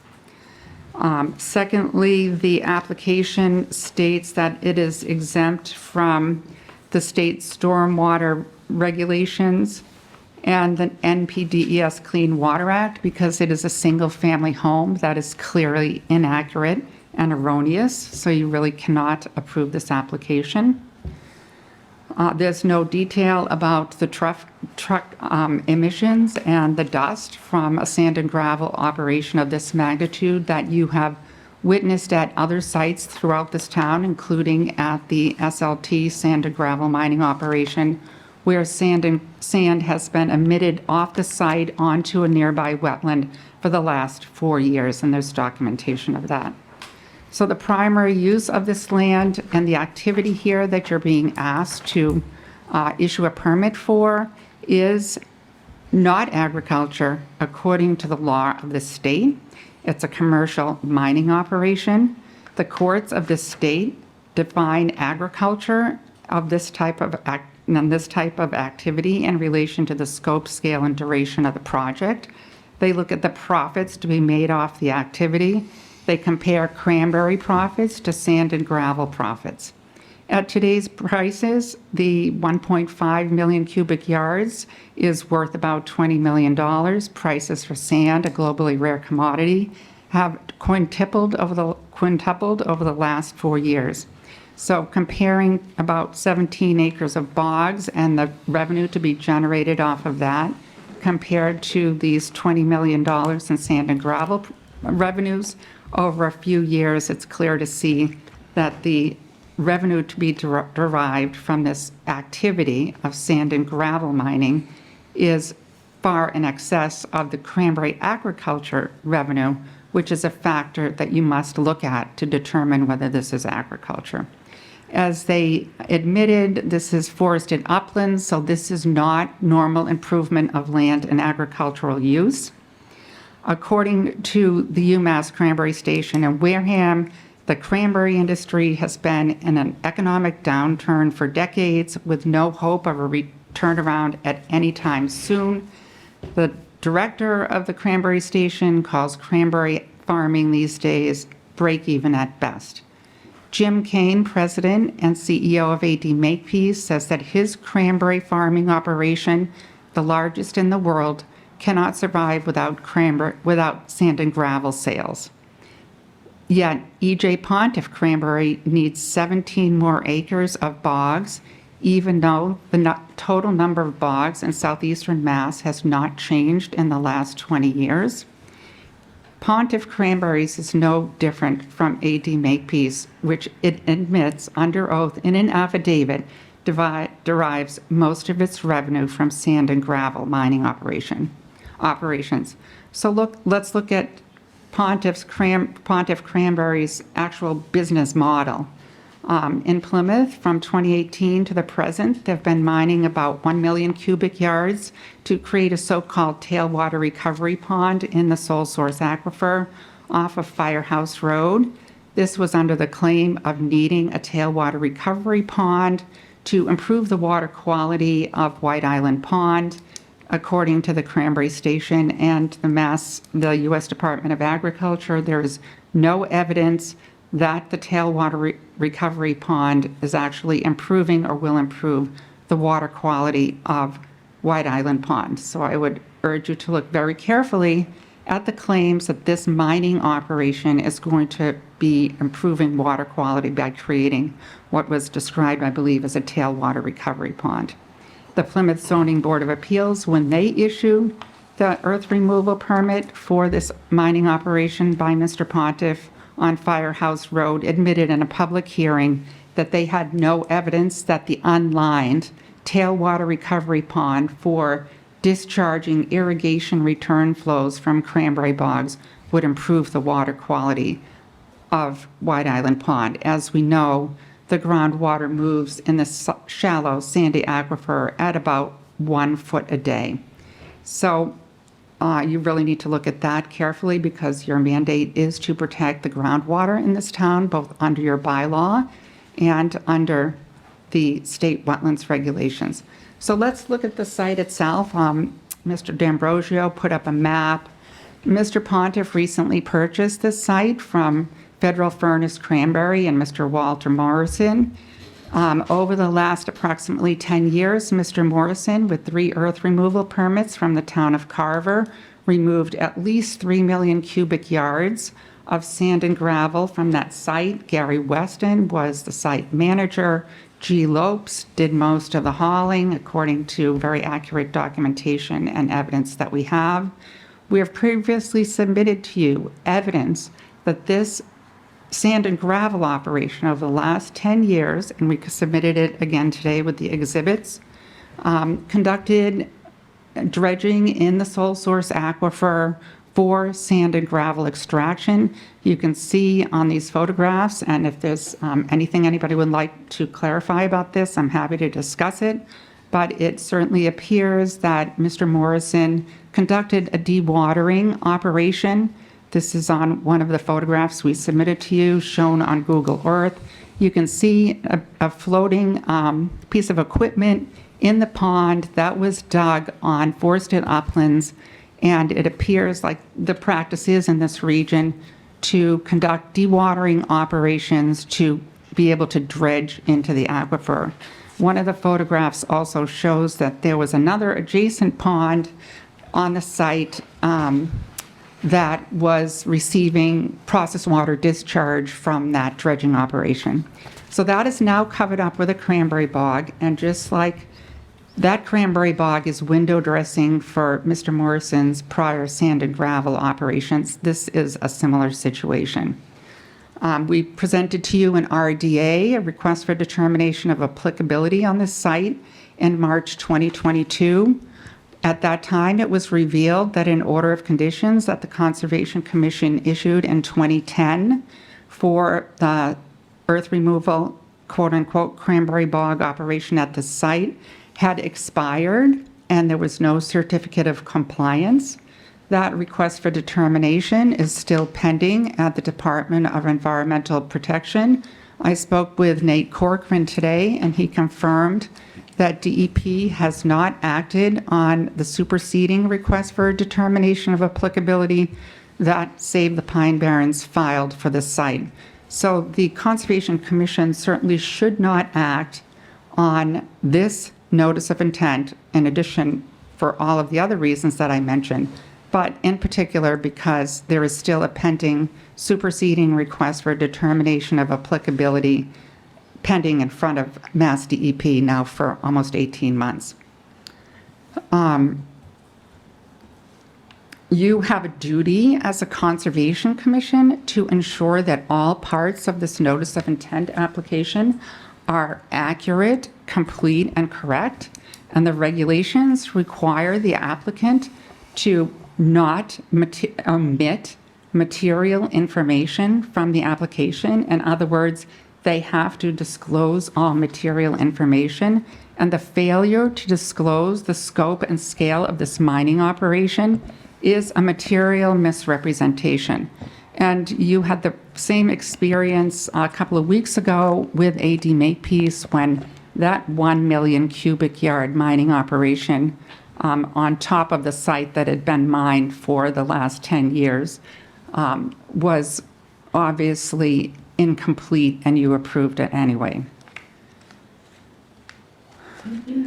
Secondly, the application states that it is exempt from the state stormwater regulations and the NPDES Clean Water Act because it is a single-family home. That is clearly inaccurate and erroneous, so you really cannot approve this application. There's no detail about the truck emissions and the dust from a sand and gravel operation of this magnitude that you have witnessed at other sites throughout this town, including at the SLT sand and gravel mining operation, where sand has been emitted off the site onto a nearby wetland for the last 4 years, and there's documentation of that. So the primary use of this land and the activity here that you're being asked to issue a permit for is not agriculture according to the law of the state. It's a commercial mining operation. The courts of the state define agriculture of this type of activity in relation to the scope, scale, and duration of the project. They look at the profits to be made off the activity. They compare cranberry profits to sand and gravel profits. At today's prices, the 1.5 million cubic yards is worth about $20 million. Prices for sand, a globally rare commodity, have quintupled over the last 4 years. So comparing about 17 acres of bogs and the revenue to be generated off of that compared to these $20 million in sand and gravel revenues, over a few years, it's clear to see that the revenue to be derived from this activity of sand and gravel mining is far in excess of the cranberry agriculture revenue, which is a factor that you must look at to determine whether this is agriculture. As they admitted, this is forested uplands, so this is not normal improvement of land and agricultural use. According to the UMass Cranberry Station in Wareham, the cranberry industry has been in an economic downturn for decades with no hope of a turnaround at any time soon. The director of the cranberry station calls cranberry farming these days break even at best. Jim Kane, president and CEO of AD Makepeace, says that his cranberry farming operation, the largest in the world, cannot survive without sand and gravel sales. Yet E.J. Pontiff Cranberry needs 17 more acres of bogs, even though the total number of bogs in southeastern Mass has not changed in the last 20 years. Pontiff Cranberries is no different from AD Makepeace, which it admits under oath in an affidavit derives most of its revenue from sand and gravel mining operations. So let's look at Pontiff Cranberry's actual business model. In Plymouth, from 2018 to the present, they've been mining about 1 million cubic yards to create a so-called tailwater recovery pond in the sole source aquifer off of Firehouse Road. This was under the claim of needing a tailwater recovery pond to improve the water quality of White Island Pond. According to the Cranberry Station and the U.S. Department of Agriculture, there is no evidence that the tailwater recovery pond is actually improving or will improve the water quality of White Island Pond. So I would urge you to look very carefully at the claims that this mining operation is going to be improving water quality by creating what was described, I believe, as a tailwater recovery pond. the Plymouth Zoning Board of Appeals, when they issued the earth removal permit for this mining operation by Mr. Pontiff on Firehouse Road, admitted in a public hearing that they had no evidence that the unlined tailwater recovery pond for discharging irrigation return flows from cranberry bogs would improve the water quality of White Island Pond. As we know, the groundwater moves in the shallow sandy aquifer at about 1 foot a day. So you really need to look at that carefully, because your mandate is to protect the groundwater in this town, both under your bylaw and under the state wetlands regulations. So let's look at the site itself. Mr. D'Ambrosio put up a map. Mr. Pontiff recently purchased this site from Federal Furnace Cranberry and Mr. Walter Morrison. Over the last approximately 10 years, Mr. Morrison, with 3 earth removal permits from the town of Carver, removed at least 3 million cubic yards of sand and gravel from that site. Gary Weston was the site manager. G. Lopes did most of the hauling, according to very accurate documentation and evidence that we have. We have previously submitted to you evidence that this sand and gravel operation over the last 10 years, and we submitted it again today with the exhibits, conducted dredging in the sole source aquifer for sand and gravel extraction. You can see on these photographs, and if there's anything anybody would like to clarify about this, I'm happy to discuss it. But it certainly appears that Mr. Morrison conducted a dewatering operation. This is on one of the photographs we submitted to you, shown on Google Earth. You can see a floating piece of equipment in the pond that was dug on forested uplands, and it appears like the practice is in this region to conduct dewatering operations to be able to dredge into the aquifer. One of the photographs also shows that there was another adjacent pond on the site that was receiving processed water discharge from that dredging operation. So that is now covered up with a cranberry bog, and just like that cranberry bog is window dressing for Mr. Morrison's prior sand and gravel operations, this is a similar situation. We presented to you an RDA, a request for determination of applicability on this site, in March 2022. At that time, it was revealed that an order of conditions that the Conservation Commission issued in 2010 for the earth removal, quote-unquote, cranberry bog operation at the site had expired, and there was no certificate of compliance. That request for determination is still pending at the Department of Environmental Protection. I spoke with Nate Corcoran today, and he confirmed that DEP has not acted on the superseding request for determination of applicability that Save the Pine Barrens filed for the site. So the Conservation Commission certainly should not act on this notice of intent, in addition for all of the other reasons that I mentioned, but in particular because there is still a pending superseding request for determination of applicability pending in front of Mass DEP now for almost 18 months. You have a duty as a Conservation Commission to ensure that all parts of this notice of intent application are accurate, complete, and correct, and the regulations require the applicant to not omit material information from the application. In other words, they have to disclose all material information, and the failure to disclose the scope and scale of this mining operation is a material misrepresentation. And you had the same experience a couple of weeks ago with AD Makepeace when that 1 million cubic yard mining operation on top of the site that had been mined for the last 10 years was obviously incomplete, and you approved it anyway.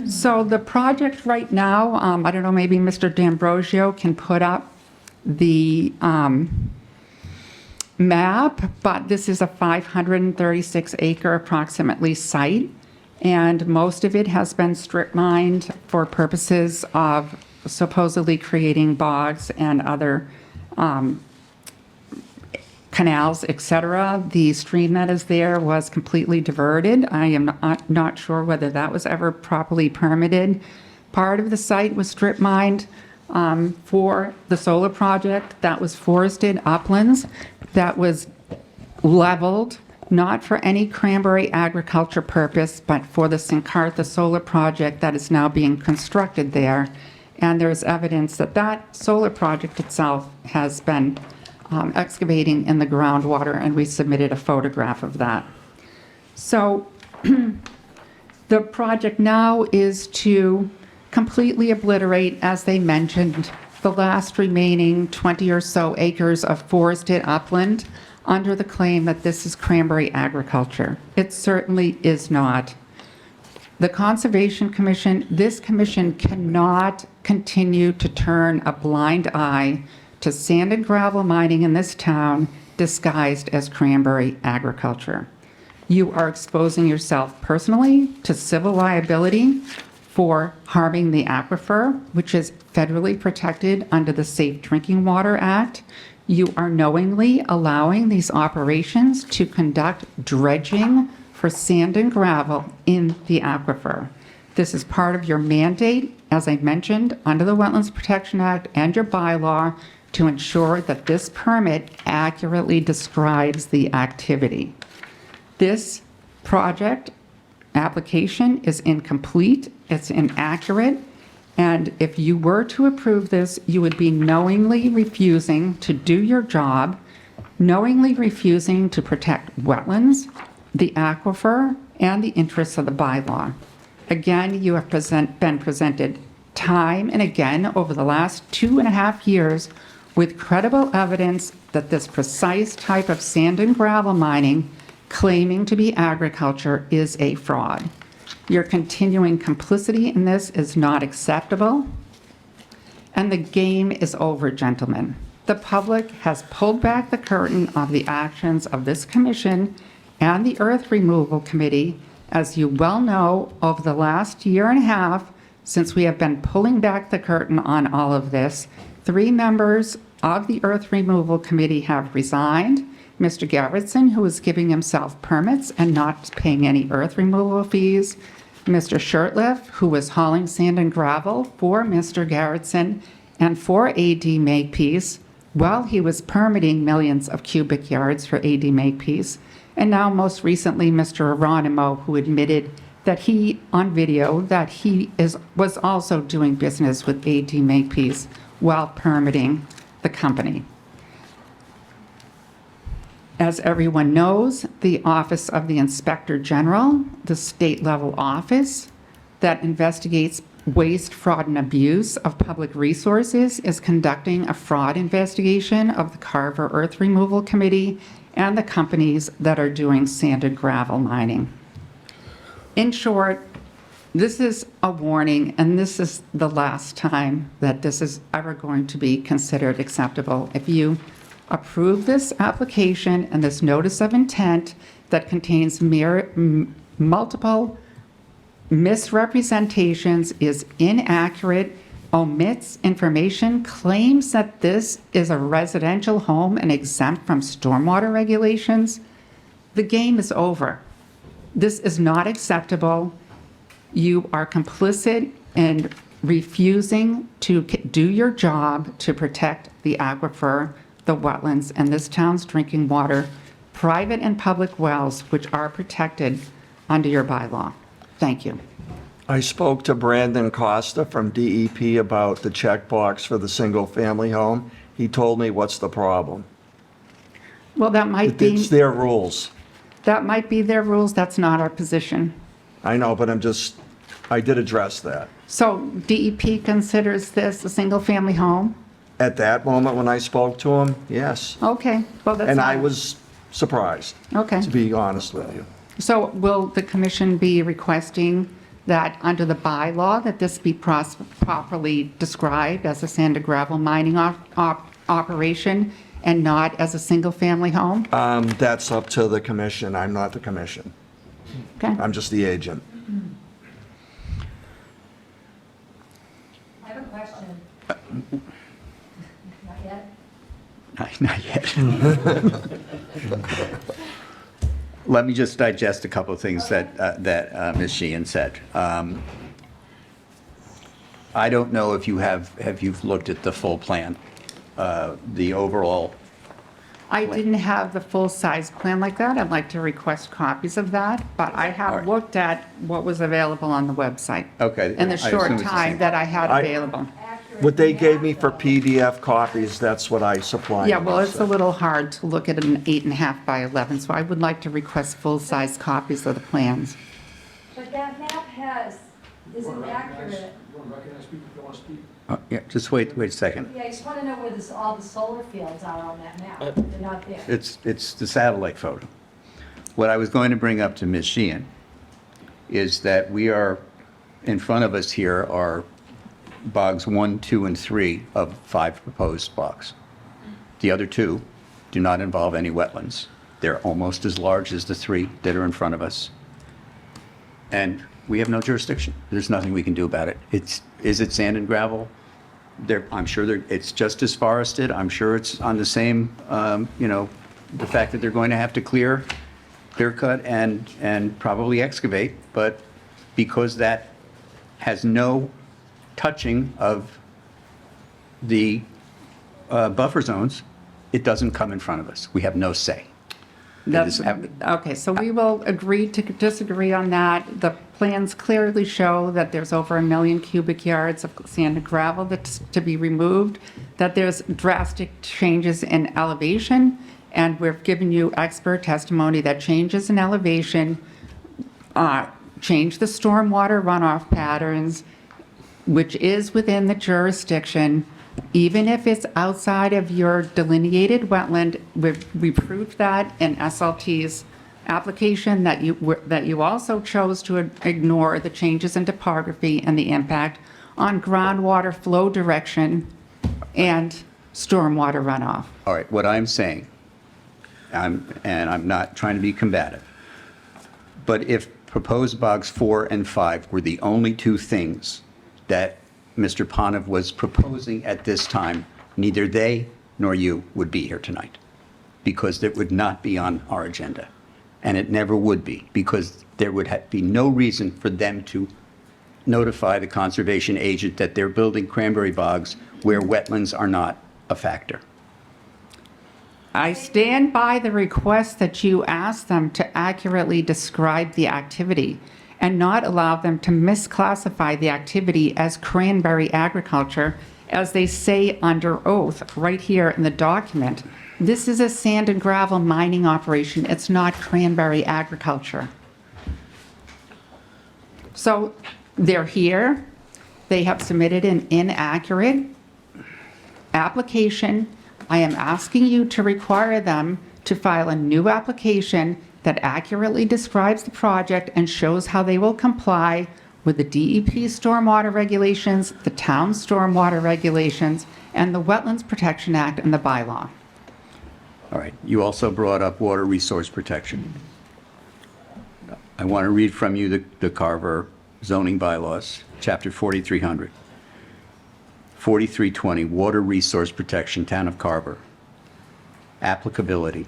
So the project right now, I don't know, maybe Mr. D'Ambrosio can put up the map, but this is a 536 acre approximately site. and most of it has been strip mined for purposes of supposedly creating bogs and other canals, etc. The stream that is there was completely diverted. I am not sure whether that was ever properly permitted. Part of the site was strip mined for the solar project. That was forested uplands. That was leveled, not for any cranberry agriculture purpose, but for the Sincartha solar project that is now being constructed there. And there's evidence that that solar project itself has been excavating in the groundwater, and we submitted a photograph of that. So the project now is to completely obliterate, as they mentioned, the last remaining 20 or so acres of forested upland under the claim that this is cranberry agriculture. It certainly is not. The Conservation Commission, this commission cannot continue to turn a blind eye to sand and gravel mining in this town disguised as cranberry agriculture. You are exposing yourself personally to civil liability for harming the aquifer, which is federally protected under the Safe Drinking Water Act. You are knowingly allowing these operations to conduct dredging for sand and gravel in the aquifer. This is part of your mandate, as I mentioned, under the Wetlands Protection Act and your bylaw to ensure that this permit accurately describes the activity. This project application is incomplete, it's inaccurate, and if you were to approve this, you would be knowingly refusing to do your job, knowingly refusing to protect wetlands, the aquifer, and the interests of the bylaw. Again, you have been presented time and again over the last 2.5 years with credible evidence that this precise type of sand and gravel mining claiming to be agriculture is a fraud. Your continuing complicity in this is not acceptable, and the game is over, gentlemen. The public has pulled back the curtain of the actions of this commission and the Earth Removal Committee. As you well know, over the last 1.5 years, since we have been pulling back the curtain on all of this, 3 members of the Earth Removal Committee have resigned. Mr. Garrettson, who is giving himself permits and not paying any earth removal fees. Mr. Shurtleff, who was hauling sand and gravel for Mr. Garrettson and for AD Makepeace while he was permitting millions of cubic yards for AD Makepeace. And now most recently, Mr. Aronimo, who admitted that he, on video, that he was also doing business with AD Makepeace while permitting the company. As everyone knows, the Office of the Inspector General, the state-level office that investigates waste, fraud, and abuse of public resources, is conducting a fraud investigation of the Carver Earth Removal Committee and the companies that are doing sand and gravel mining. In short, this is a warning, and this is the last time that this is ever going to be considered acceptable. If you approve this application and this notice of intent that contains multiple misrepresentations, is inaccurate, omits information, claims that this is a residential home and exempt from stormwater regulations, the game is over. This is not acceptable. You are complicit in refusing to do your job to protect the aquifer, the wetlands, and this town's drinking water, private and public wells, which are protected under your bylaw. Thank you. I spoke to Brandon Costa from DEP about the checkbox for the single-family home. He told me what's the problem. Well, that might be. It's their rules. That might be their rules. That's not our position. I know, but I did address that. So DEP considers this a single-family home? At that moment when I spoke to him, yes. Okay, well, that's. And I not- was surprised, Okay. to be honest with you. So will the commission be requesting that under the bylaw, that this be properly described as a sand and gravel mining operation and not as a single-family home? That's up to the commission. I'm not the commission. Okay, I'm just the agent. Not yet? Not yet. Let me just digest a couple of things that Ms. Sheehan said. I don't know if you've looked at the full plan, the overall. I didn't have the full-size plan like that. I'd like to request copies of that, but I All have right. looked at what was available on the website. Okay. In the I assume short it's the time same. that I had available. What they gave me for PDF copies, that's what I supplied. Yeah, well, them, it's so. a little hard to look at an 8.5 by 11, so I would like to request full-size copies of the plans. But that map isn't accurate. You want to recognize people if you want to speak? Yeah, just wait a second. Yeah, I just want to know where all the solar fields are on that map. They're not there. It's the satellite photo. What I was going to bring up to Ms. Sheehan is that in front of us here are bogs 1, 2, and 3 of 5 proposed bogs. The other 2 do not involve any wetlands. They're almost as large as the 3 that are in front of us. And we have no jurisdiction. There's nothing we can do about it. Is it sand and gravel? I'm sure it's just as forested. I'm sure it's on the same, the fact that they're going to have to clear cut and probably excavate, but because that has no touching of the buffer zones, it doesn't come in front of us. We have no say. Okay, so we will agree to disagree on that. The plans clearly show that there's over 1 million cubic yards of sand and gravel that's to be removed, that there's drastic changes in elevation, and we've given you expert testimony that changes in elevation change the stormwater runoff patterns, which is within the jurisdiction. Even if it's outside of your delineated wetland, we proved that in SLT's application, that you also chose to ignore the changes in topography and the impact on groundwater flow direction and stormwater runoff. All right, what I'm saying, and I'm not trying to be combative, but if proposed bogs 4 and 5 were the only 2 things that Mr. Panev was proposing at this time, neither they nor you would be here tonight, because it would not be on our agenda. And it never would be, because there would be no reason for them to notify the conservation agent that they're building cranberry bogs where wetlands are not a factor. I stand by the request that you ask them to accurately describe the activity and not allow them to misclassify the activity as cranberry agriculture, as they say under oath right here in the document. This is a sand and gravel mining operation. It's not cranberry agriculture. So they're here. They have submitted an inaccurate application. I am asking you to require them to file a new application that accurately describes the project and shows how they will comply with the DEP stormwater regulations, the town stormwater regulations, and the Wetlands Protection Act and the bylaw. All right, you also brought up water resource protection. I want to read from you the Carver zoning bylaws, chapter 4300. 4320, water resource protection, town of Carver. Applicability.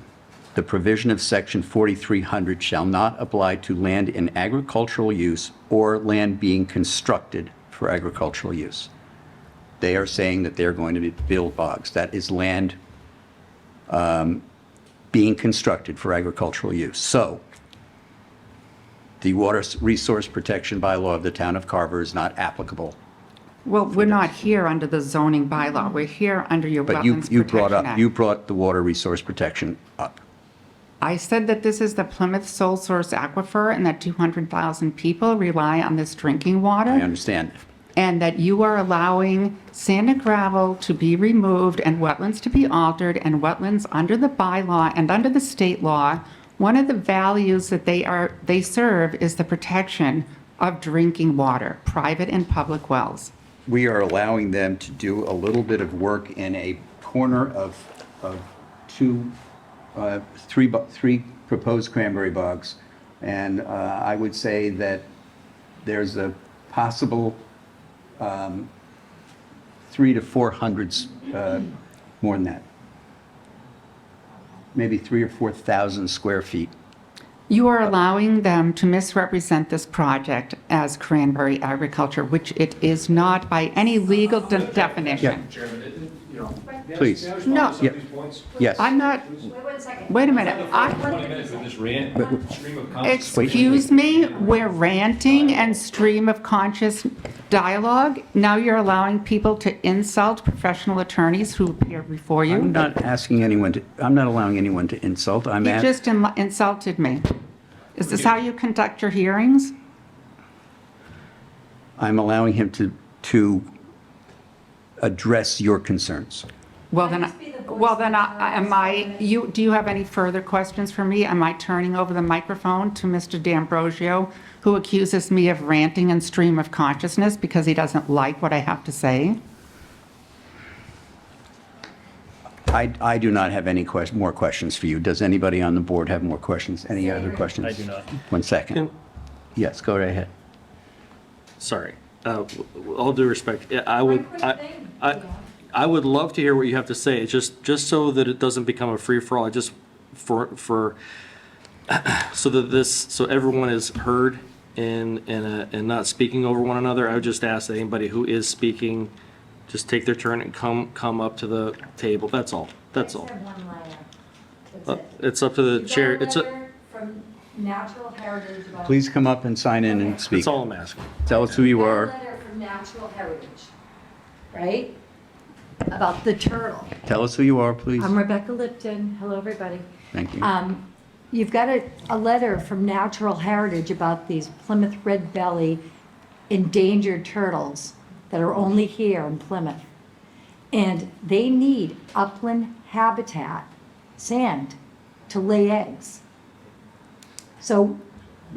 The provision of section 4300 shall not apply to land in agricultural use or land being constructed for agricultural use. They are saying that they're going to build bogs. That is land being constructed for agricultural use. So the water resource protection bylaw of the town of Carver is not applicable. Well, we're not here under the zoning bylaw. We're here under your But Wetlands you Protection Act. you brought the water resource protection up. I said that this is the Plymouth sole source aquifer and that 200,000 people rely on this drinking water. I understand. And that you are allowing sand and gravel to be removed and wetlands to be altered, and wetlands under the bylaw and under the state law, one of the values that they serve is the protection of drinking water, private and public wells. We are allowing them to do a little bit of work in a corner of three proposed cranberry bogs. And I would say that there's a possible 300 to 400, more than that. Maybe 3,000 or 4,000 square feet. You are allowing them to misrepresent this project as cranberry agriculture, which it is not by any legal definition. Chairman, you know. Please. No. Yeah. Yes. I'm not, wait a minute. 20 minutes of this stream of consciousness. Excuse me, we're ranting and stream of conscious dialogue. Now you're allowing people to insult professional attorneys who appear before you. I'm not asking anyone to, I'm not allowing anyone to insult. I'm You asking. just insulted me. Is this how you conduct your hearings? I'm allowing him to address your concerns. Well, then, do you have any further questions for me? Am I turning over the microphone to Mr. D'Ambrosio, who accuses me of ranting and stream of consciousness because he doesn't like what I have to say? I do not have any more questions for you. Does anybody on the board have more questions? Any other questions? I do not. 1 second. Yes, go right ahead. Sorry. All due respect, I would love to hear what you have to say, just so that it doesn't become a free-for-all. I just, so everyone is heard and not speaking over one another, I would just ask that anybody who is speaking, just take their turn and come up to the table. That's all. That's all. It's up to the chair. It's From Natural Heritage about. Please come up and sign in and speak. That's all I'm asking. Tell us who you Got a are. letter from Natural Heritage, right? About the turtle. Tell us who you are, please. I'm Rebecca Lipton. Hello, everybody. Thank you. You've got a letter from Natural Heritage about these Plymouth red belly endangered turtles that are only here in Plymouth. And they need upland habitat, sand, to lay eggs. So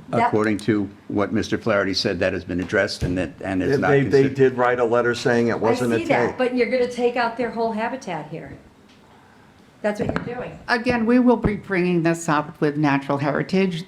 that, According to what Mr. Flaherty said, that has been addressed and it's not They considered. did write a letter saying it I wasn't a see that, take. but you're gonna take out their whole habitat here. That's what you're doing. Again, we will be bringing this up with Natural Heritage.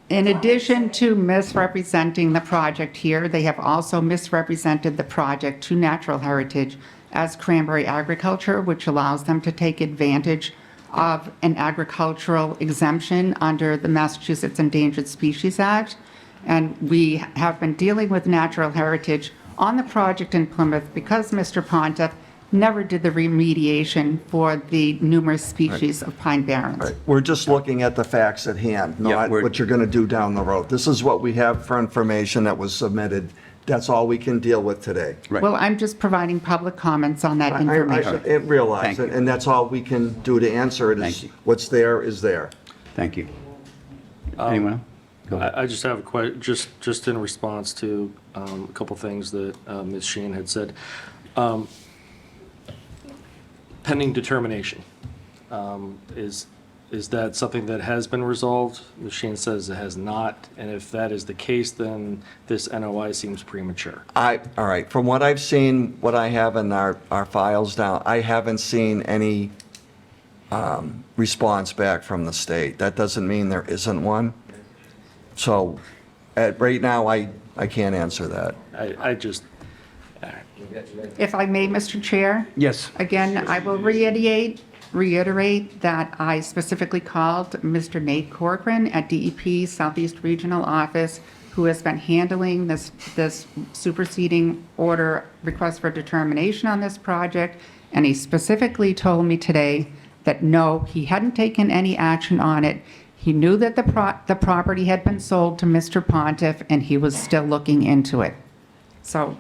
In addition to misrepresenting the project here, they have also misrepresented the project to Natural Heritage as cranberry agriculture, which allows them to take advantage of an agricultural exemption under the Massachusetts Endangered Species Act. And we have been dealing with Natural Heritage on the project in Plymouth because Mr. Pontiff never did the remediation for the numerous species of pine barrens. Right. We're just looking at the facts at hand, Yeah, not what you're going to do down the road. This is what we have for information that was submitted. That's all we can deal with today. Right. Well, I'm just providing public comments on that I information. realize Thank it, you. and that's all we can do to answer it Thank is you. what's there is there. Thank you. Anyone else? Go ahead. I just have a question, just in response to a couple things that Ms. Sheehan had said. Pending determination, is that something that has been resolved? Ms. Sheehan says it has not, and if that is the case, then this NOI seems premature. All right, from what I've seen, what I have in our files now, I haven't seen any response back from the state. That doesn't mean there isn't one. So, right now, I can't answer that. I just, If I may, Mr. Chair? Yes. Again, I will reiterate that I specifically called Mr. Nate Corcoran at DEP Southeast Regional Office, who has been handling this superseding order request for determination on this project, and he specifically told me today that no, he hadn't taken any action on it. He knew that the property had been sold to Mr. Pontiff, and he was still looking into it. So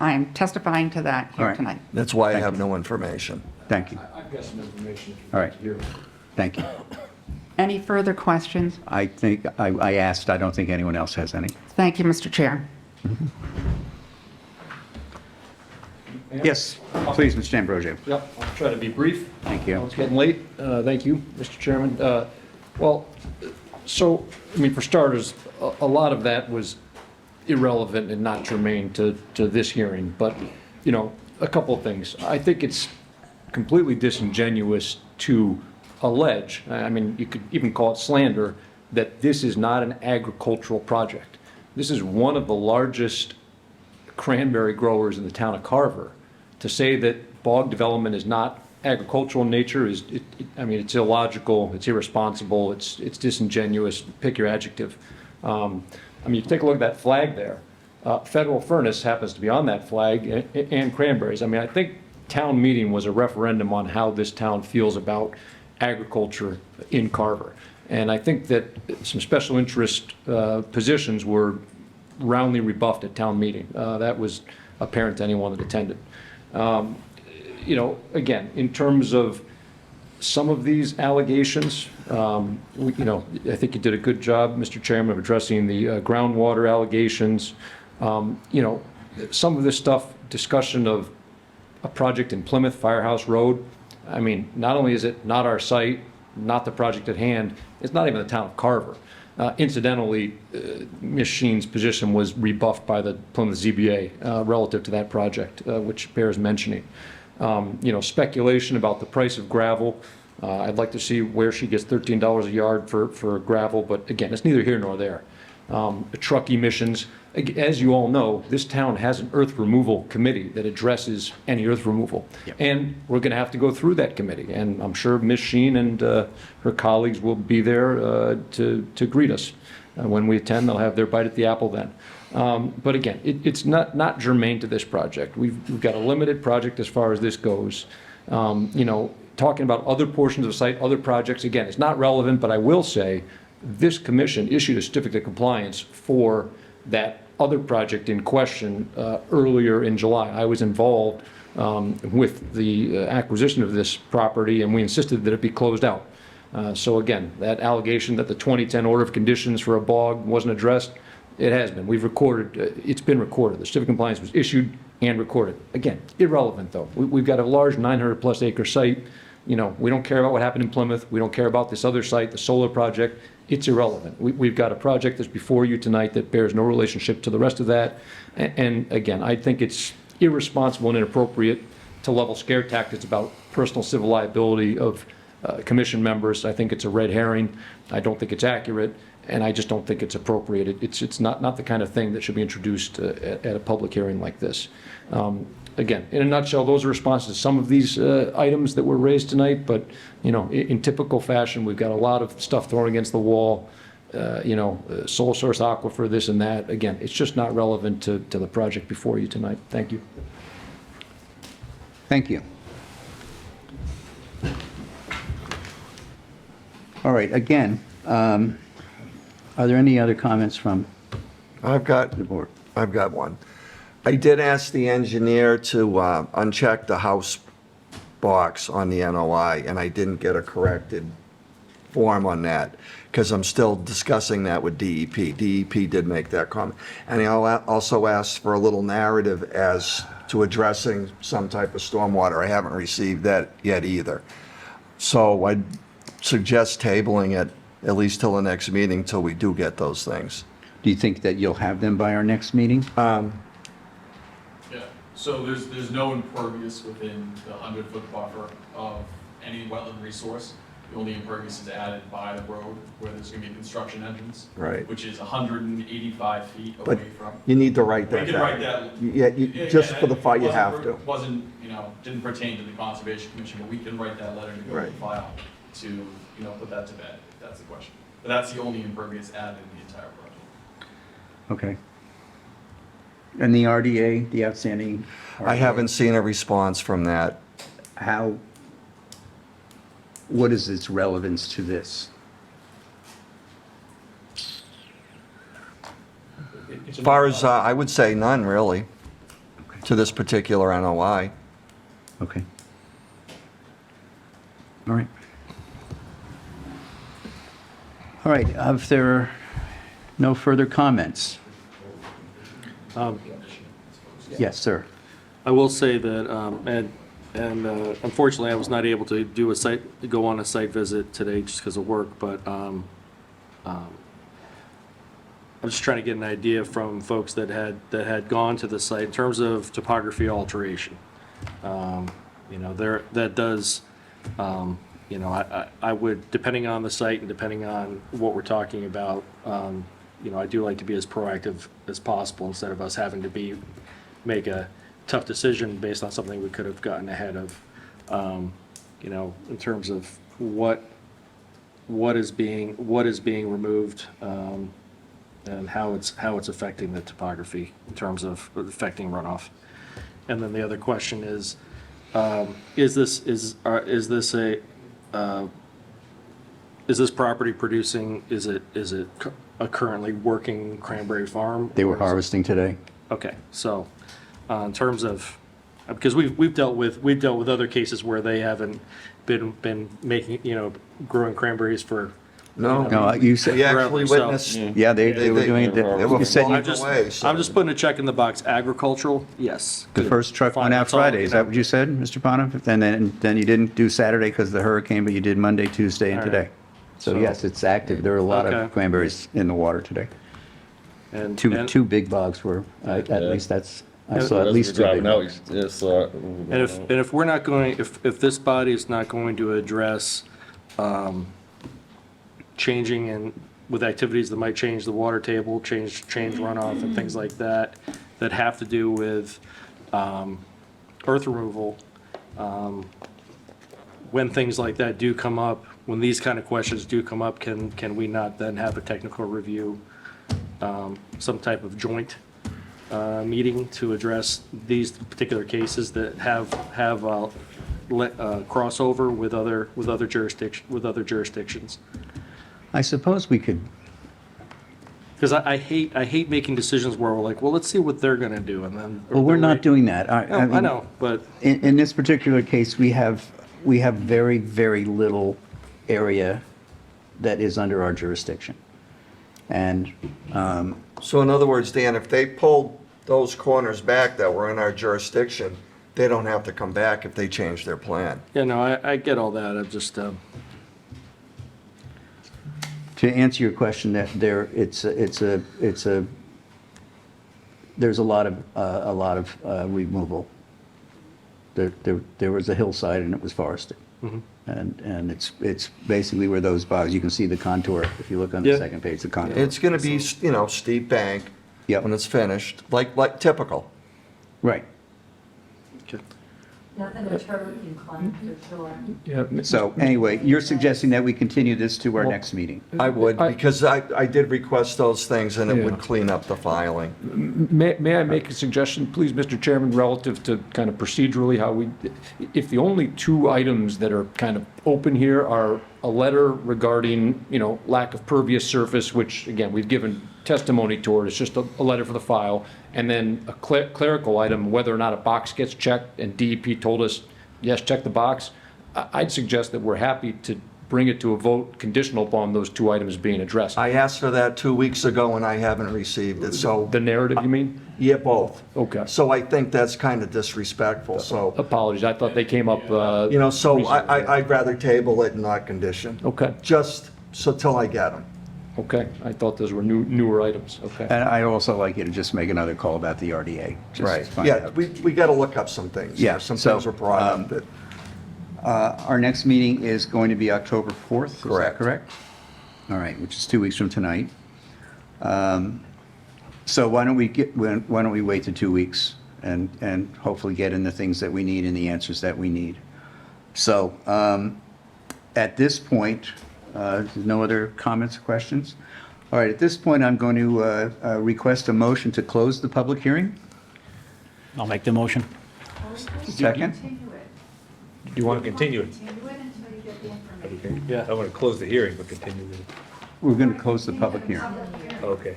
I'm testifying to that All here right. tonight. That's why I have no information. Thank you. I've got some information. if you'd All like right. to hear. Thank you. Any further questions? I think, I asked, I don't think anyone else has any. Thank you, Mr. Chair. Yes, please, Mr. Ambrosio. Yep, I'll try to be brief. Thank you. It's getting late. Thank you, Mr. Chairman. Well, so, I mean, for starters, a lot of that was irrelevant and not germane to this hearing, but, you know, a couple of things. I think it's completely disingenuous to allege, I mean, you could even call it slander, that this is not an agricultural project. This is one of the largest cranberry growers in the town of Carver. To say that bog development is not agricultural in nature is, I mean, it's illogical, it's irresponsible, it's disingenuous, pick your adjective. I mean, you take a look at that flag there. Federal Furnace happens to be on that flag, and cranberries. I mean, I think town meeting was a referendum on how this town feels about agriculture in Carver. And I think that some special interest positions were roundly rebuffed at town meeting. That was apparent to anyone that attended. You know, again, in terms of some of these allegations, you know, I think you did a good job, Mr. Chairman, of addressing the groundwater allegations. You know, some of this stuff, discussion of a project in Plymouth, Firehouse Road. I mean, not only is it not our site, not the project at hand, it's not even the town of Carver. Incidentally, Ms. Sheen's position was rebuffed by the Plymouth ZBA relative to that project, which bears mentioning. You know, speculation about the price of gravel. I'd like to see where she gets $13 a yard for gravel, but again, it's neither here nor there. Truck emissions. As you all know, this town has an earth removal committee that addresses any earth removal. Yep. And we're going to have to go through that committee. And I'm sure Ms. Sheen and her colleagues will be there to greet us. When we attend, they'll have their bite at the apple then. But again, it's not germane to this project. We've got a limited project as far as this goes. You know, talking about other portions of the site, other projects, again, it's not relevant, but I will say this commission issued a certificate of compliance for that other project in question earlier in July. I was involved with the acquisition of this property, and we insisted that it be closed out. So again, that allegation that the 2010 order of conditions for a bog wasn't addressed, it has been. We've recorded, it's been recorded. The certificate of compliance was issued and recorded. Again, irrelevant though. We've got a large 900+ acre site. You know, we don't care about what happened in Plymouth. We don't care about this other site, the solar project. It's irrelevant. We've got a project that's before you tonight that bears no relationship to the rest of that. And again, I think it's irresponsible and inappropriate to level scare tactics about personal civil liability of commission members. I think it's a red herring. I don't think it's accurate, and I just don't think it's appropriate. It's not the kind of thing that should be introduced at a public hearing like this. Again, in a nutshell, those are responses to some of these items that were raised tonight, but, you know, in typical fashion, we've got a lot of stuff thrown against the wall, you know, sole source aquifer, this and that. Again, it's just not relevant to the project before you tonight. Thank you. Thank you. All right, again, are there any other comments from the board? I've got one. I did ask the engineer to uncheck the house box on the NOI, and I didn't get a corrected form on that, because I'm still discussing that with DEP. DEP did make that comment. And I also asked for a little narrative as to addressing some type of stormwater. I haven't received that yet either. So I'd suggest tabling it at least till the next meeting, till we do get those things. Do you think that you'll have them by our next meeting? Yeah, so there's no impervious within the 100-foot buffer of any wetland resource. The only impervious is added by the road where there's going to be a construction entrance. Right. Which is 185 feet But away from. you need to write that We can down. write that. Yeah, just for the fight, you have to. Wasn't, you know, didn't pertain to the Conservation Commission, but we can write that letter to go to Right. the file to, you know, put that to bed, if that's the question. But that's the only impervious added in the entire project. Okay. And the RDA, the outstanding? I haven't seen a response from that. What is its relevance to this? As far as, I would say none, really, to this particular NOI. Okay. All right. All right, if there are no further comments. Yes, sir. I will say that, and unfortunately, I was not able to go on a site visit today just because of work, but I'm just trying to get an idea from folks that had gone to the site in terms of topography alteration. You know, that does, you know, I would, depending on the site and depending on what we're talking about, you know, I do like to be as proactive as possible instead of us having to be make a tough decision based on something we could have gotten ahead of, you know, in terms of what is being removed, and how it's affecting the topography in terms of affecting runoff. And then the other question is this property producing, is it a currently working cranberry farm? They were or is it- harvesting today. Okay, so, in terms of, because we've dealt with other cases where they haven't been making, you know, growing cranberries for. No. No, you said, We actually So- witnessed. yeah, they were doing it. They were You said flowing you- I'm just, away, so- I'm just putting a check in the box, agricultural, yes. the first truck Fine, went out that's all, Friday. you Is know. that what you said, Mr. Pontiff? And then you didn't do Saturday because of the hurricane, but you did Monday, Tuesday, and All right. today. So So- yes, it's active. There are a lot Okay. of cranberries in the water today. And Two big bogs were, at least that's, I And- saw at least two big bogs. And if we're not going, if this body is not going to address changing and with activities that might change the water table, change runoff and things like that, that have to do with earth removal, when things like that do come up, when these kind of questions do come up, can we not then have a technical review, some type of joint meeting to address these particular cases that have crossover with other jurisdictions? I suppose we could, Because I hate making decisions where we're like, well, let's see what they're going to do, and then. well, we're not doing that. I mean, know, but In this particular case, we have very, very little area that is under our jurisdiction. And, So in other words, Dan, if they pulled those corners back that were in our jurisdiction, they don't have to come back if they change their plan. yeah, no, I get all that. I'm just, to answer your question, that there's a lot of removal. There was a hillside and it was forested. And it's basically where those bogs, you can see the contour, if you look on the Yeah. second page, the contour. It's gonna be, you know, steep bank Yep. when it's finished, like typical. Right. Nothing to turn inclined for sure. Yeah, So anyway, you're suggesting that we continue this to our next meeting? I would, because I did request those things and it Yeah. would clean up the filing. May I make a suggestion, please, Mr. Chairman, relative to kind of procedurally how we, if the only two items that are kind of open here are a letter regarding, you know, lack of pervious surface, which, again, we've given testimony toward, it's just a letter for the file, and then a clerical item, whether or not a box gets checked, and DEP told us, yes, check the box, I'd suggest that we're happy to bring it to a vote conditional upon those two items being addressed. I asked for that 2 weeks ago and I haven't received it, so, The narrative, you mean? yeah, both. Okay. So I think that's kind of disrespectful, so, Apologies, I thought they came up, you know, so recently. I'd rather table it and not condition. Okay, Just so till I get them. okay, I thought those were newer items, okay. And I'd also like you to just make another call about the RDA. just Right, find yeah, out. we got to look up some things. Yeah, Some so, things were brought up that, Our next meeting is going to be October 4th, is that Correct. correct? All right, which is 2 weeks from tonight. So why don't we wait to 2 weeks and hopefully get in the things that we need and the answers that we need. So at this point, there's no other comments or questions? All right, at this point, I'm going to request a motion to close the public hearing. I'll make the motion. Second? Continue it. Do you want to continue it? Continue it until you get the information. yeah. I want to close the hearing, but continue the, We're going to close the public hearing. okay.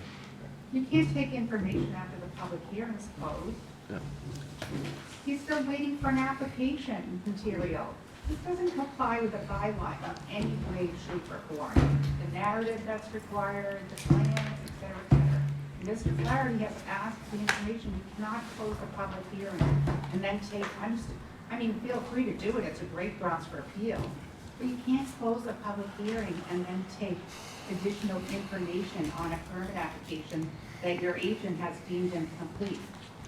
You can't take information after the public hearing is closed. He's still waiting for an application material. This doesn't comply with the bylaw in any way, shape, or form. The narrative that's required, the plans, et cetera, et cetera. Mr. Flaherty has asked the information, you cannot close the public hearing and then take, I mean, feel free to do it, it's a great grounds for appeal. But you can't close the public hearing and then take additional information on a permit application that your agent has deemed incomplete.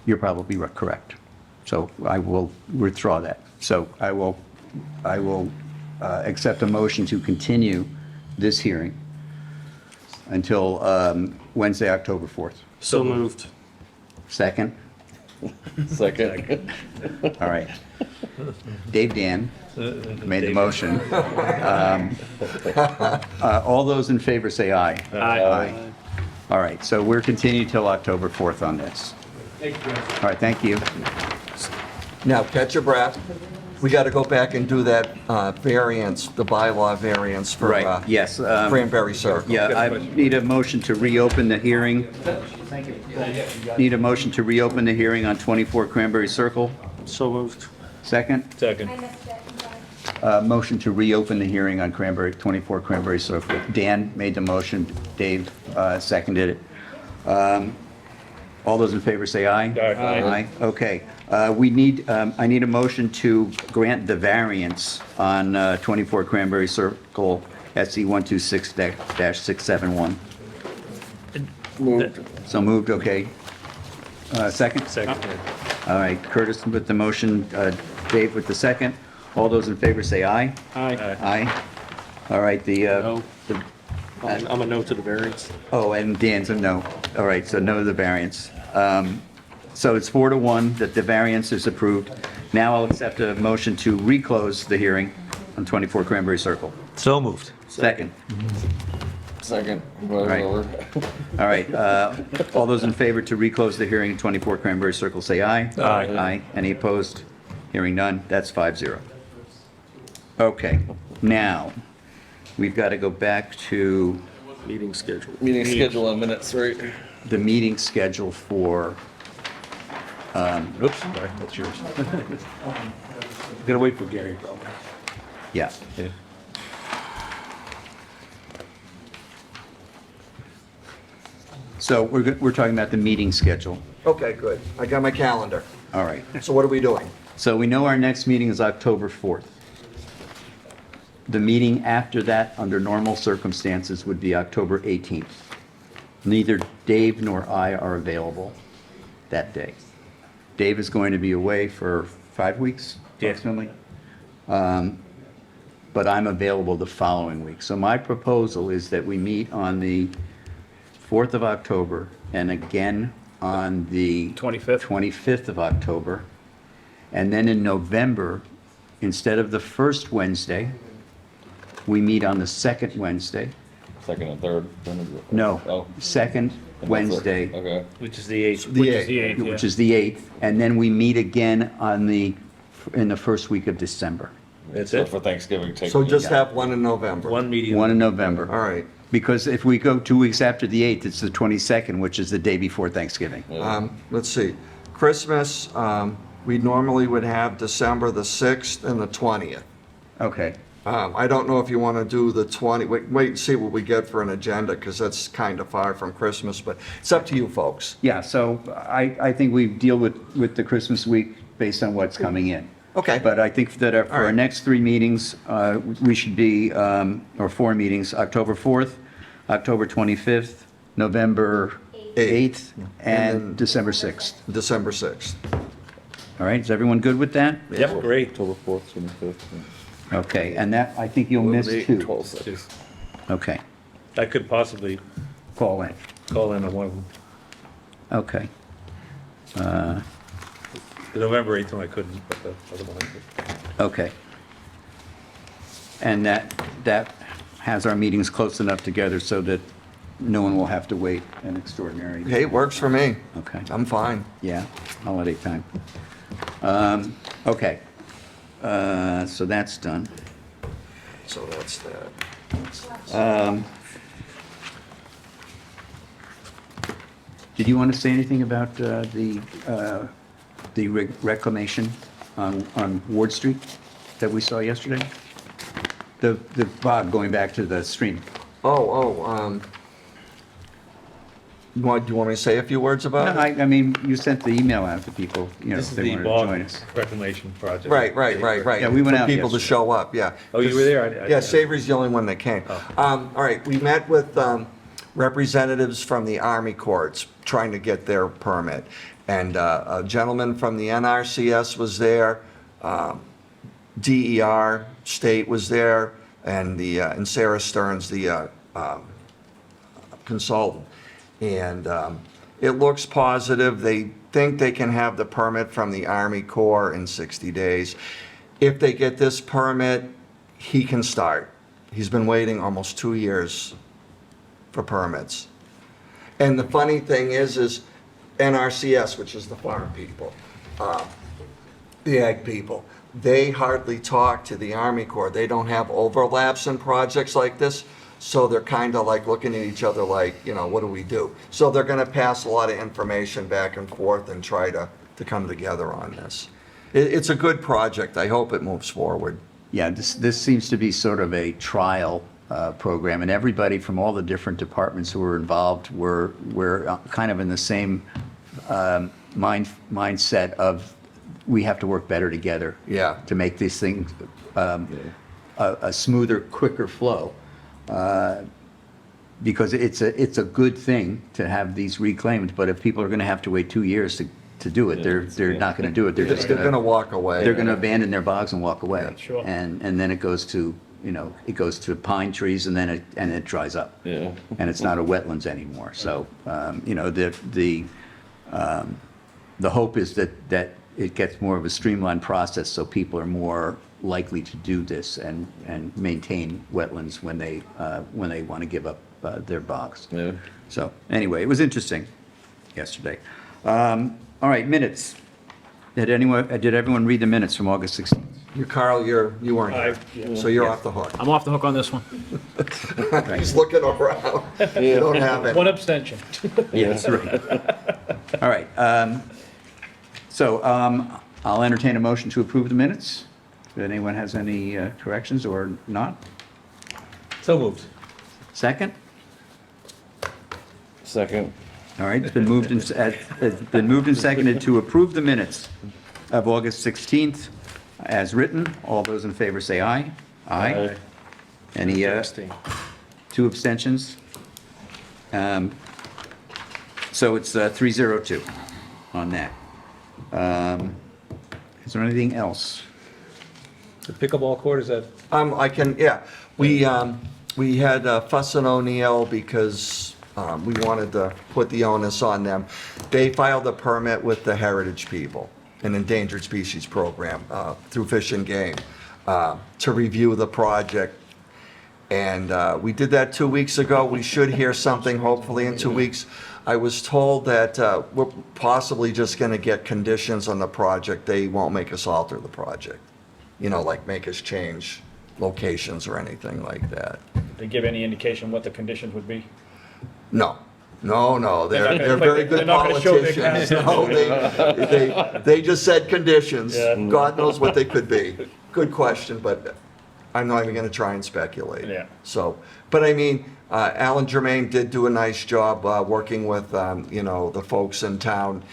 You're probably correct. So I will withdraw that. So I will accept a motion to continue this hearing until Wednesday, October 4th. So moved. Second? Second. All right. Dave Dan made the motion. All those in favor say aye. Aye. All right, so we're continuing till October 4th on this. Thank you, guys. All right, thank you. Now, catch your breath. We got to go back and do that variance, the bylaw variance for Right, yes. Cranberry Circle. Yeah, I need a motion to reopen the hearing. Need a motion to reopen the hearing on 24 Cranberry Circle. So moved. Second? Second. Motion to reopen the hearing on 24 Cranberry Circle. Dan made the motion, Dave seconded it. All those in favor say aye. Aye. Okay. I need a motion to grant the variance on 24 Cranberry Circle, SC 126-671. Moved. So moved, okay. Second? Second. All right, Curtis with the motion, Dave with the second. All those in favor say aye. Aye. Aye. All right, No. I'm a no to the variance. oh, and Dan's a no. All right, so no to the variance. So it's 4-1 that the variance is approved. Now I'll accept a motion to reclose the hearing on 24 Cranberry Circle. So moved. Second. Second. Right. All right, all those in favor to reclose the hearing on 24 Cranberry Circle, say aye. Aye. Aye. Any opposed? Hearing none, that's 5-0. Okay, now, we've got to go back to Meeting schedule. Meeting schedule and minutes, right? the meeting schedule for, Oops, sorry, that's yours. Gotta wait for Gary, probably. yeah. So we're talking about the meeting schedule. Okay, good. I got my calendar. All right. So what are we doing? So we know our next meeting is October 4th. The meeting after that, under normal circumstances, would be October 18th. Neither Dave nor I are available that day. Dave is going to be away for 5 weeks, approximately. But I'm available the following week. So my proposal is that we meet on the 4th of October and again on the 25th of October. And then in November, instead of the first Wednesday, we meet on the second Wednesday. Second and third. No, Oh. second Wednesday, Okay. Which is the 8th. The 8th. which is the 8th, and then we meet again in the first week of December. That's So it? for Thanksgiving, take. So just have one in November. One meeting. One in November. All right. Because if we go 2 weeks after the 8th, it's the 22nd, which is the day before Thanksgiving. Let's see. Christmas, we normally would have December the 6th and the 20th. Okay. I don't know if you want to do the 20, wait and see what we get for an agenda, because that's kind of far from Christmas, but it's up to you folks. Yeah, so I think we deal with the Christmas week based on what's coming in. Okay. But I think that for our right. next 3 meetings, we should be, or 4 meetings, October 4th, October 25th, November 8th, and then- December 6th. December 6th. All right, is everyone good with that? Yep, great. October 4th, 25th. Okay, and that, I think you'll miss 2. 12, 6. Just- Okay, I could possibly call in. call in on one of them. Okay. The November 8th one I couldn't, but the other one I could. Okay. And that has our meetings close enough together so that no one will have to wait an extraordinary. Hey, it works for me. Okay, I'm fine. yeah, holiday time. Okay, so that's done. So that's that. Did you want to say anything about the reclamation on Ward Street that we saw yesterday? The bog going back to the stream. Do you want me to say a few words about No, it? I mean, you sent the email out to people, you know, This if is they the wanted to join bog us. reclamation project. Right. Yeah, we went For out people to yesterday. show up, yeah. Oh, you were there? Yeah, Savory's the only one that came. All right, we met with representatives from the Army Corps trying to get their permit. And a gentleman from the NRCS was there, DER State was there, and Sarah Stearns, the consultant. And It looks positive. They think they can have the permit from the Army Corps in 60 days. If they get this permit, he can start. He's been waiting almost 2 years for permits. And the funny thing is NRCS, which is the farm people, the ag people, they hardly talk to the Army Corps. They don't have overlaps in projects like this, so they're kind of like looking at each other like, what do we do? So they're going to pass a lot of information back and forth and try to come together on this. It's a good project. I hope it moves forward. Yeah, this seems to be sort of a trial program, and everybody from all the different departments who were involved were kind of in the same mindset of we have to work better together. Yeah. To make these things a smoother, quicker flow. Because it's a good thing to have these reclaimed, but if people are going to have to wait 2 years to do it, they're not going to do it. They're just They're going to walk away. they're going to abandon their bogs and walk away. Yeah, sure. And then it goes to, it goes to pine trees and then it dries up. Yeah. And it's not a wetlands anymore. So, the hope is that it gets more of a streamlined process so people are more likely to do this and maintain wetlands when they want to give up their bogs. Yeah. So, anyway, it was interesting yesterday. All right, minutes. Did everyone read the minutes from August 16th? Carl, you weren't here, so you're off the hook. I'm off the hook on this one. He's looking around. You don't have it. One abstention. Yes, right. All right, so I'll entertain a motion to approve the minutes. If anyone has any corrections or not? So moved. Second? Second. All right, it's been moved and seconded to approve the minutes of August 16th as written. All those in favor say aye. Aye. Any, two abstentions? So it's 302 on that. Is there anything else? The pickleball court, is that? We had Fuss and O'Neill because we wanted to put the onus on them. They filed a permit with the Heritage People, an endangered species program through Fish and Game, to review the project. And we did that 2 weeks ago. We should hear something hopefully in 2 weeks. I was told that we're possibly just going to get conditions on the project. They won't make us alter the project, like make us change locations or anything like that. Did they give any indication what the conditions would be? No. They're They're very good not gonna show their politicians. No, they just said conditions. Yeah. God knows what they could be. Good question, but I'm not even going to try and speculate. Yeah. So, but I mean, Alan Germain did do a nice job working with, the folks in town,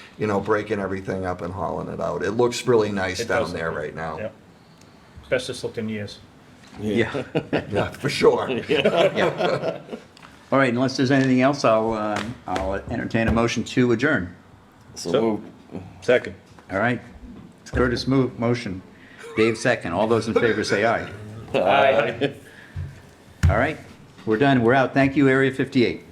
breaking everything up and hauling it out. It looks really nice It down does. there right now. Yep. Best it's looked in years. Yeah. Yeah, for sure. Yeah. All right, unless there's anything else, I'll entertain a motion to adjourn. So. Second. All right. Curtis motion. Dave second. All those in favor say aye. Aye. All right, we're done. We're out. Thank you, Area 58.